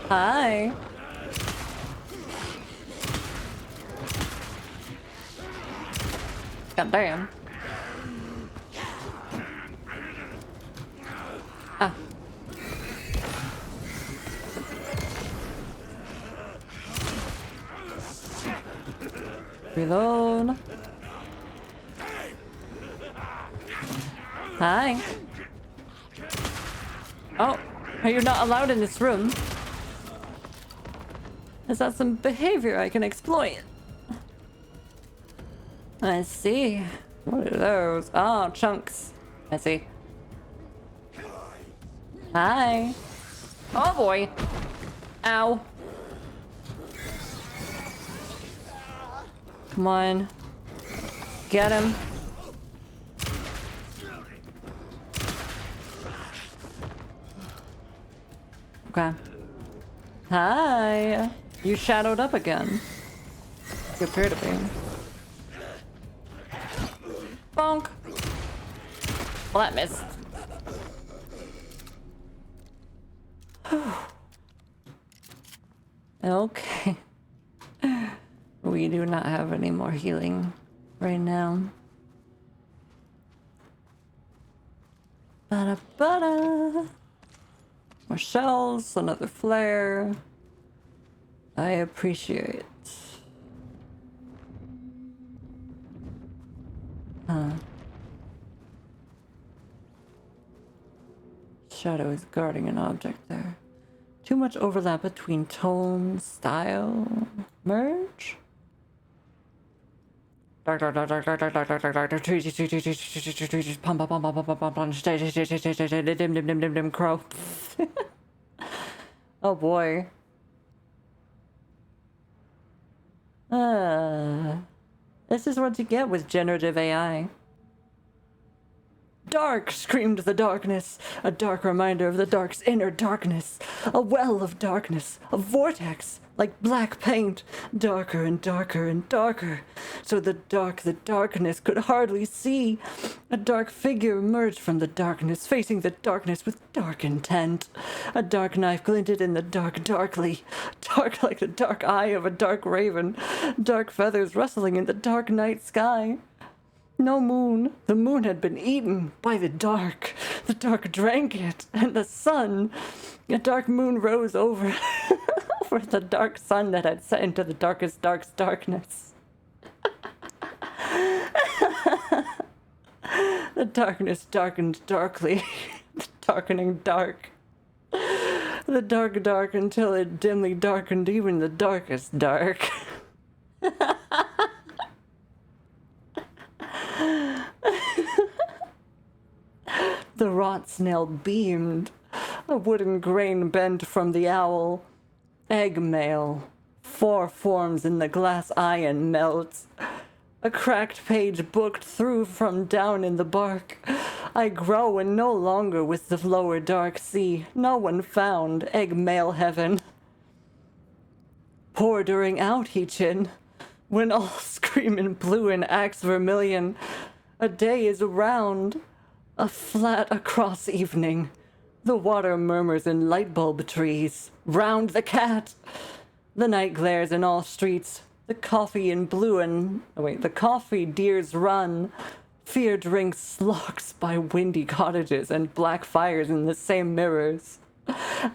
Hi. God damn. Ah. Reload. Hi. Oh, are you not allowed in this room? Is that some behavior I can exploit? I see. What are those? Oh, chunks. I see. Hi. Oh boy. Ow. Come on. Get him. Okay. Hi. You shadowed up again. You appear to be. Bonk. Well, that missed. Okay. We do not have any more healing right now. Ba-da-ba-da. More shells, another flare. I appreciate. Shadow is guarding an object there. Too much overlap between tone, style, merge? Dark, dark, dark, dark, dark, dark, dark, dark, dark, dark, dark, trees, pum, pum, pum, pum, pum, pum, pum, pum, dim, dim, dim, dim, dim, crow. Oh boy. This is what you get with generative AI. Dark, screamed the darkness, a dark reminder of the dark's inner darkness, a well of darkness, a vortex, like black paint, darker and darker and darker, so the darkness could hardly see. A dark figure emerged from the darkness, facing the darkness with dark intent. A dark knife glinted in the dark darkly, dark like the dark eye of a dark raven, dark feathers rustling in the dark night sky. No moon. The moon had been eaten by the dark. The dark drank it, and the sun. A dark moon rose over, over the dark sun that had set into the darkest darkness. The darkness darkened darkly, the darkening dark. The dark until it dimly darkened even the darkest dark. The rot snail beamed, a wooden grain bent from the owl. Egg mail, 4 forms in the glass iron melts. A cracked page booked through from down in the bark. I grow and no longer with the lower dark sea. No one found egg mail heaven. Pour during out he chin, when all scream in blue and axe vermilion. A day is round, a flat across evening. The water murmurs in light bulb trees. Round the cat. The night glares in all streets. The coffee in blue and... the coffee deers run. Fear drinks slocks by windy cottages and black fires in the same mirrors.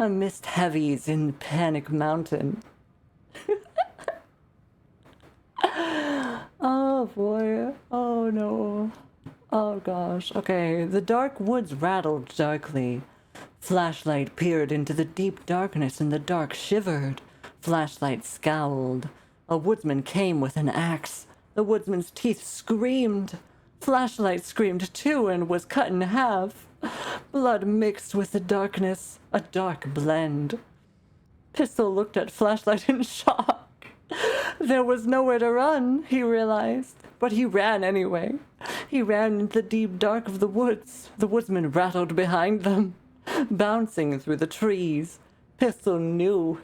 A mist heavies in Panic Mountain. Oh boy. Oh no. Oh gosh. Okay, the dark woods rattled darkly. Flashlight peered into the deep darkness and the dark shivered. Flashlight scowled. A woodsman came with an axe. The woodsman's teeth screamed. Flashlight screamed too and was cut in half. Blood mixed with the darkness, a dark blend. Pistol looked at Flashlight in shock. There was nowhere to run, he realized, but he ran anyway. He ran into the deep dark of the woods. The woodsman rattled behind them, bouncing through the trees. Pistol knew.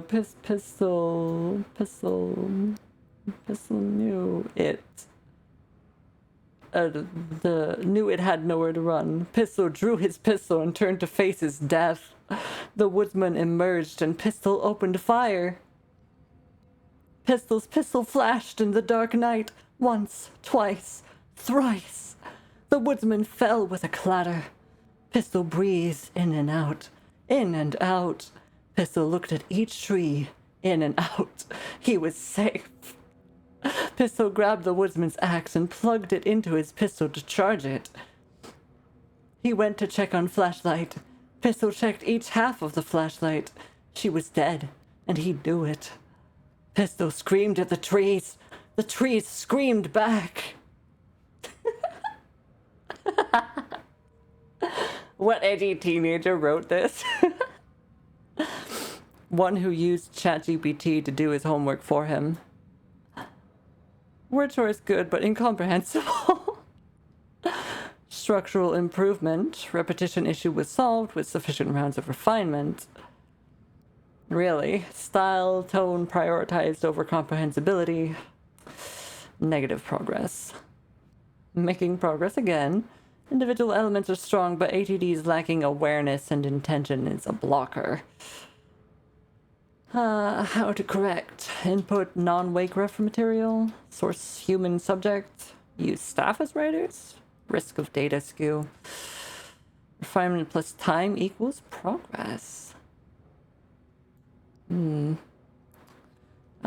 Pistol knew it. Knew it had nowhere to run. Pistol drew his pistol and turned to face his death. The woodsman emerged and Pistol opened fire. Pistol's pistol flashed in the dark night. Once, twice, thrice. The woodsman fell with a clatter. Pistol breathed in and out, in and out. Pistol looked at each tree, in and out. He was safe. Pistol grabbed the woodsman's axe and plugged it into his pistol to charge it. He went to check on Flashlight. Pistol checked each half of the flashlight. She was dead, and he knew it. Pistol screamed at the trees. The trees screamed back. What edgy teenager wrote this? One who used ChatGPT to do his homework for him. Word choice good, but incomprehensible. Structural improvement. Repetition issue was solved with sufficient rounds of refinement. Really? Style, tone prioritized over comprehensibility. Negative progress. Making progress again. Individual elements are strong, but ATD's lacking awareness and intention is a blocker. How to correct. Input non-wake ref material. Source human subject. Use staff as writers. Risk of data skew. Refinement plus time equals progress. I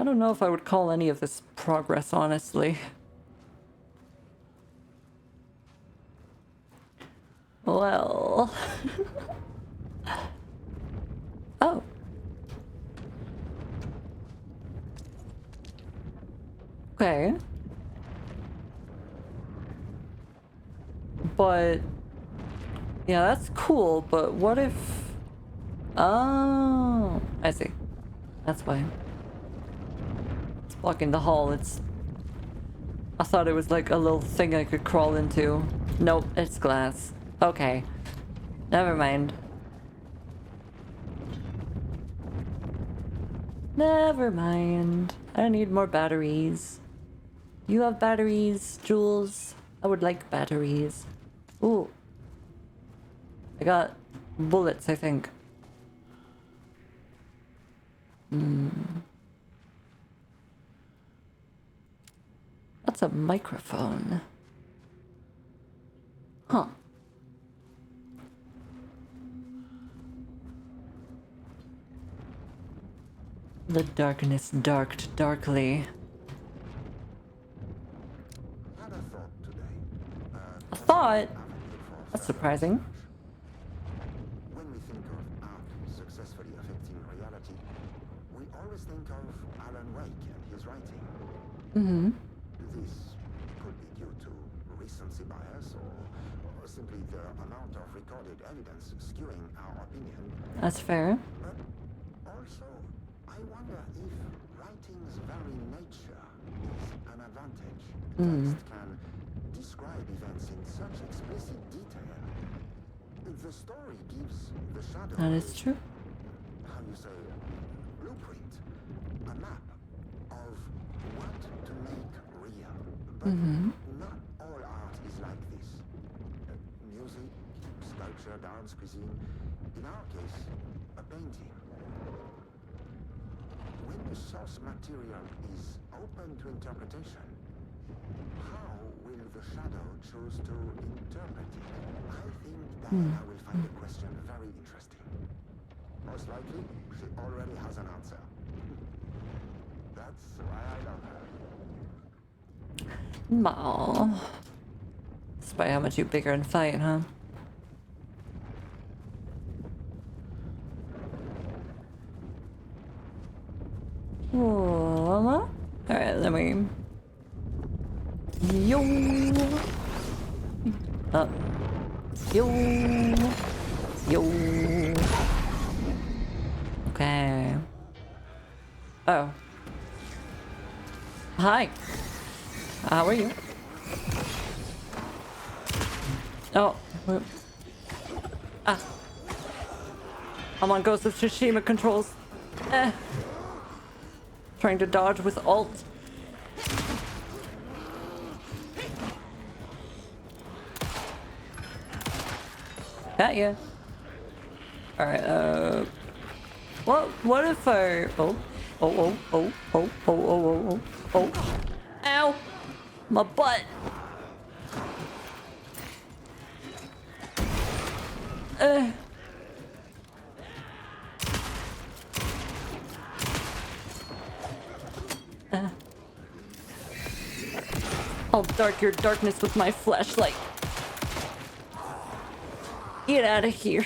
don't know if I would call any of this progress, honestly. Well... Oh. Okay. But... yeah, that's cool, but what if... Oh, I see. That's why. It's blocking the hall. I thought it was like a little thing I could crawl into. Nope, it's glass. Okay. Never mind. Never mind. I need more batteries. You have batteries, Jules? I would like batteries. Ooh. I got bullets, I think. That's a microphone. Huh. The darkness darked darkly. A thought? That's surprising. When we think of art successfully affecting reality, we always think of Alan Wake and his writing. This could be due to recency bias or simply the amount of recorded evidence skewing our opinion. That's fair. But also, I wonder if writing's very nature is an advantage. Text can describe events in such explicit detail. The story gives the shadow... That is true. How you say, blueprint, a map of what to make real. But not all art is like this. Music, sculpture, dance, cuisine. In our case, a painting. When the source material is open to interpretation, how will the shadow choose to interpret it? I think Diana will find the question very interesting. Most likely, she already has an answer. That's why I love her. Aw. Despite how much you bicker and fight, huh? Alright, let me Up. Yo. Yo. Okay. Oh. Hi. How are you? Oh. Ah. I'm on Ghost of Tsushima controls. Trying to dodge with alt. Got ya. Alright, what if I... Oh. Ow! My butt! I'll dark your darkness with my flashlight. Get out of here.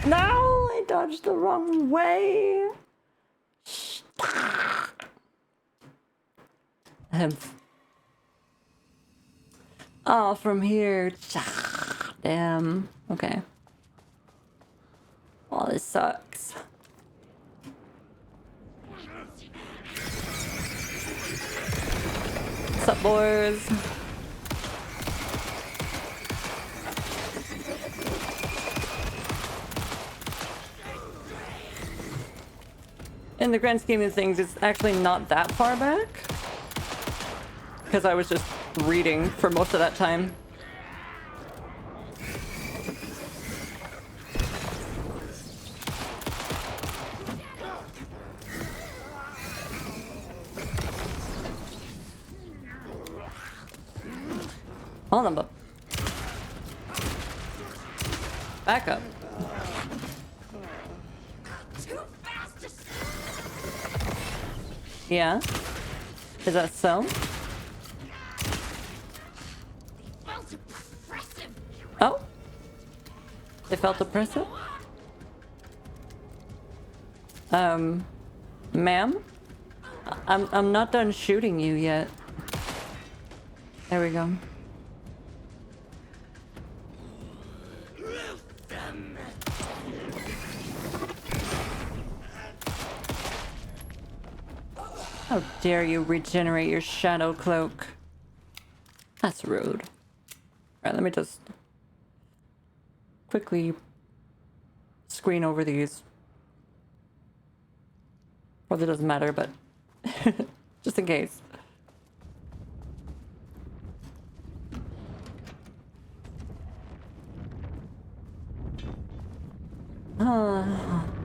No, I dodged the wrong way. Oh, from here. Damn. Okay. Oh, this sucks. What's up, boys? In the grand scheme of things, it's actually not that far back. Because I was just reading for most of that time. Hold on, but back up. Yeah? Is that so? Oh? They felt oppressive? Ma'am? I'm not done shooting you yet. There we go. How dare you regenerate your shadow cloak? That's rude. Alright, let me just quickly screen over these. Well, it doesn't matter, but just in case.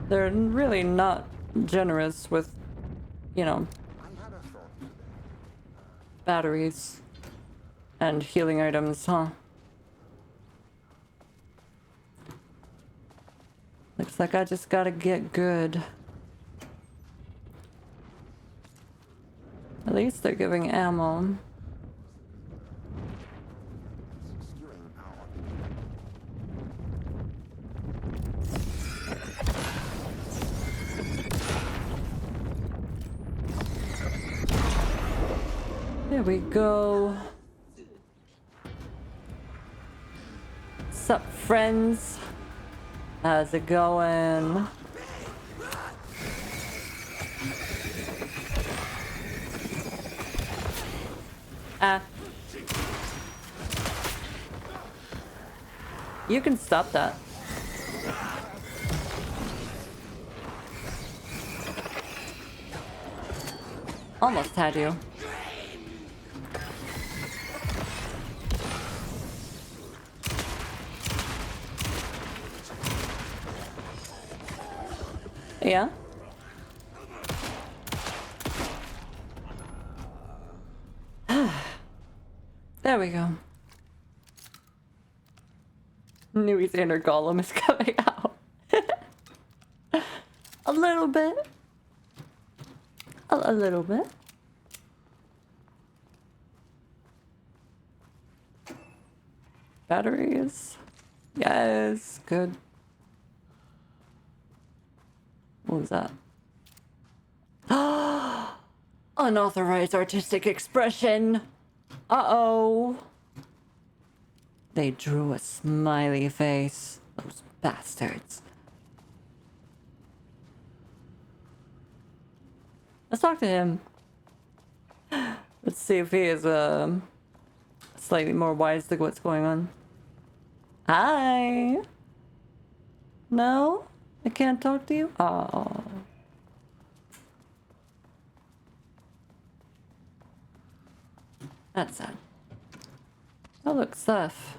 They're really not generous with, you know, batteries and healing items, huh? Looks like I just gotta get good. At least they're giving ammo. There we go. Sup, friends? How's it going? Ah. You can stop that. Almost had you. Yeah? There we go. Nuivhi's inner golem is coming out. A little bit. A little bit. Batteries. Yes, good. What was that? Unauthorized artistic expression. Uh-oh. They drew a smiley face. Those bastards. Let's talk to him. Let's see if he is slightly more wise to what's going on. Hi. No? I can't talk to you? Oh. That's sad. Oh, look, stuff.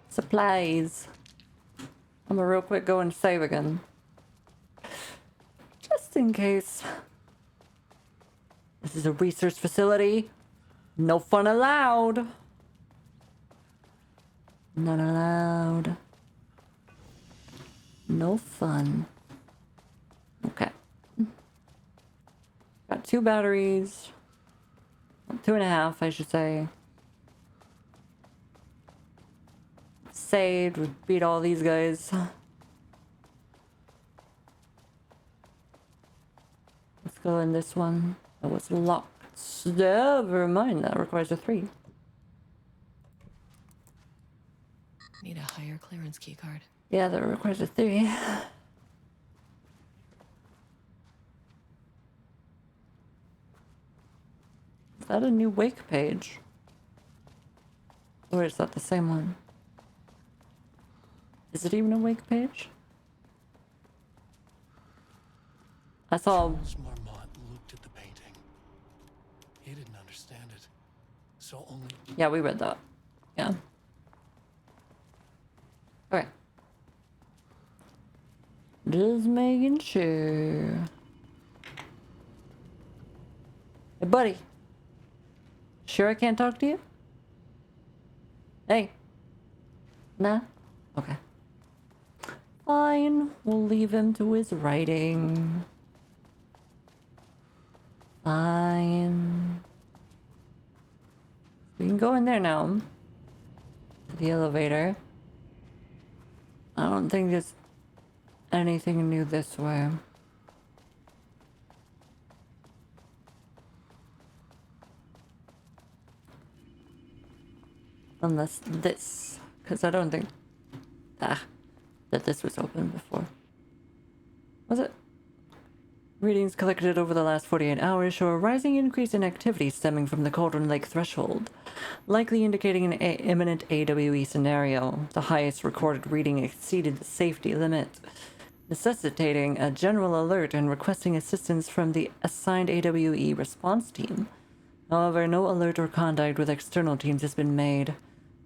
Supplies. I'm gonna real quick go and save again. Just in case. This is a research facility. No fun allowed. Not allowed. No fun. Okay. Got 2 batteries. 2.5, I should say. Saved. We beat all these guys. Let's go in this one. That was locked. Never mind. That requires a 3. Need a higher clearance keycard. Yeah, that requires a 3. Is that a new wake page? Or is that the same one? Is it even a wake page? I saw... Jules Marmont looked at the painting. He didn't understand it. So only... Yeah, we read that. Yeah. Okay. Just making sure. Hey, buddy. Sure I can't talk to you? Hey. Nah? Okay. Fine. We'll leave him to his writing. Fine. We can go in there now. The elevator. I don't think there's anything new this way. Unless this. Because I don't think... that this was open before. Was it? Readings collected over the last 48 hours show a rising increase in activity stemming from the Cauldron Lake threshold, likely indicating an imminent AWE scenario. The highest recorded reading exceeded the safety limit, necessitating a general alert and requesting assistance from the assigned AWE response team. However, no alert or contact with external teams has been made.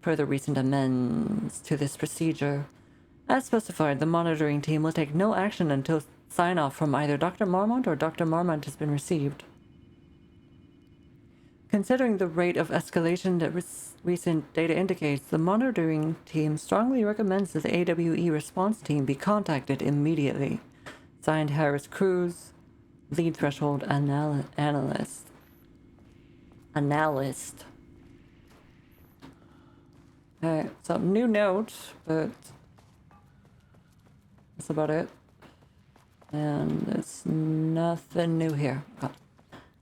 Further recent amendments to this procedure. As specified, the monitoring team will take no action until sign-off from either Dr. Marmont or Dr. Marmont has been received. Considering the rate of escalation that recent data indicates, the monitoring team strongly recommends that the AWE response team be contacted immediately. Signed, Harris Cruz, lead threshold analyst. Alright, so new note, but that's about it. And there's nothing new here. Oh.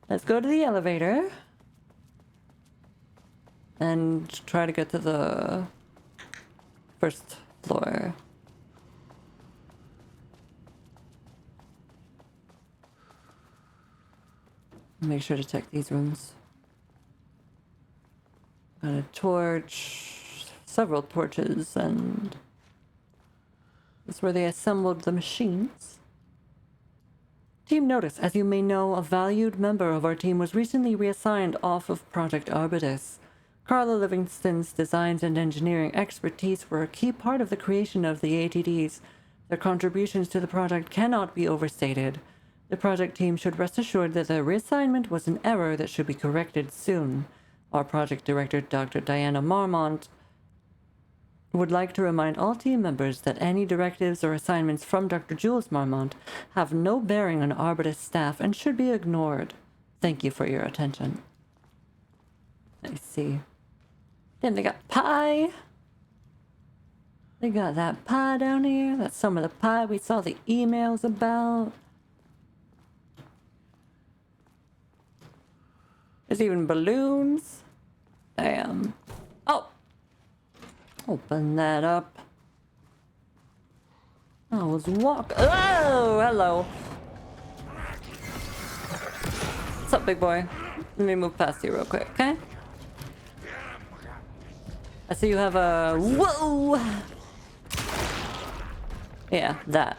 Let's go to the elevator. And try to get to the first floor. Make sure to check these rooms. Got a torch, several torches, and this is where they assembled the machines. Team notice. As you may know, a valued member of our team was recently reassigned off of Project Arbitus. Carla Livingston's designs and engineering expertise were a key part of the creation of the ATDs. Their contributions to the project cannot be overstated. The project team should rest assured that the reassignment was an error that should be corrected soon. Our project director, Dr. Diana Marmont, would like to remind all team members that any directives or assignments from Dr. Jules Marmont have no bearing on Arbitus staff and should be ignored. Thank you for your attention. I see. Then they got pie. They got that pie down here. That's some of the pie we saw the emails about. There's even balloons. Damn. Oh! Open that up. I was Oh, hello. What's up, big boy? Let me move past you real quick, okay? I see you have a... Whoa! Yeah, that.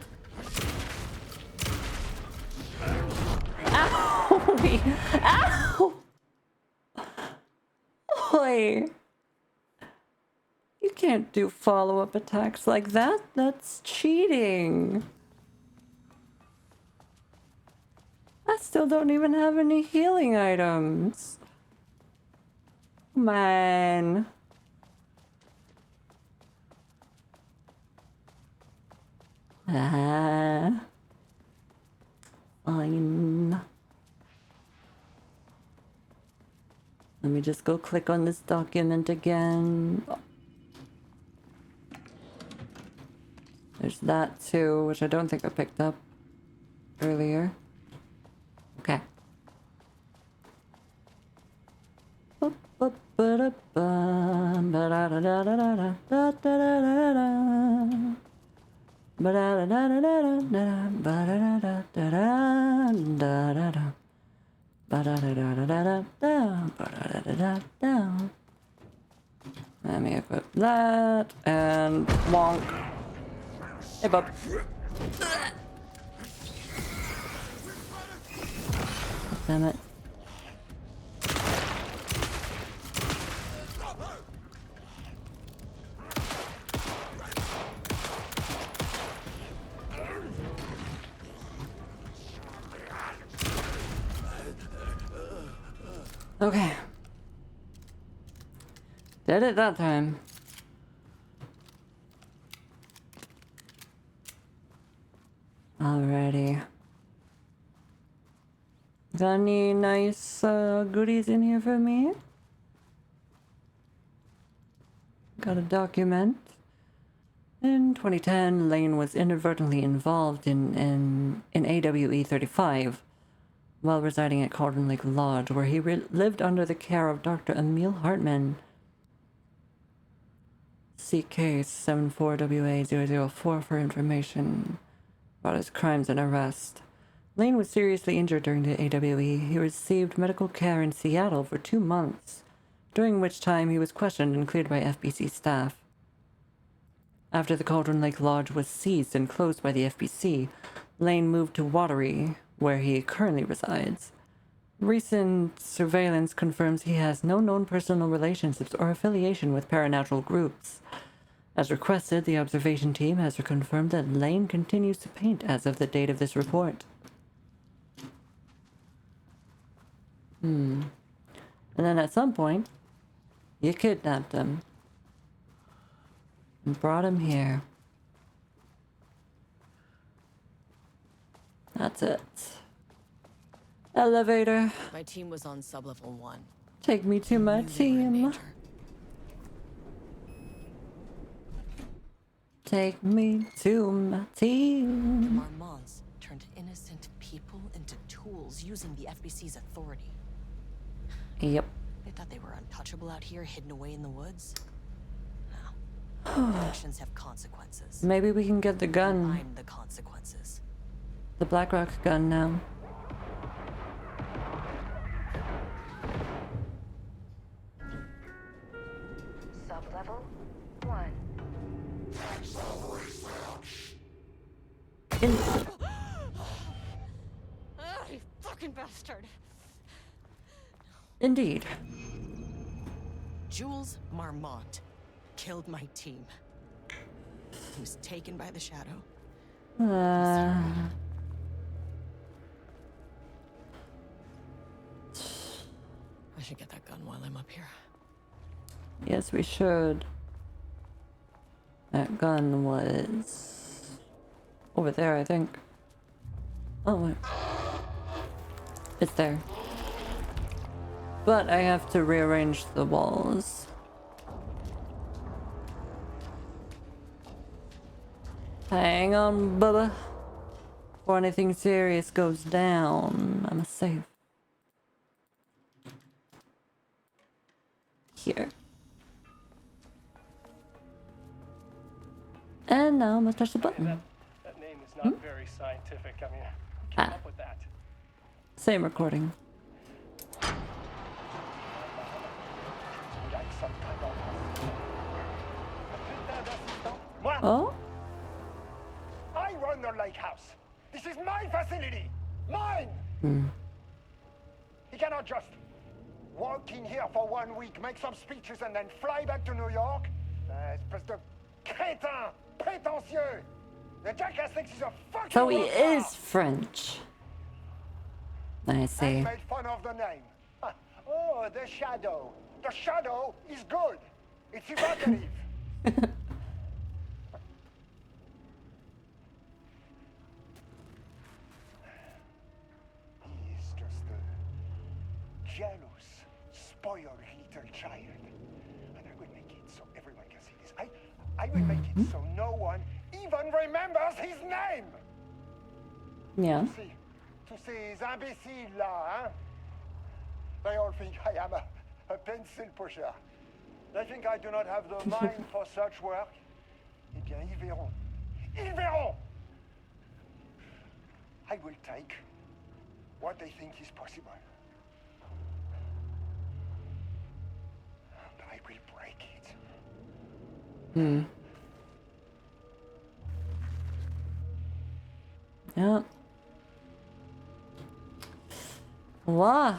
Ow! Ow! Oi! You can't do follow-up attacks like that. That's cheating. I still don't even have any healing items. Man. Ah. Fine. Let me just go click on this document again. There's that too, which I don't think I picked up earlier. Okay. Let me equip that and wonk. Hey, bub. Damn it. Okay. Did it that time. Alrighty. Got any nice goodies in here for me? Got a document. In 2010, Lane was inadvertently involved in AWE 35 while residing at Cauldron Lake Lodge, where he lived under the care of Dr. Emil Hartman. CK 74WA004 for information about his crimes and arrest. Lane was seriously injured during the AWE. He received medical care in Seattle for 2 months, during which time he was questioned and cleared by FBC staff. After the Cauldron Lake Lodge was seized and closed by the FBC, Lane moved to Watery, where he currently resides. Recent surveillance confirms he has no known personal relationships or affiliation with paranatural groups. As requested, the observation team has confirmed that Lane continues to paint as of the date of this report. And then at some point, you kidnapped him and brought him here. That's it. Elevator. My team was on sublevel 1. Take me to my team. Take me to my team. Marmonts turned innocent people into tools using the FBC's authority. Yep. They thought they were untouchable out here, hidden away in the woods. No. Actions have consequences. Maybe we can get the gun. I'm the consequences. The Blackrock gun now. Sublevel 1. You fucking bastard. Indeed. Jules Marmont killed my team. He was taken by the shadow. I should get that gun while I'm up here. Yes, we should. That gun was over there, I think. Oh, wait. It's there. But I have to rearrange the walls. Hang on, Bubba. Before anything serious goes down, I'm a save. Here. And now I'm gonna touch the button. That name is not very scientific. I mean, who came up with that? Same recording. Oh? I run the lake house. This is my facility. Mine! He cannot just walk in here for 1 week, make some speeches, and then fly back to New York. Espèce de crétin, prétentieux. The jackass thinks he's a fucking So he rock star. is French. I And see. he made fun of the name. Oh, the shadow. The shadow is good. It's evocative. He is just a jealous, spoiled little child. And I will make it so everyone can see this. I will make it so no one even remembers his name. Yeah. To ces imbéciles là, hein? They all think I am a pencil pusher. They think I do not have the mind for such work. Eh bien, ils verront. Ils verront! I will take what they think is possible. But I will break it. Yeah. Wow.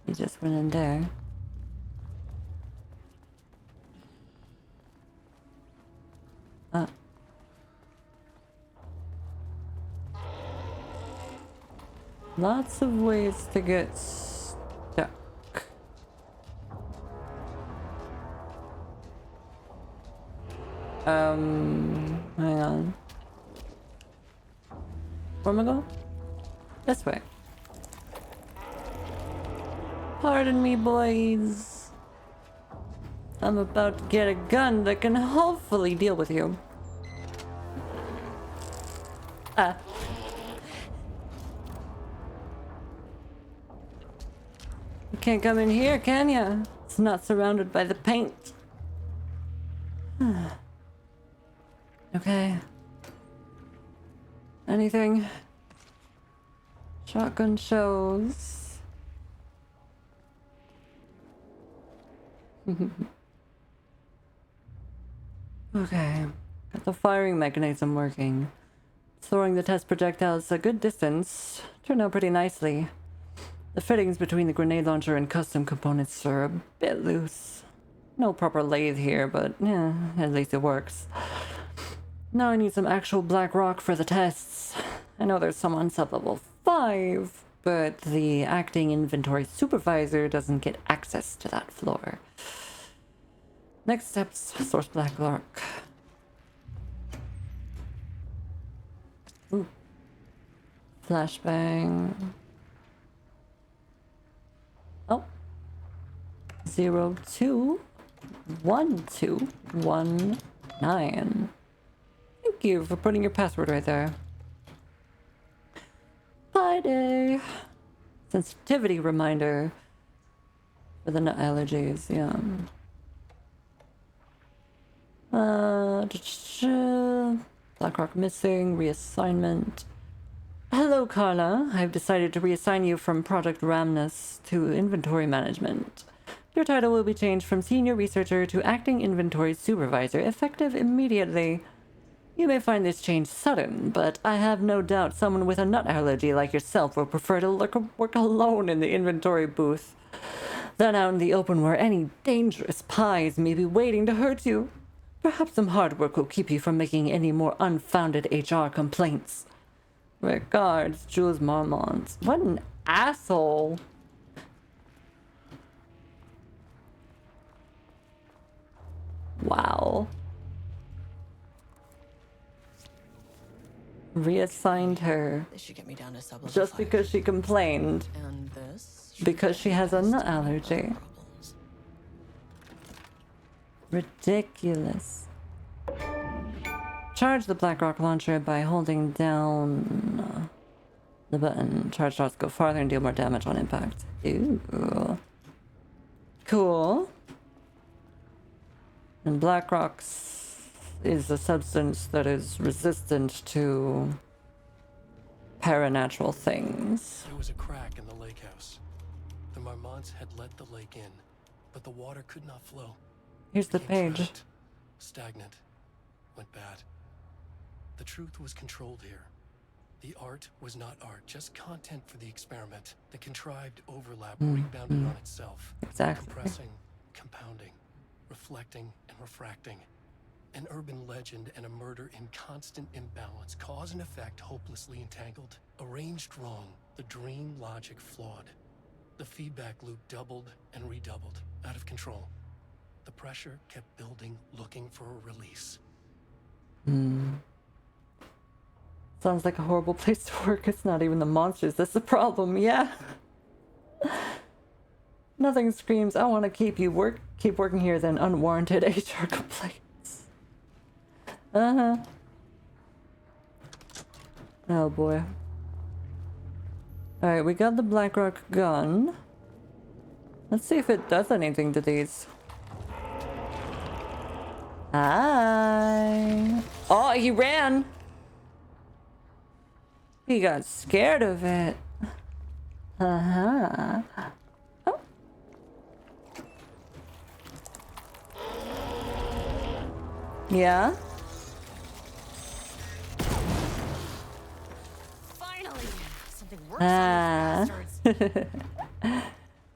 He just went in there. Lots of ways to get stuck. Hang on. Where am I going? This way. Pardon me, boys. I'm about to get a gun that can hopefully deal with you. You can't come in here, can ya? It's not surrounded by the paint. Okay. Anything? Shotgun shows. Okay. Got the firing mechanism working. Throwing the test projectiles a good distance turned out pretty nicely. The fittings between the grenade launcher and custom components are a bit loose. No proper lathe here, but yeah, at least it works. Now I need some actual black rock for the tests. I know there's some on sub-level 5, but the acting inventory supervisor doesn't get access to that floor. Next steps, source black rock. Ooh. Flashbang. Oh. 021219. Thank you for putting your password right there. Friday. Sensitivity reminder for the nut allergies, yeah. Blackrock missing, reassignment. Hello, Carla. I've decided to reassign you from Project Ramnus to Inventory Management. Your title will be changed from Senior Researcher to Acting Inventory Supervisor, effective immediately. You may find this change sudden, but I have no doubt someone with a nut allergy like yourself will prefer to work alone in the inventory booth than out in the open where any dangerous pies may be waiting to hurt you. Perhaps some hard work will keep you from making any more unfounded HR complaints. Regards, Jules Marmont. What an asshole. Wow. Reassigned her This should get me down to sub-level just 5. because she complained. And this because she has a nut allergy. Ridiculous. Charge the black rock launcher by holding down the button. Charge shots go farther and deal more damage on impact. Ooh. Cool. And black rocks is a substance that is resistant to paranatural things. There was a crack in the lake house. The Marmonts had let the lake in, but the water could not flow. Here's the Became page. trapped, stagnant, went bad. The truth was controlled here. The art was not art, just content for the experiment. The contrived overlap rebounded on itself. Exactly. Compressing, compounding, reflecting, and refracting. An urban legend and a murder in constant imbalance, cause and effect hopelessly entangled. Arranged wrong, the dream logic flawed. The feedback loop doubled and redoubled, out of control. The pressure kept building, looking for a release. Sounds like a horrible place to work. It's not even the monsters that's the problem. Yeah. Nothing screams, I want to keep working here than unwarranted HR complaints. Uh-huh. Oh boy. Alright, we got the Blackrock gun. Let's see if it does anything to these. Hi. Oh, he ran. He got scared of it. Uh-huh. Oh. Yeah? Finally! Something works on these bastards.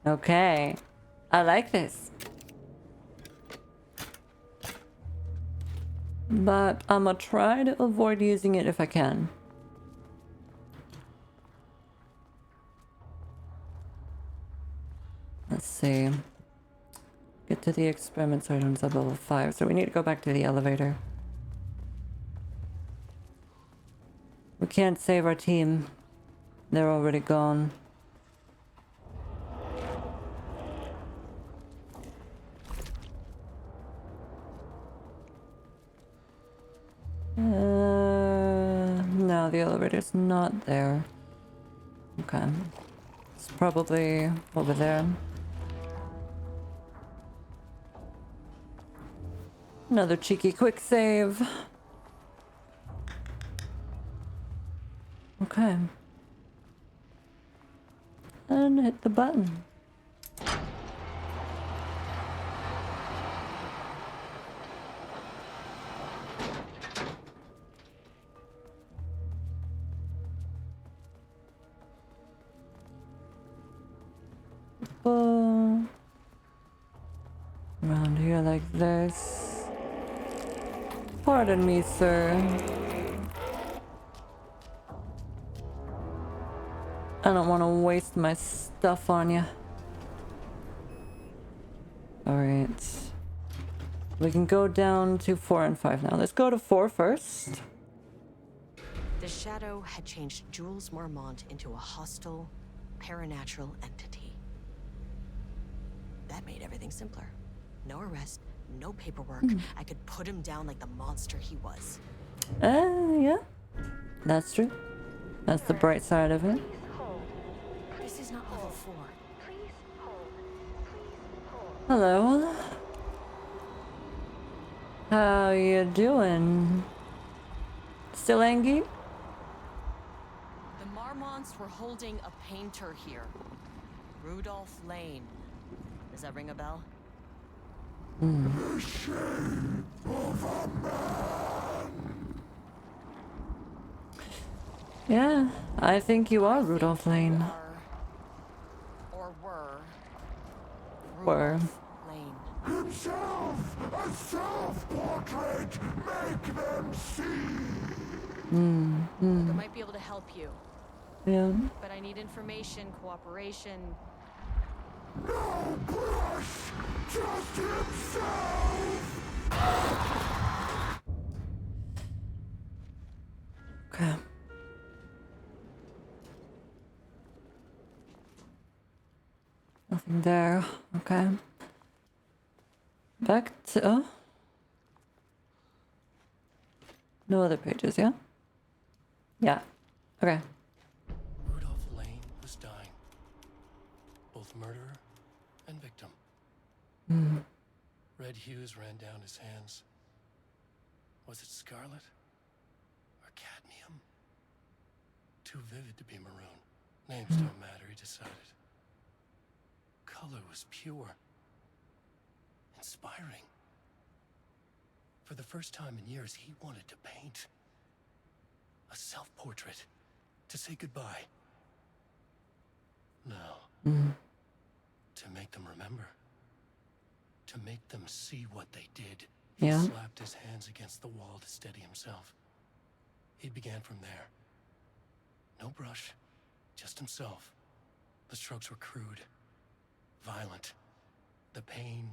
Okay. I like this. But I'm gonna try to avoid using it if I can. Let's see. Get to the experiment items at level 5, so we need to go back to the elevator. We can't save our team. They're already gone. No, the elevator's not there. Okay. It's probably over there. Another cheeky quick save. Okay. And hit the button. Around here like this. Pardon me, sir. I don't want to waste my stuff on you. Alright. We can go down to 4 and 5 now. Let's go to 4 first. The shadow had changed Jules Marmont into a hostile, paranatural entity. That made everything simpler. No arrest, no paperwork. I could put him down like the monster he was. Yeah. That's true. That's the bright side of it. This is not level 4. Hello. How you doing? Still angry? The Marmonts were holding a painter here. Rudolph Lane. Does that ring a bell? The shape of a man. Yeah, I think you are Rudolph Lane. Or were. Were. Lane. Himself, a self-portrait. Make them see. I might be able to help you. Yeah. But I need information, cooperation. No brush, just himself. Okay. Nothing there. Okay. Back to... Oh. No other pages, yeah? Yeah. Okay. Rudolph Lane was dying. Both murderer and victim. Red hues ran down his hands. Was it scarlet? Or cadmium? Too vivid to be maroon. Names don't matter, he decided. Color was pure. Inspiring. For the first time in years, he wanted to paint. A self-portrait. To say goodbye. No. To make them remember. To make them see what they did. He slapped his hands against the wall to steady himself. He began from there. No brush, just himself. The strokes were crude, violent. The pain,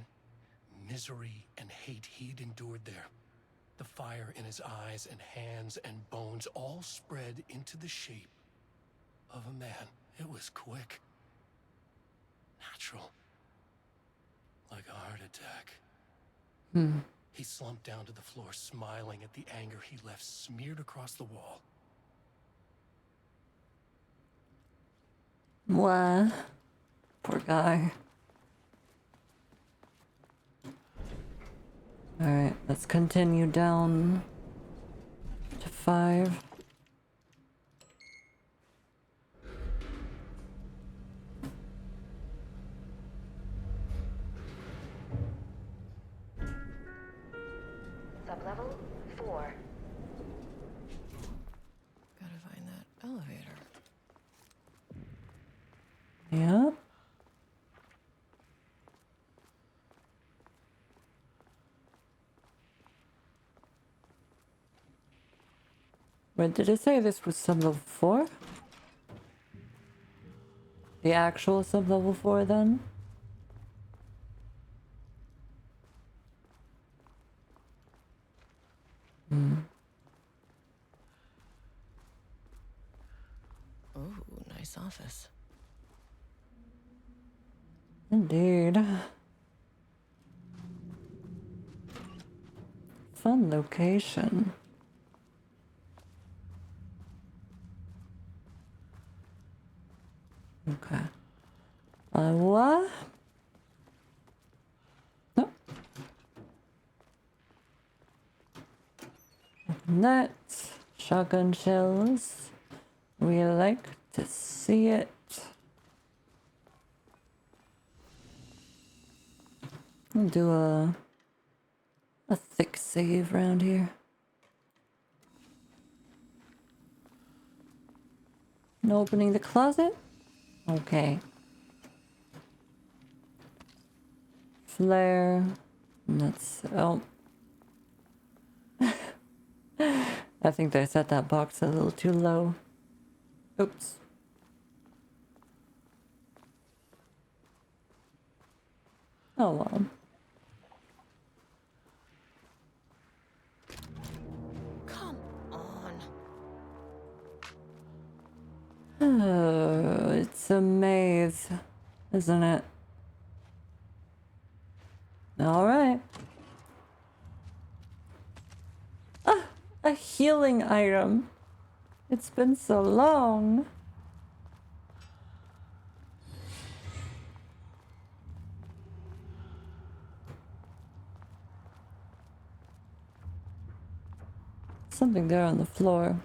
misery, and hate he'd endured there. The fire in his eyes and hands and bones all spread into the shape of a man. It was quick. Natural. Like a heart attack. He slumped down to the floor, smiling at the anger he left smeared across the wall. What? Poor guy. Alright, let's continue down to 5. Sublevel 4. Gotta find that elevator. Yep. Wait, did it say this was sublevel 4? The actual sublevel 4 then? Oh, nice office. Indeed. Fun location. Okay. What? Nope. That. Shotgun shells. We like to see it. I'll do a thick save around here. No opening the closet? Okay. Flare. That's... oh. I think I set that box a little too low. Oops. Oh well. Come on. Oh, it's a maze, isn't it? All right. Ah, a healing item. It's been so long. Something there on the floor.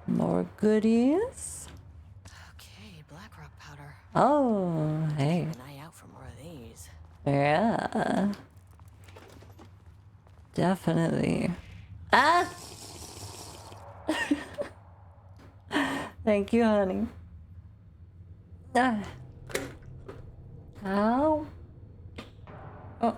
More goodies. Okay, black rock powder. Oh, hey. Keep an eye out for more of these. Yeah. Definitely. Ah! Thank you, honey. Ah. Ow. Oh.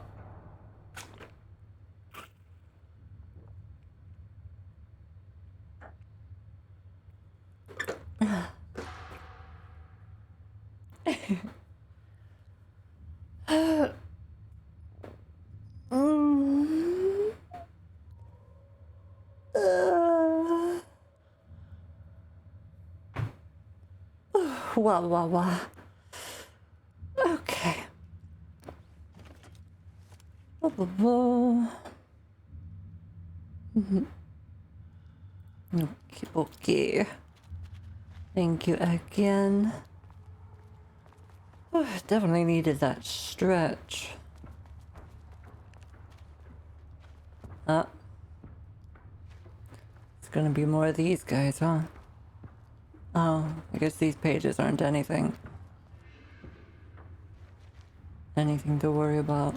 Wah. Okay. Okay. Thank you again. Oh, definitely needed that stretch. It's gonna be more of these guys, huh? Oh, I guess these pages aren't anything to worry about.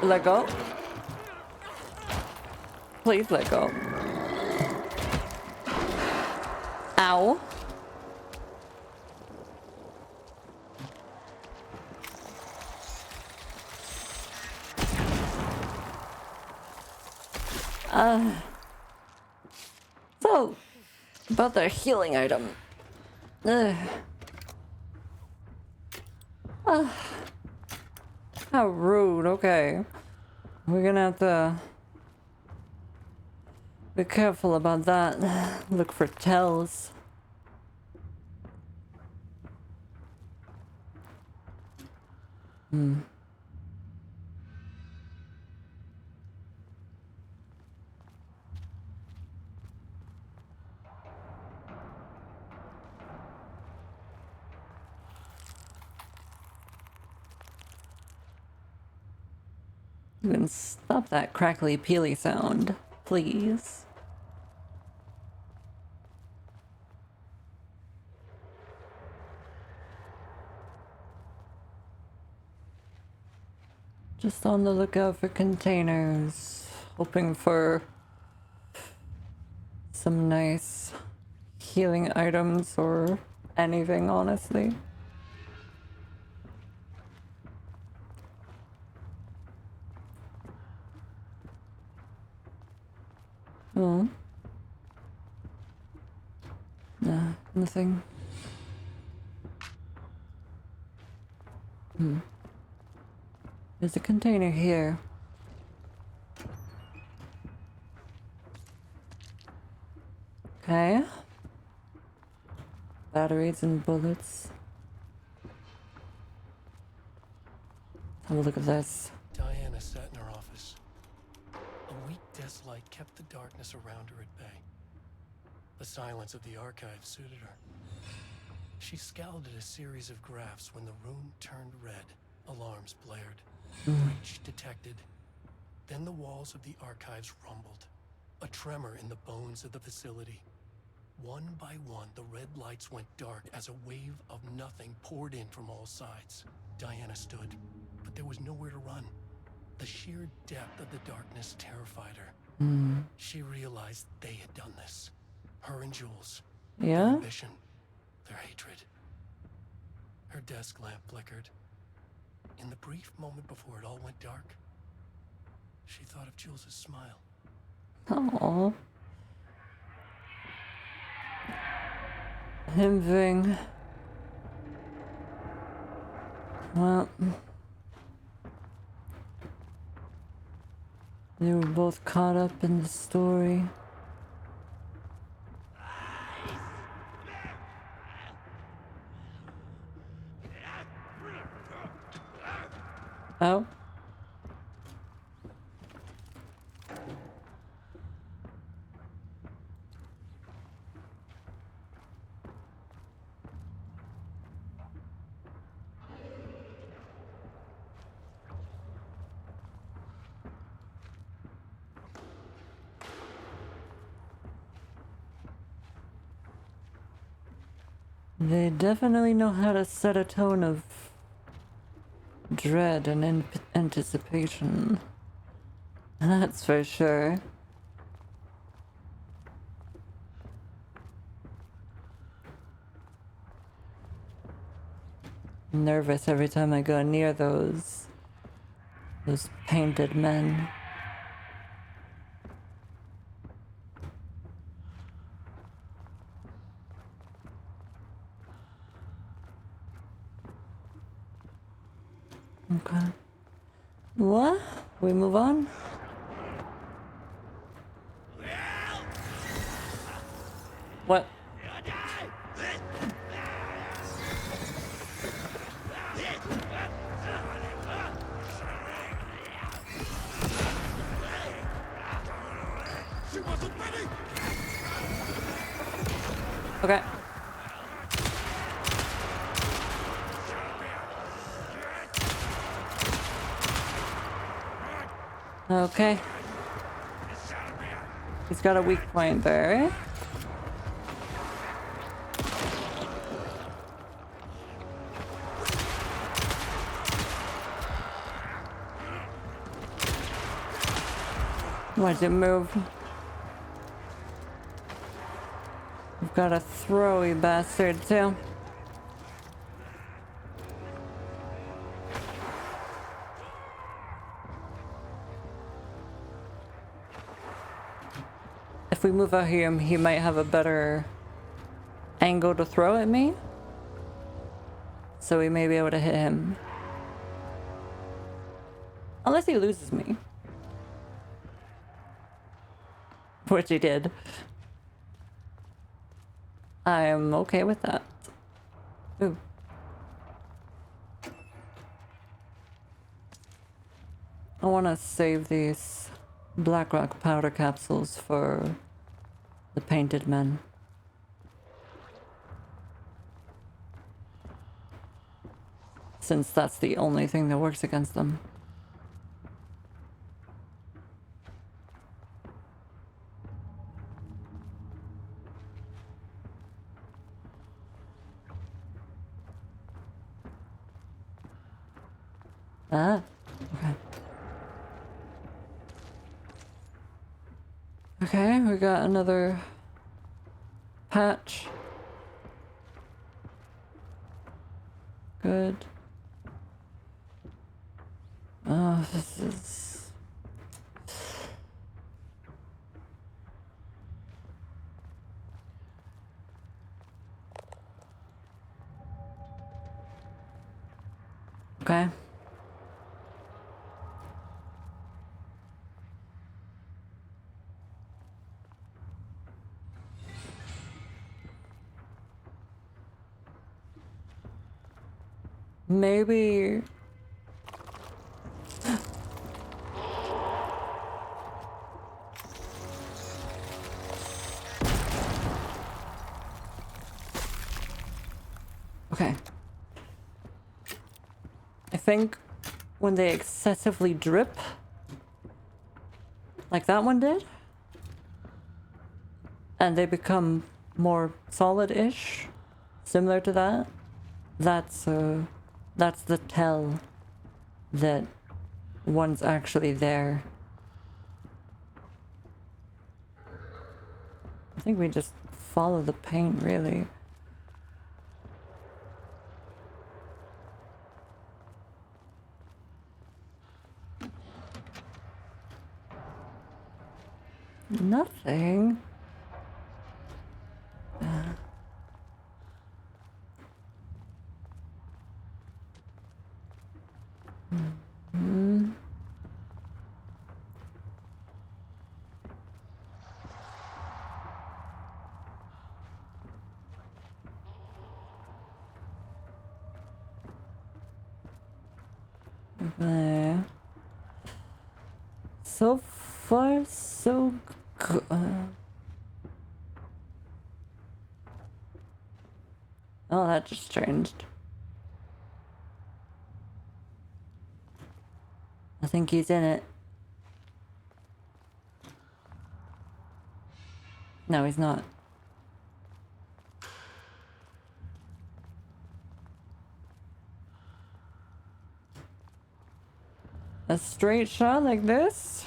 Let go. Please let go. Ow. So, about the healing item. How rude, okay. We're gonna have to be careful about that. Look for tells. You can stop that crackly peely sound, please. Just on the lookout for containers. Hoping for some nice healing items or anything, honestly. Oh. Nah, nothing. There's a container here. Okay. Batteries and bullets. Have a look at this. Diana sat in her office. A weak desk light kept the darkness around her at bay. The silence of the archive suited her. She scowled at a series of graphs when the room turned red. Alarms blared. Breach detected. Then the walls of the archives rumbled. A tremor in the bones of the facility. One by one, the red lights went dark as a wave of nothing poured in from all sides. Diana stood, but there was nowhere to run. The sheer depth of the darkness terrified her. She realized they had done this. Her and Jules. Yeah? Their ambition. Their hatred. Her desk lamp flickered. In the brief moment before it all went dark, she thought of Jules' smile. Aww. Him thing. Well. They were both caught up in the story. Oh. They definitely know how to set a tone of dread and anticipation. That's for sure. Nervous every time I go near those painted men. Okay. What? We move on? What? Okay. Okay. He's got a weak point there. Why'd it move? We've got a throwy bastard too. If we move out here, he might have a better angle to throw at me. So we may be able to hit him. Unless he loses me. Which he did. I'm okay with that. Ooh. I want to save these Blackrock powder capsules for the painted men. Since that's the only thing that works against them. Ah, okay. Okay, we got another patch. Good. Oh, this is... Okay. Maybe... Okay. I think when they excessively drip, like that one did, and they become more solid-ish, similar to that, that's the tell that one's actually there. I think we just follow the paint, really. Nothing. There. So far, so good. Oh, that just changed. I think he's in it. No, he's not. A straight shot like this?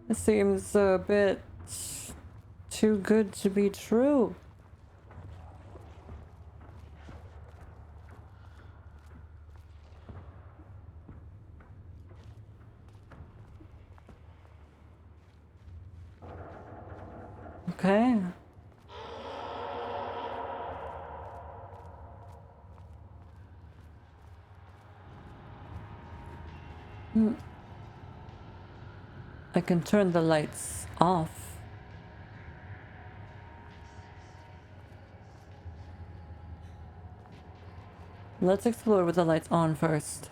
It seems a bit too good to be true. Okay. I can turn the lights off. Let's explore with the lights on first.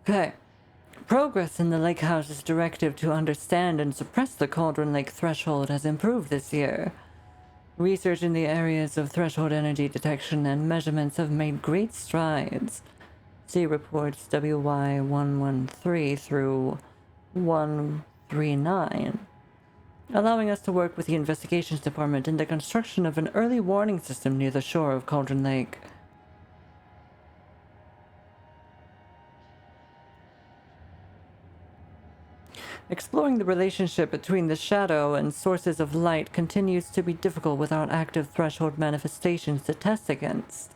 Okay. Progress in the Lake House's directive to understand and suppress the Cauldron Lake threshold has improved this year. Research in the areas of threshold energy detection and measurements have made great strides. See reports WY113 through 139, allowing us to work with the investigations department in the construction of an early warning system near the shore of Cauldron Lake. Exploring the relationship between the shadow and sources of light continues to be difficult without active threshold manifestations to test against.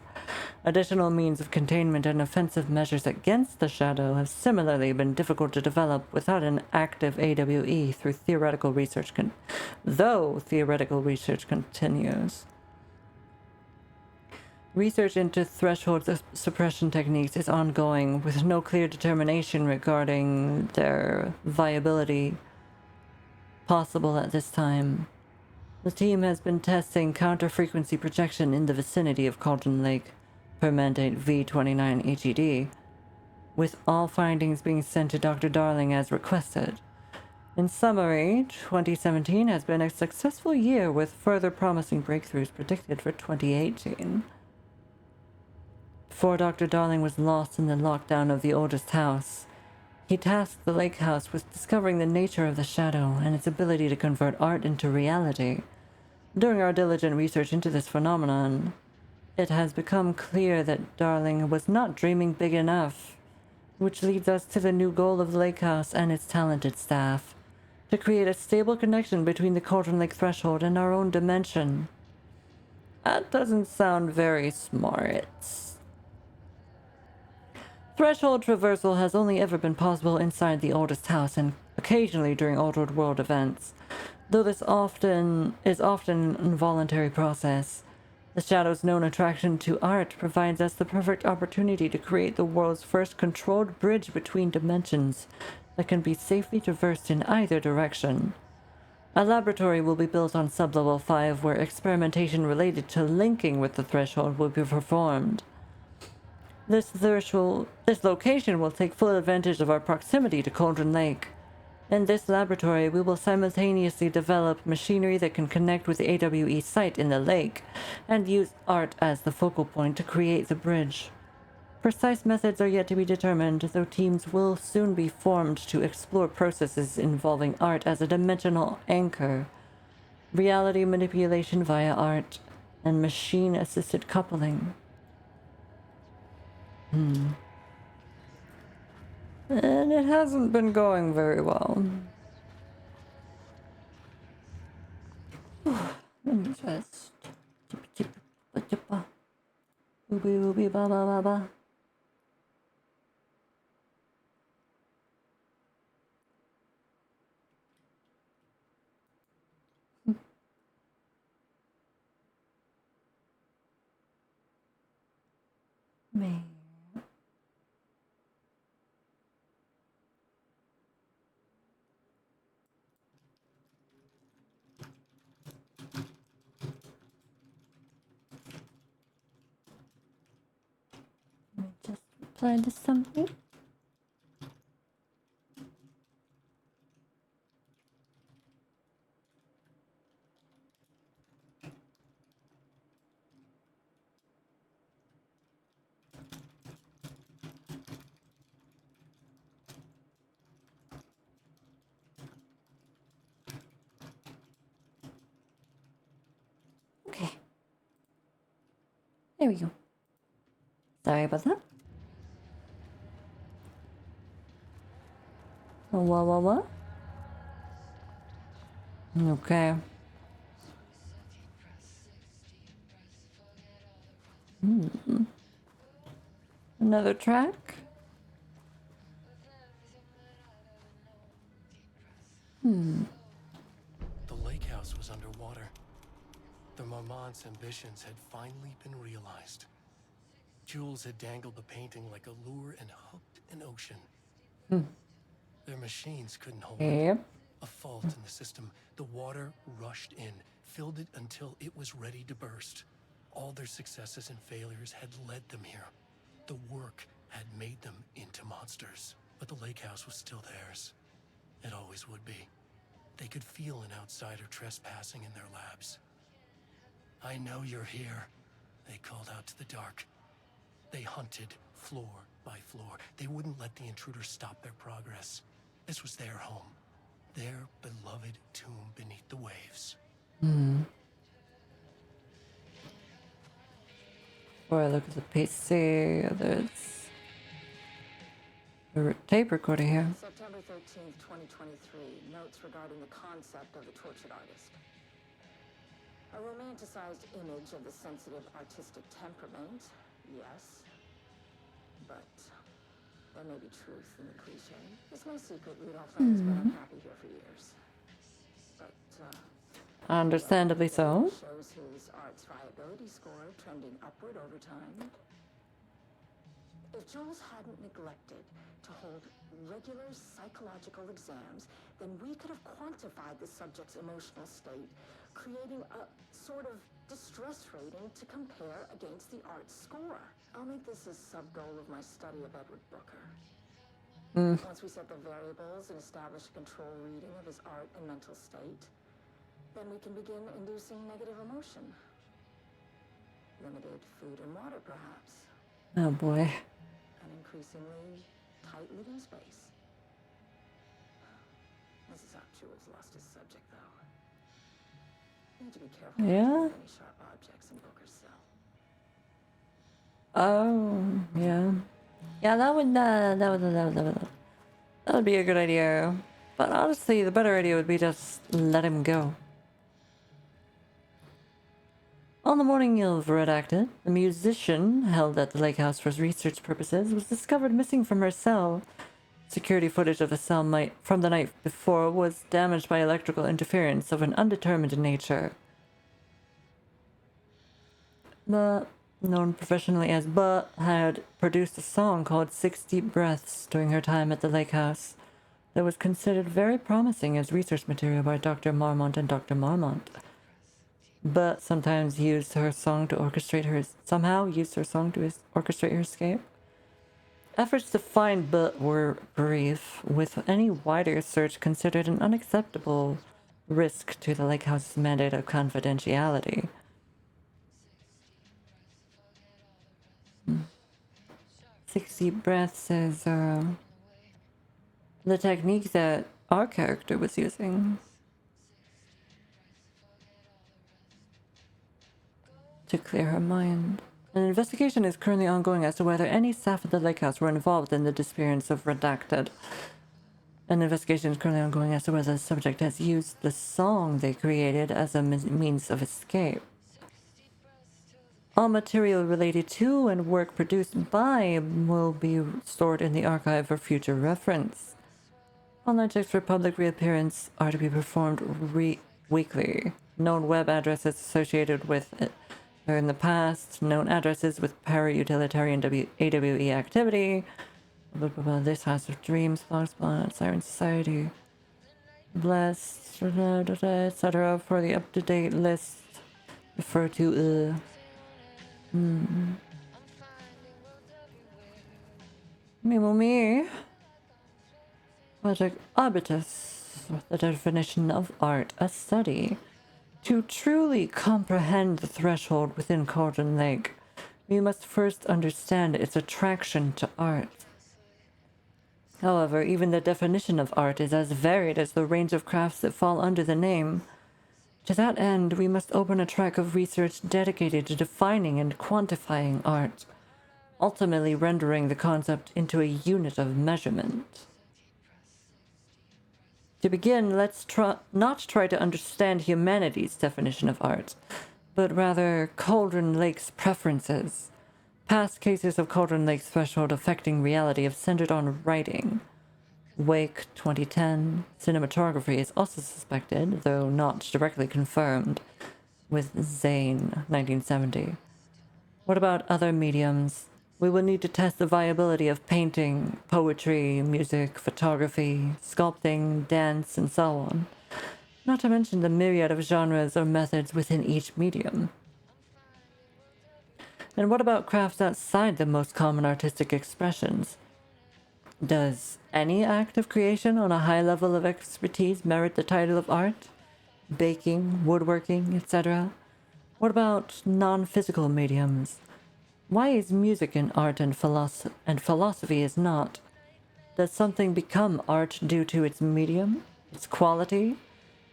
Additional means of containment and offensive measures against the shadow have similarly been difficult to develop without an active AWE though theoretical research continues. Research into threshold suppression techniques is ongoing, with no clear determination regarding their viability possible at this time. The team has been testing counter-frequency projection in the vicinity of Cauldron Lake per mandate V29 HED, with all findings being sent to Dr. Darling as requested. In summary, 2017 has been a successful year with further promising breakthroughs predicted for 2018. Before Dr. Darling was lost in the lockdown of the oldest house, he tasked the Lake House with discovering the nature of the shadow and its ability to convert art into reality. During our diligent research into this phenomenon, it has become clear that Darling was not dreaming big enough, which leads us to the new goal of the Lake House and its talented staff, to create a stable connection between the Cauldron Lake threshold and our own dimension. That doesn't sound very smart. Threshold traversal has only ever been possible inside the oldest house and occasionally during altered world events, though this is often an involuntary process. The Shadow's known attraction to art provides us the perfect opportunity to create the world's first controlled bridge between dimensions that can be safely traversed in either direction. A laboratory will be built on Sublevel 5 where experimentation related to linking with the threshold will be performed. This location will take full advantage of our proximity to Cauldron Lake. In this laboratory, we will simultaneously develop machinery that can connect with the AWE site in the lake, and use art as the focal point to create the bridge. Precise methods are yet to be determined, though teams will soon be formed to explore processes involving art as a dimensional anchor, reality manipulation via art, and machine-assisted coupling. And it hasn't been going very well. Let me just... Ooby ba ba ba ba. Me. Let me just reply to something. Okay. There we go. Sorry about that. What? Okay. Another track? The lake house was underwater. The Marmont's ambitions had finally been realized. Jules had dangled the painting like a lure and hooked an ocean. Their machines couldn't hold it. Yep. A fault in the system. The water rushed in, filled it until it was ready to burst. All their successes and failures had led them here. The work had made them into monsters. But the lake house was still theirs. It always would be. They could feel an outsider trespassing in their labs. I know you're here, they called out to the dark. They hunted floor by floor. They wouldn't let the intruders stop their progress. This was their home, their beloved tomb beneath the waves. Before I look at the PC, there's a tape recorder here. September 13th, 2023. Notes regarding the concept of the tortured artist. A romanticized image of the sensitive artistic temperament, yes. But there may be truth in the cliche. It's no secret Rudolph has been unhappy here for years. But, Understandably so. shows his art's viability score trending upward over time. If Jules hadn't neglected to hold regular psychological exams, then we could have quantified the subject's emotional state, creating a sort of distress rating to compare against the art's score. I'll make this a sub-goal of my study of Edward Booker. Once we set the variables and establish a control reading of his art and mental state, then we can begin inducing negative emotion. Limited food and water, perhaps. Oh boy. An increasingly tight living space. This is how Jules lost his subject, though. You need to be careful Yeah? with any sharp objects in Booker's cell. Oh, yeah. Yeah, that would be a good idea. But honestly, the better idea would be just let him go. On the morning of Redacted, the musician held at the lake house for research purposes was discovered missing from her cell. Security footage of the cell from the night before was damaged by electrical interference of an undetermined nature. But, known professionally as But, had produced a song called 6 Deep Breaths during her time at the lake house that was considered very promising as research material by Dr. Marmont and Dr. Marmont. But sometimes used her song to orchestrate her escape. Efforts to find But were brief, with any wider search considered an unacceptable risk to the lake house's mandate of confidentiality. 6 Deep Breaths is the technique that our character was using to clear her mind. An investigation is currently ongoing as to whether any staff at the lake house were involved in the disappearance of Redacted. An investigation is currently ongoing as to whether the subject has used the song they created as a means of escape. All material related to and work produced by will be stored in the archive for future reference. Online checks for public reappearance are to be performed weekly. Known web addresses associated with it are in the past. Known addresses with para-utilitarian AWE activity. This House of Dreams, Blogspot, Siren Society, Blessed, etc. For the up-to-date list, refer to Me. Project Arbitus, the definition of art, a study. To truly comprehend the threshold within Cauldron Lake, we must first understand its attraction to art. However, even the definition of art is as varied as the range of crafts that fall under the name. To that end, we must open a track of research dedicated to defining and quantifying art, ultimately rendering the concept into a unit of measurement. To begin, let's not try to understand humanity's definition of art, but rather Cauldron Lake's preferences. Past cases of Cauldron Lake's threshold affecting reality have centered on writing. Wake 2010. Cinematography is also suspected, though not directly confirmed, with Zane 1970. What about other mediums? We will need to test the viability of painting, poetry, music, photography, sculpting, dance, and so on. Not to mention the myriad of genres or methods within each medium. And what about crafts outside the most common artistic expressions? Does any act of creation on a high level of expertise merit the title of art? Baking, woodworking, etc.? What about non-physical mediums? Why is music an art and philosophy is not? Does something become art due to its medium, its quality,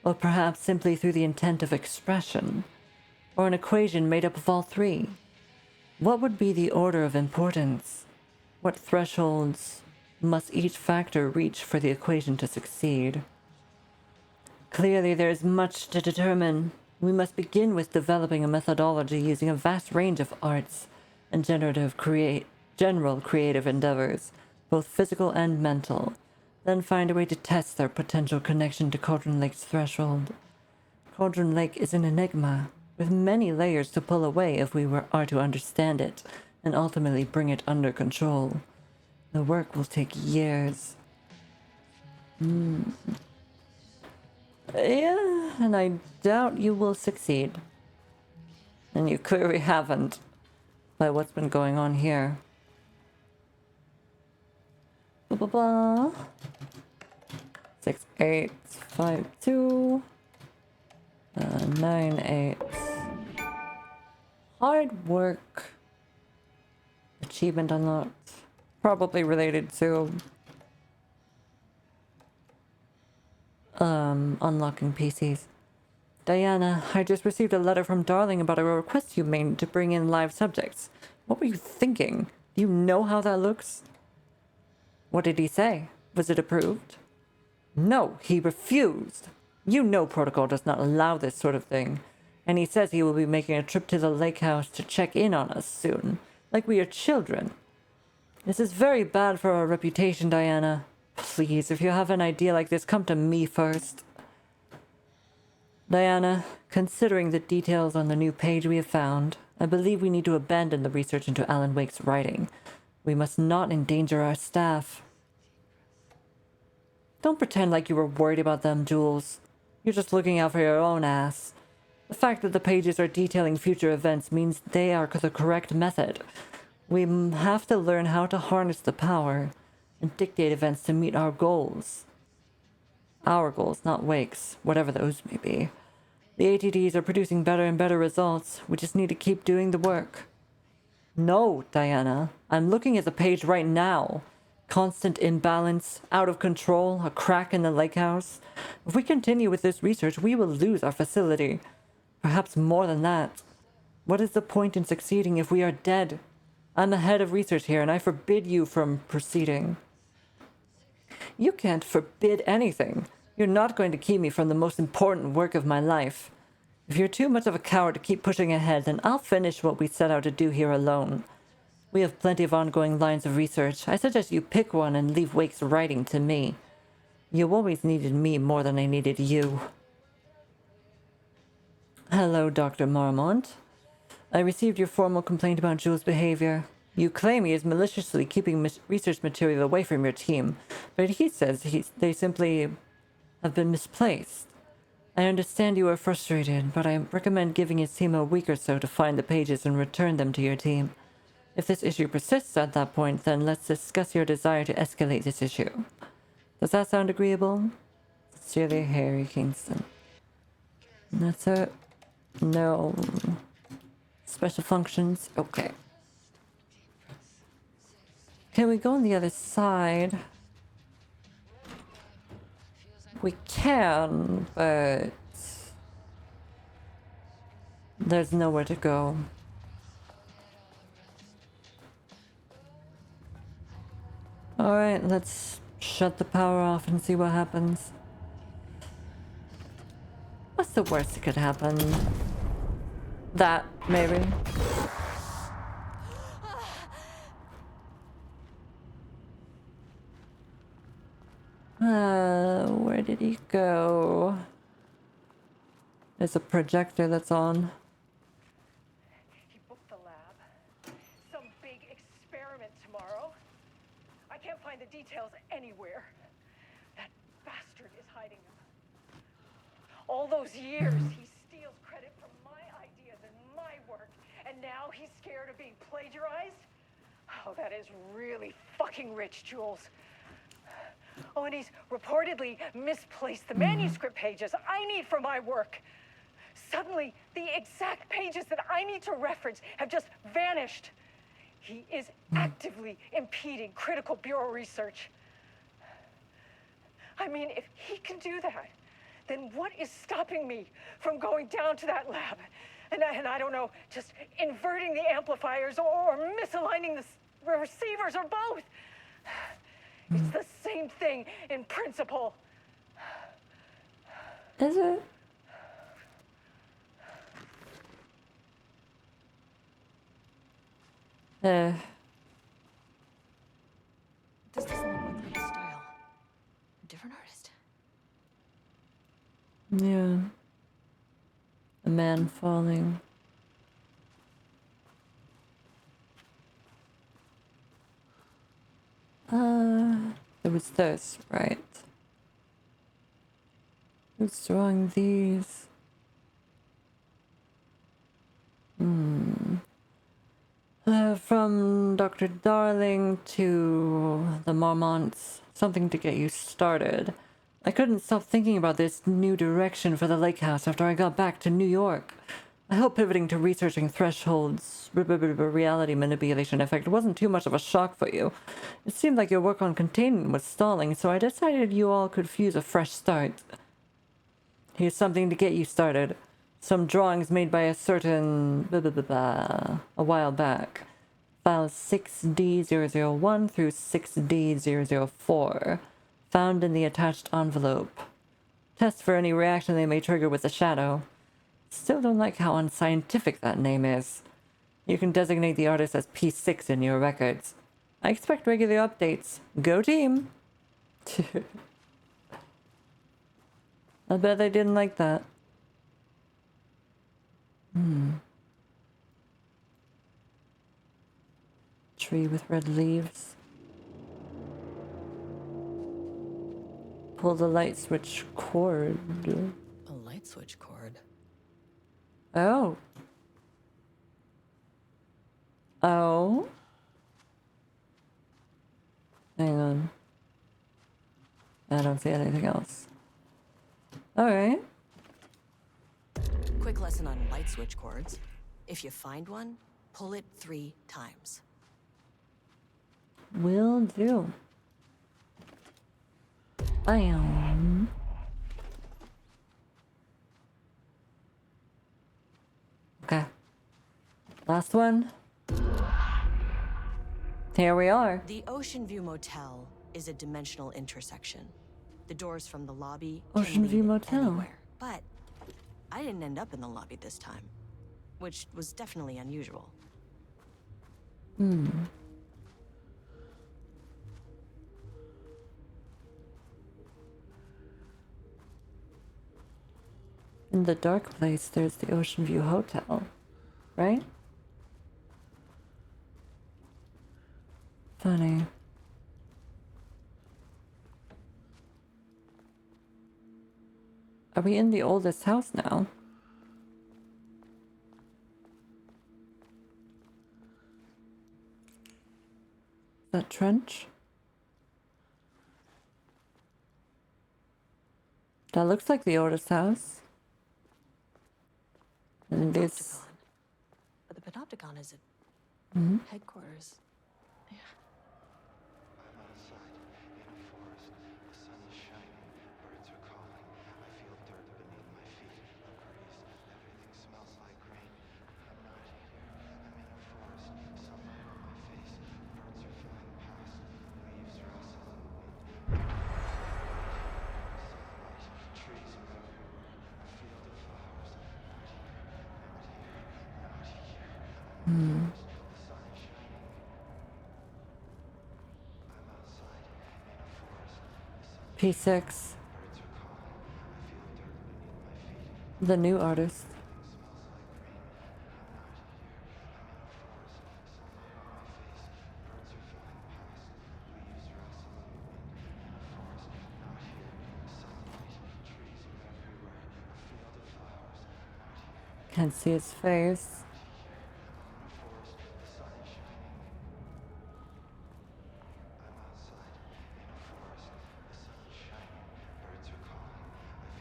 or perhaps simply through the intent of expression? Or an equation made up of all three? What would be the order of importance? What thresholds must each factor reach for the equation to succeed? Clearly, there is much to determine. We must begin with developing a methodology using a vast range of arts and general creative endeavors, both physical and mental, then find a way to test their potential connection to Cauldron Lake's threshold. Cauldron Lake is an enigma, with many layers to pull away if we are to understand it and ultimately bring it under control. The work will take years. Yeah, and I doubt you will succeed. And you clearly haven't, by what's been going on here. Blah, blah, blah. 6852 98. Hard work. Achievement unlocked. Probably related to unlocking PCs. Diana, I just received a letter from Darling about a request you made to bring in live subjects. What were you thinking? Do you know how that looks? What did he say? Was it approved? No, he refused. You know protocol does not allow this sort of thing. And he says he will be making a trip to the lake house to check in on us soon. Like we are children. This is very bad for our reputation, Diana. Please, if you have an idea like this, come to me first. Diana, considering the details on the new page we have found, I believe we need to abandon the research into Alan Wake's writing. We must not endanger our staff. Don't pretend like you were worried about them, Jules. You're just looking out for your own ass. The fact that the pages are detailing future events means they are the correct method. We have to learn how to harness the power and dictate events to meet our goals. Our goals, not Wake's, whatever those may be. The ATDs are producing better and better results. We just need to keep doing the work. No, Diana. I'm looking at the page right now. Constant imbalance, out of control, a crack in the lake house. If we continue with this research, we will lose our facility. Perhaps more than that. What is the point in succeeding if we are dead? I'm the head of research here, and I forbid you from proceeding. You can't forbid anything. You're not going to keep me from the most important work of my life. If you're too much of a coward to keep pushing ahead, then I'll finish what we set out to do here alone. We have plenty of ongoing lines of research. I suggest you pick one and leave Wake's writing to me. You always needed me more than I needed you. Hello, Dr. Marmont. I received your formal complaint about Jules' behavior. You claim he is maliciously keeping research material away from your team, but he says they simply have been misplaced. I understand you are frustrated, but I recommend giving his team a week or so to find the pages and return them to your team. If this issue persists at that point, then let's discuss your desire to escalate this issue. Does that sound agreeable? Sincerely, Harry Kingston. And that's it. No special functions. Okay. Can we go on the other side? We can, but there's nowhere to go. Alright, let's shut the power off and see what happens. What's the worst that could happen? That, maybe. Where did he go? There's a projector that's on. He booked the lab. Some big experiment I can't find the details anywhere. That bastard is hiding them. All those years, he steals credit from my ideas and my work, and now he's scared of being plagiarized? Oh, that is really fucking rich, Jules. Oh, and he's reportedly misplaced the manuscript pages I need for my work. Suddenly, the exact pages that I need to reference have just vanished. He is actively impeding critical bureau research. I mean, if he can do that, then what is stopping me from going down to that lab? And I don't know, just inverting the amplifiers or misaligning the receivers or both. It's the same thing in principle. Is it? This doesn't look like his style. Different artist. Yeah. A man falling. It was this, right? Who's drawing these? From Dr. Darling to the Marmonts, something to get you started. I couldn't stop thinking about this new direction for the lake house after I got back to New York. I hope pivoting to researching Threshold's reality manipulation effect wasn't too much of a shock for you. It seemed like your work on containment was stalling, so I decided you all could use a fresh start. Here's something to get you started. Some drawings made by a certain... a while back. Files 6D001 through 6D004. Found in the attached envelope. Test for any reaction they may trigger with the shadow. Still don't like how unscientific that name is. You can designate the artist as P6 in your records. I expect regular updates. Go team! I bet they didn't like that. Tree with red leaves. Pull the light switch cord. A light switch cord. Oh. Oh. Hang on. I don't see anything else. Alright. Quick lesson on light switch cords. If you find one, pull it 3 times. Will do. Bam. Okay. Last one. Here we are. The Ocean View Motel is a dimensional intersection. The doors from the lobby Ocean View Motel. Anywhere. But I didn't end up in the lobby this time, which was definitely unusual. In the dark place, there's the Ocean View Hotel, right? Funny. Are we in the oldest house now? That trench? That looks like the oldest house. And this... But the Panopticon is at headquarters. Yeah. I'm outside in a forest. The sun is shining. Birds are calling. I feel dirt beneath my feet. A breeze. Everything smells like rain. I'm not here. I'm in a forest. Sunlight on my face. Birds are flying past. Leaves rustle in the wind. Sunlight. Trees are everywhere. A field of flowers. Not here. Not here. Not here. I'm in a forest. The sun is shining. I'm outside in a forest. The sun is P6. birds are calling. I feel dirt beneath my feet. The new artist. Everything smells like rain. I'm not here. I'm in a forest. Sunlight on my face. Birds are flying past. Leaves Can't see his face.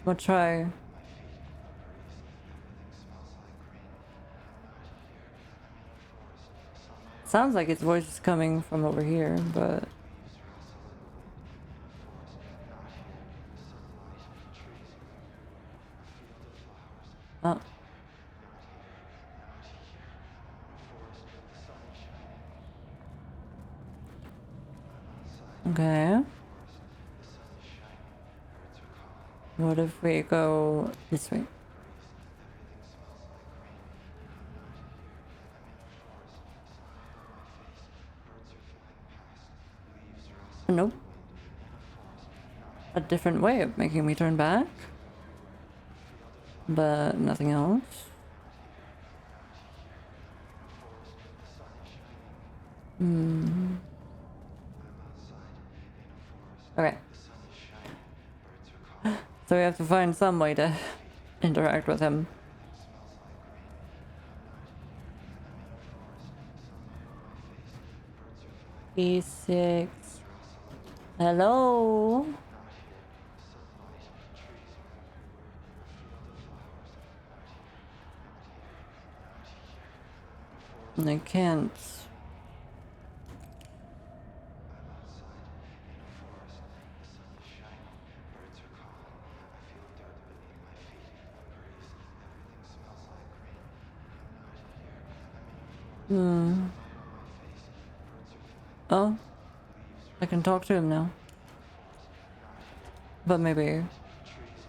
We'll try. Sounds like his voice is coming from over here, but... Oh. Okay. What if we go this way? Nope. A different way of making me turn back. But nothing else. Okay. So we have to find some way to interact with him. B6. Hello? I can't. Oh, I can talk to him now. But maybe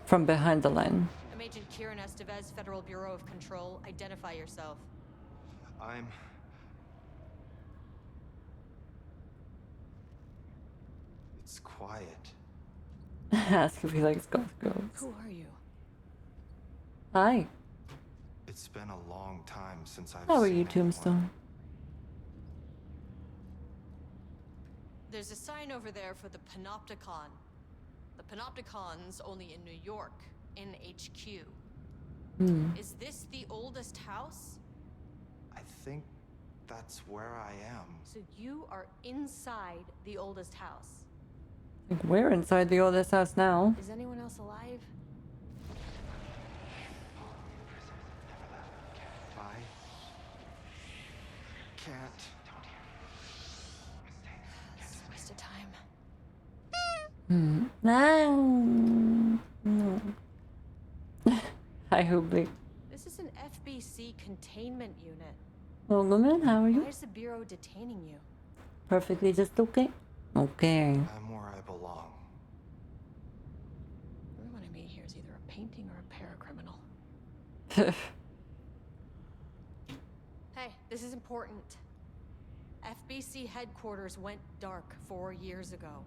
from behind the line. I'm Agent Kieran Estevez, Federal Bureau of Control. Identify yourself. It's quiet. Ask if he likes golf girls. Who are you? Hi. It's been a long time since I've How are seen you, anyone. Tombstone? There's a sign over there for the Panopticon. The Panopticon's only in New York, in HQ. Is this the oldest house? I think that's where I am. So you are inside the oldest house. Like, we're inside the oldest house now. Is anyone else alive? I can't. This is a waste of time. No. Hi, Hoobly. This is an FBC containment unit. Well, woman, how are you? Why is the Bureau detaining you? Perfectly just okay? Okay. I'm where I belong. Everyone I meet here is either a painting or a paracriminal. Hey, this is important. FBC headquarters went dark 4 years ago.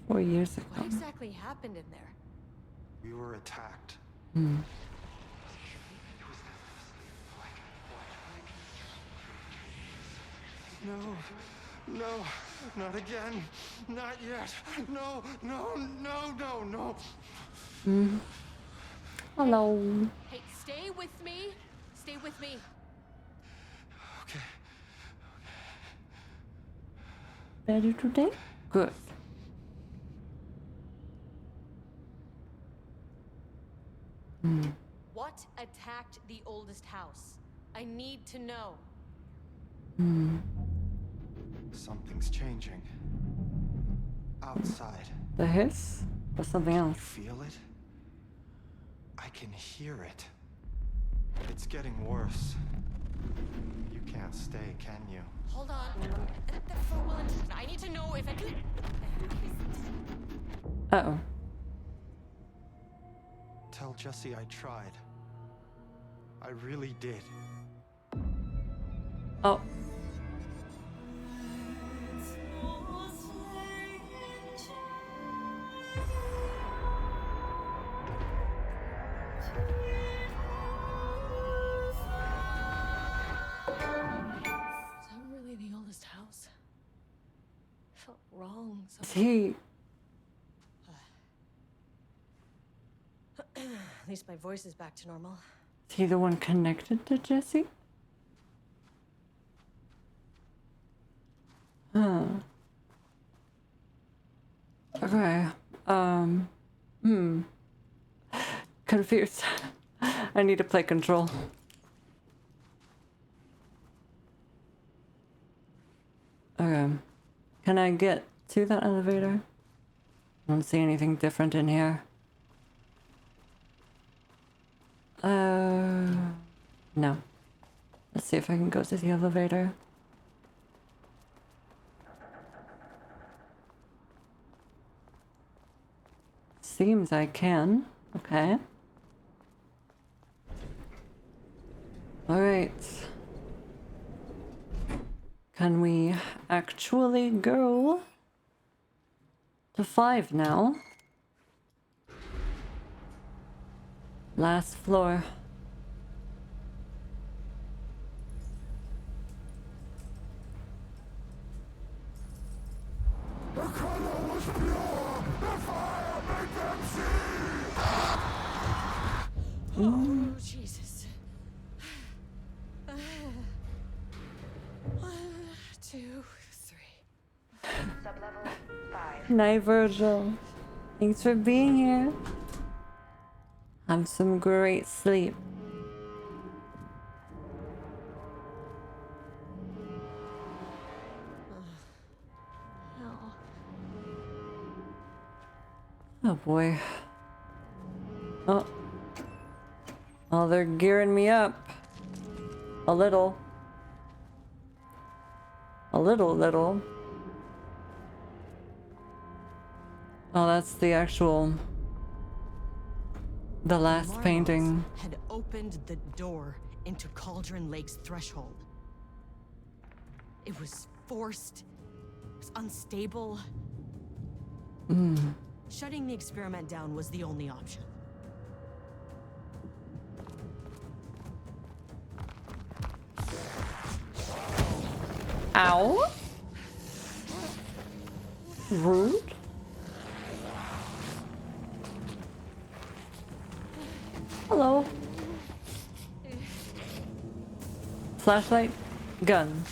4 years ago. What exactly happened in there? We were attacked. No, not again. Not yet. No. Hello. Hey, stay with me. Stay with me. Okay. Better today? Good. What attacked the oldest house? I need to know. Something's changing. Outside. The hiss? Or something else? Feel it? I can hear it. It's getting worse. You can't stay, can you? Hold on. I need to know if I could. Uh-oh. Tell Jesse I tried. I really did. Oh. Is that really the oldest house? Felt wrong. He... At least my voice is back to normal. Is he the one connected to Jesse? Huh. Okay. Confused. I need to play Control. Okay. Can I get to that elevator? I don't see anything different in here. No. Let's see if I can go to the elevator. Seems I can. Okay. Alright. Can we actually go to 5 now? Last floor. The color was pure. The fire made them see. Oh, Jesus. 1, 2, 3. Sublevel 5. Night, Virgil. Thanks for being here. Have some great sleep. Oh boy. Oh. Oh, they're gearing me up. A little. A little. Oh, that's the actual... The last Marlows painting. had opened the door into Cauldron Lake's threshold. It was forced. It was unstable. Shutting the experiment down was the only option. Ow. Rude. Hello. Flashlight. Gun.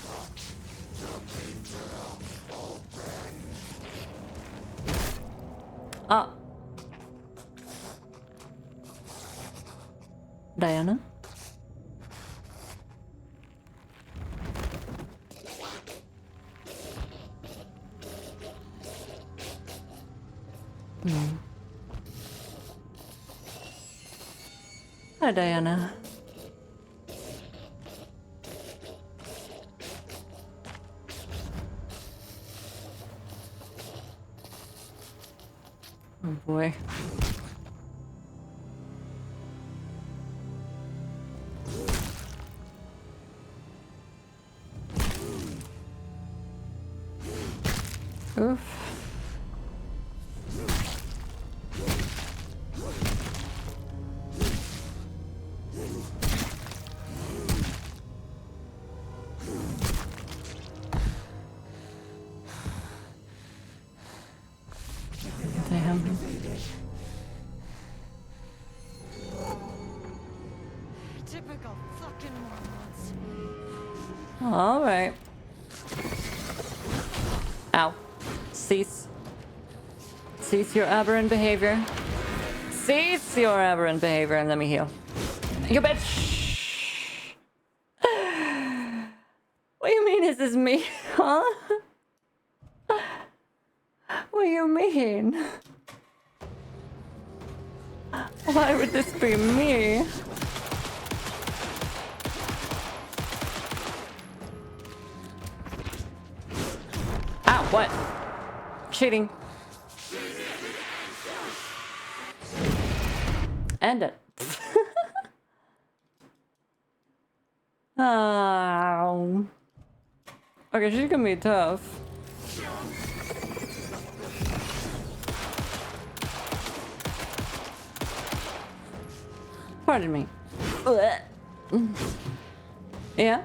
Ah. Diana? Hi, Diana. Oh boy. Oof. Damn. Typical fucking morons. All right. Ow. Cease. Cease your aberrant behavior. Cease your aberrant behavior and let me heal. You bitch! What do you mean is this me? Huh? What do you mean? Why would this be me? Ow, what? Cheating. End it. Oh. Okay, she's gonna be tough. Pardon me. Yeah?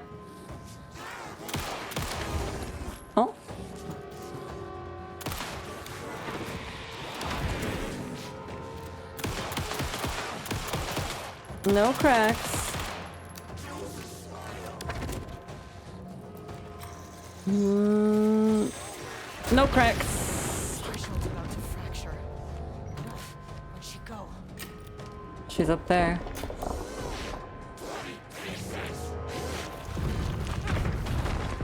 Oh? No cracks. No cracks. Threshold's about to fracture. Where'd she go? She's up there.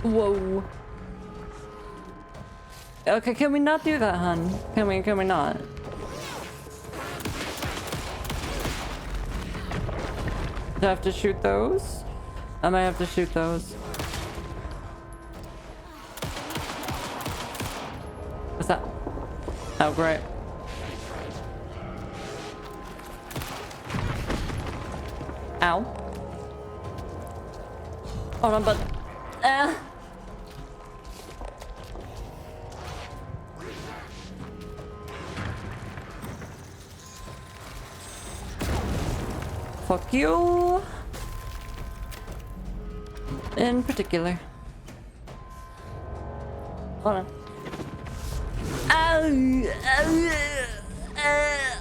Whoa. Okay, can we not do that, hun? Can we not? Do I have to shoot those? I might have to shoot those. What's that? Oh, great. Ow. Hold on, but... Fuck you. In particular. Hold on.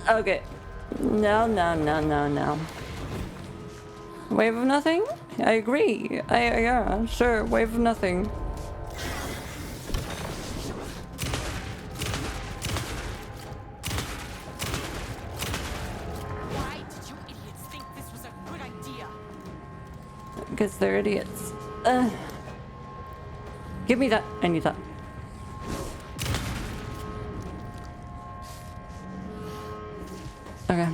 Okay. No. Wave of nothing? I agree. Yeah, sure. Wave of nothing. Why did you idiots think this was a good idea? Because they're idiots. Give me that. I need that. Okay.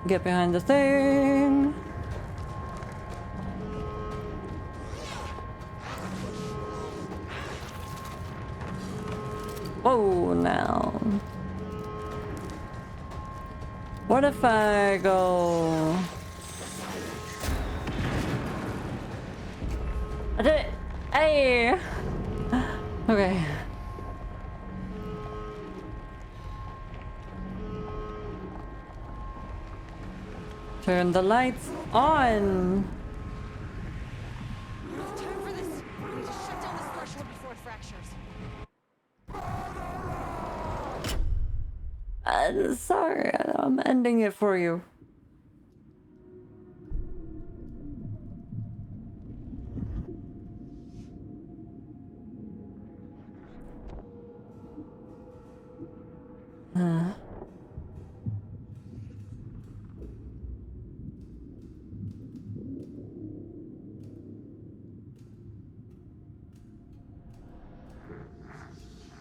Get behind the thing. Whoa, now. What if I go... I did it! Hey! Okay. Turn the lights on! Time for this! We need to shut down this threshold before it fractures. Sorry, I'm ending it for you.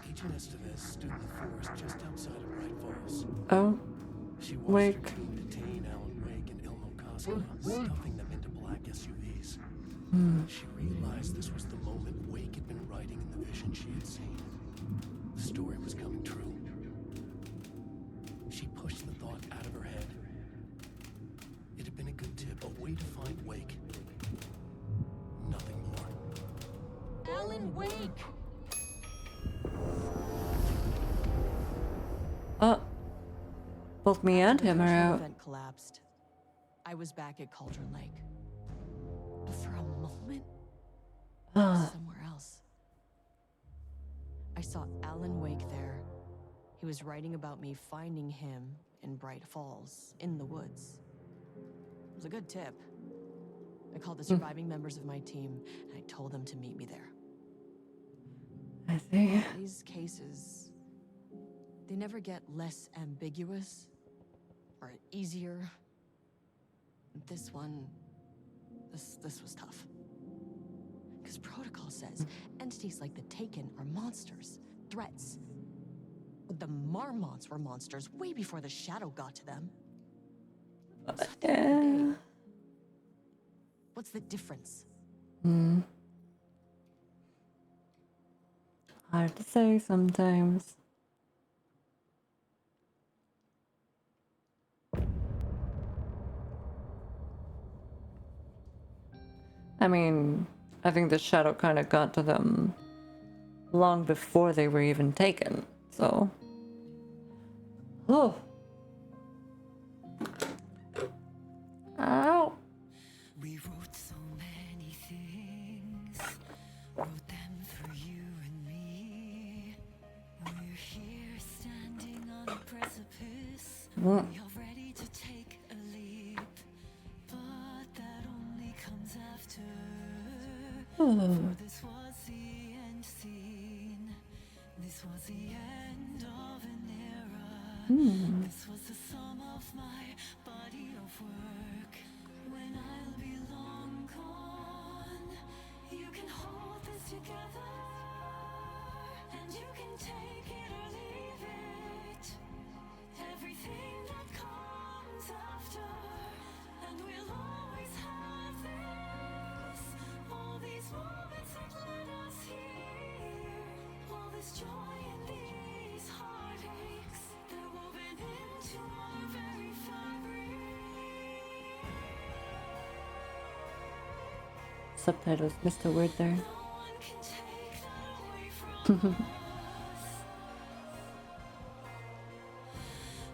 Agent Estevez stood in the forest just outside of Bright Falls. Oh. She watched Wake. her team detain Alan Wake and Ilmo Koska, stuffing them into black SUVs. She realized this was the moment Wake had been writing in the vision she had seen. The story was coming true. She pushed the thought out of her head. It had been a good tip, a way to find Wake. Nothing more. Alan Wake! Both me and him are The out. event collapsed. I was back at Cauldron Lake. But for a moment, I was somewhere else. I saw Alan Wake there. He was writing about me finding him in Bright Falls, in the woods. It was a good tip. I called the surviving members of my team, and I told them to meet me there. I see. These cases, they never get less ambiguous or easier. This one, this was tough. Because protocol says entities like the Taken are monsters, threats. The Marmots were monsters way before the Shadow got to them. What's the difference? Hard to say sometimes. I mean, I think the shadow kind of got to them long before they were even taken, so... Oh! Ow! We wrote so many things, wrote them for you and me. Mm. We are ready to take a leap, but that only comes after. For this was the end scene. This was the end of an era. This was the sum of my body of work. When I'll be long gone, you can hold this together, and you can take it or leave it. Everything that comes after, and we'll always have this. All these moments that led us here, all this joy and these heartaches, they're woven into our very fabric. Subtitles missed a word there. No one can take that away from us.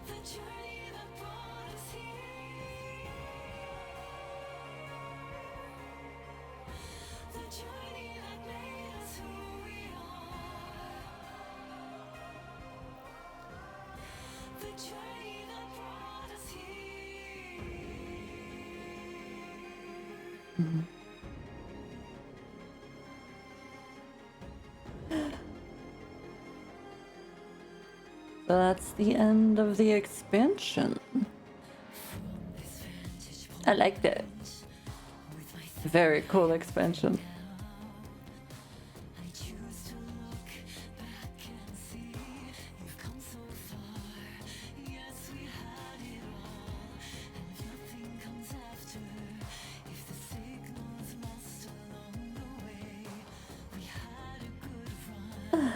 The journey that brought us here. The journey that made us who we are. The journey that brought us here. So that's the end of the expansion. I liked it. Very cool expansion. I choose to look back and see you've come so far. Yes, we had it all, and if nothing comes after, if the signal's lost along the way, we had a good run.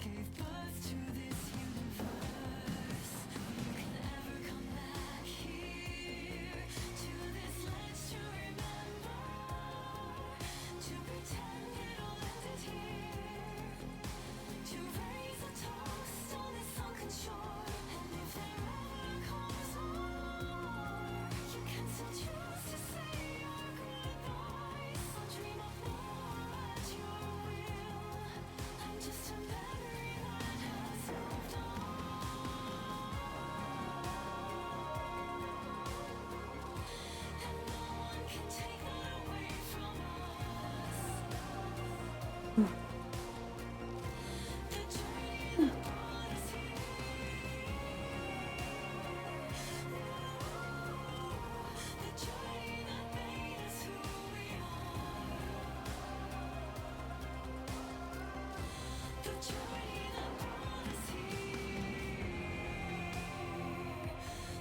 Gave birth to this universe. You can never come back here to this ledge to remember, to pretend it all ended here, to raise a toast on this sunken shore. And if there ever comes more, you can still choose to say your goodbyes. I'll dream of more at your will. I'm just a memory that has moved on, and no one can take that away from us. The journey that brought us here. The journey that made us who we are. The journey that brought us here.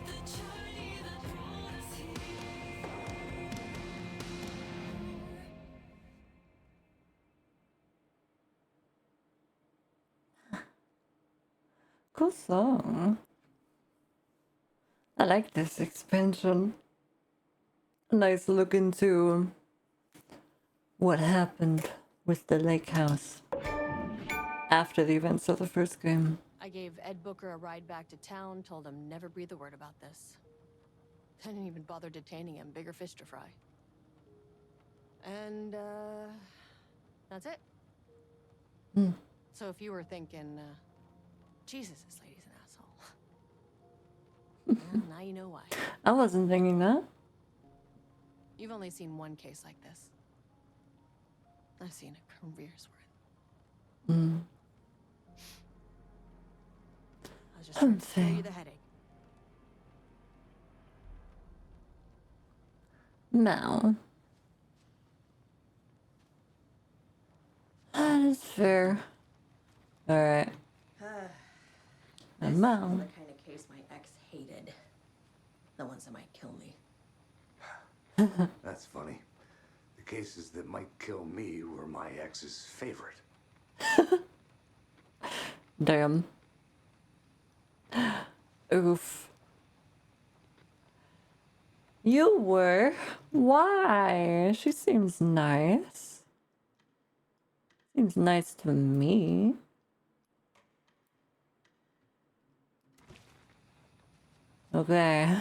The journey that brought us here. Cool song. I like this expansion. A nice look into what happened with the lake house after the events of the first game. I gave Ed Booker a ride back to town, told him never breathe a word about this. I didn't even bother detaining him, bigger fish to fry. And, that's it. So if you were thinking, Jesus, this lady's an asshole. Well, now you know why. I wasn't thinking that. You've only seen one case like this. I've seen a career's worth. I was just trying to spare you the headache. Now. That is fair. Alright. And now. The kind of case my ex hated. The ones that might kill me. That's funny. The cases that might kill me were my ex's favorite. Damn. Oof. You were? Why? She seems nice. Seems nice to me. Okay.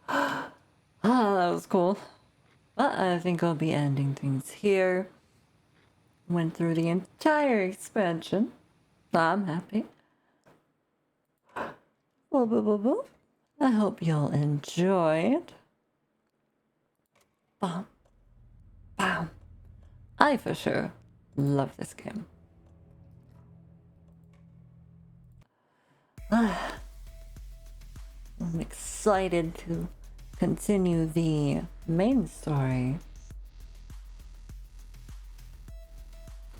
Ah, that was cool. But I think I'll be ending things here. Went through the entire expansion. I'm happy. Well, I hope y'all enjoyed. Bam. Bam. I for sure love this game. I'm excited to continue the main story.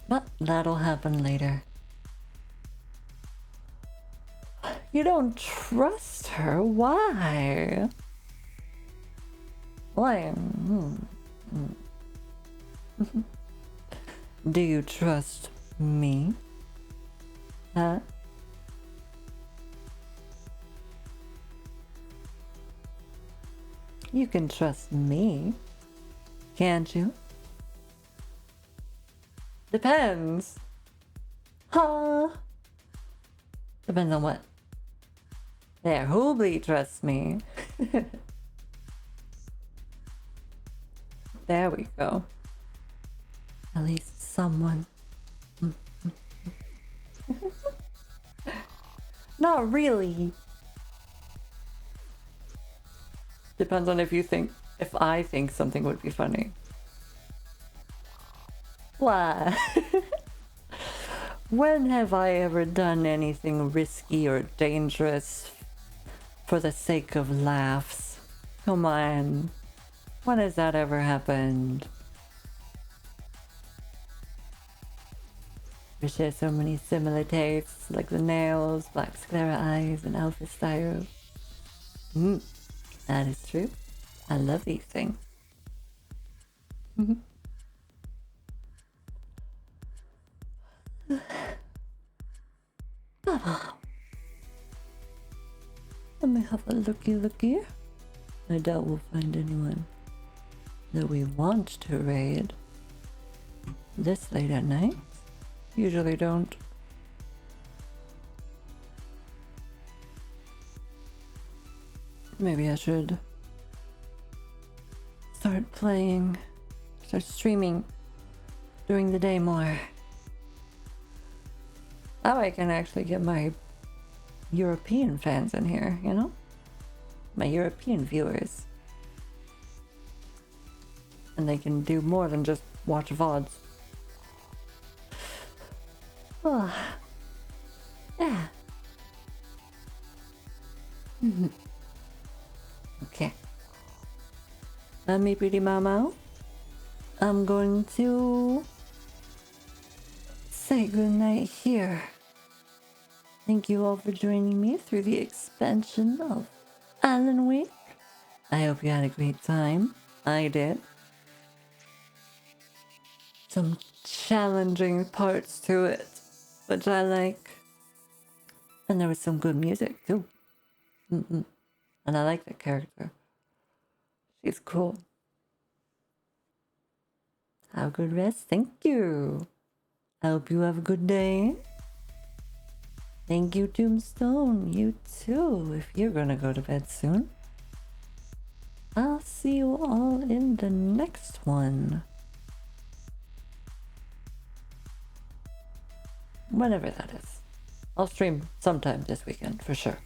But that'll happen later. You don't trust her? Why? Why? Do you trust me? Huh? You can trust me, can't you? Depends. Huh? Depends on what? There, Hoobly trusts me. There we go. At least someone. Not really. Depends on if I think something would be funny. Why? When have I ever done anything risky or dangerous for the sake of laughs? Come on. When has that ever happened? We share so many similar tastes, like the nails, black sclera eyes, and alpha style. That is true. I love these things. Let me have a looky. I doubt we'll find anyone that we want to raid this late at night. Usually don't. Maybe I should start streaming during the day more. That way I can actually get my European fans in here, you know? My European viewers. And they can do more than just watch VODs. Oh. Yeah. Okay. Me pretty mama. I'm going to say goodnight here. Thank you all for joining me through the expansion of Alan Wake. I hope you had a great time. I did. Some challenging parts to it, which I like. And there was some good music too. And I like the character. She's cool. Have a good rest. Thank you. I hope you have a good day. Thank you, Tombstone. You too, if you're gonna go to bed soon. I'll see you all in the next one. Whenever that is. I'll stream sometime this weekend, for sure.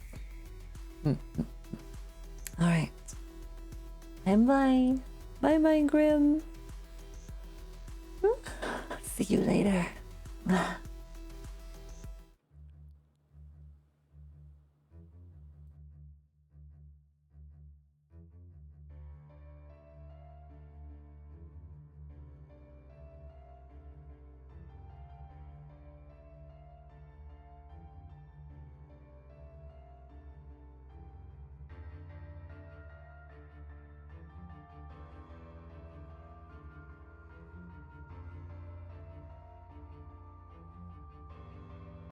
Alright. Bye-bye. Bye-bye, Grim. See you later.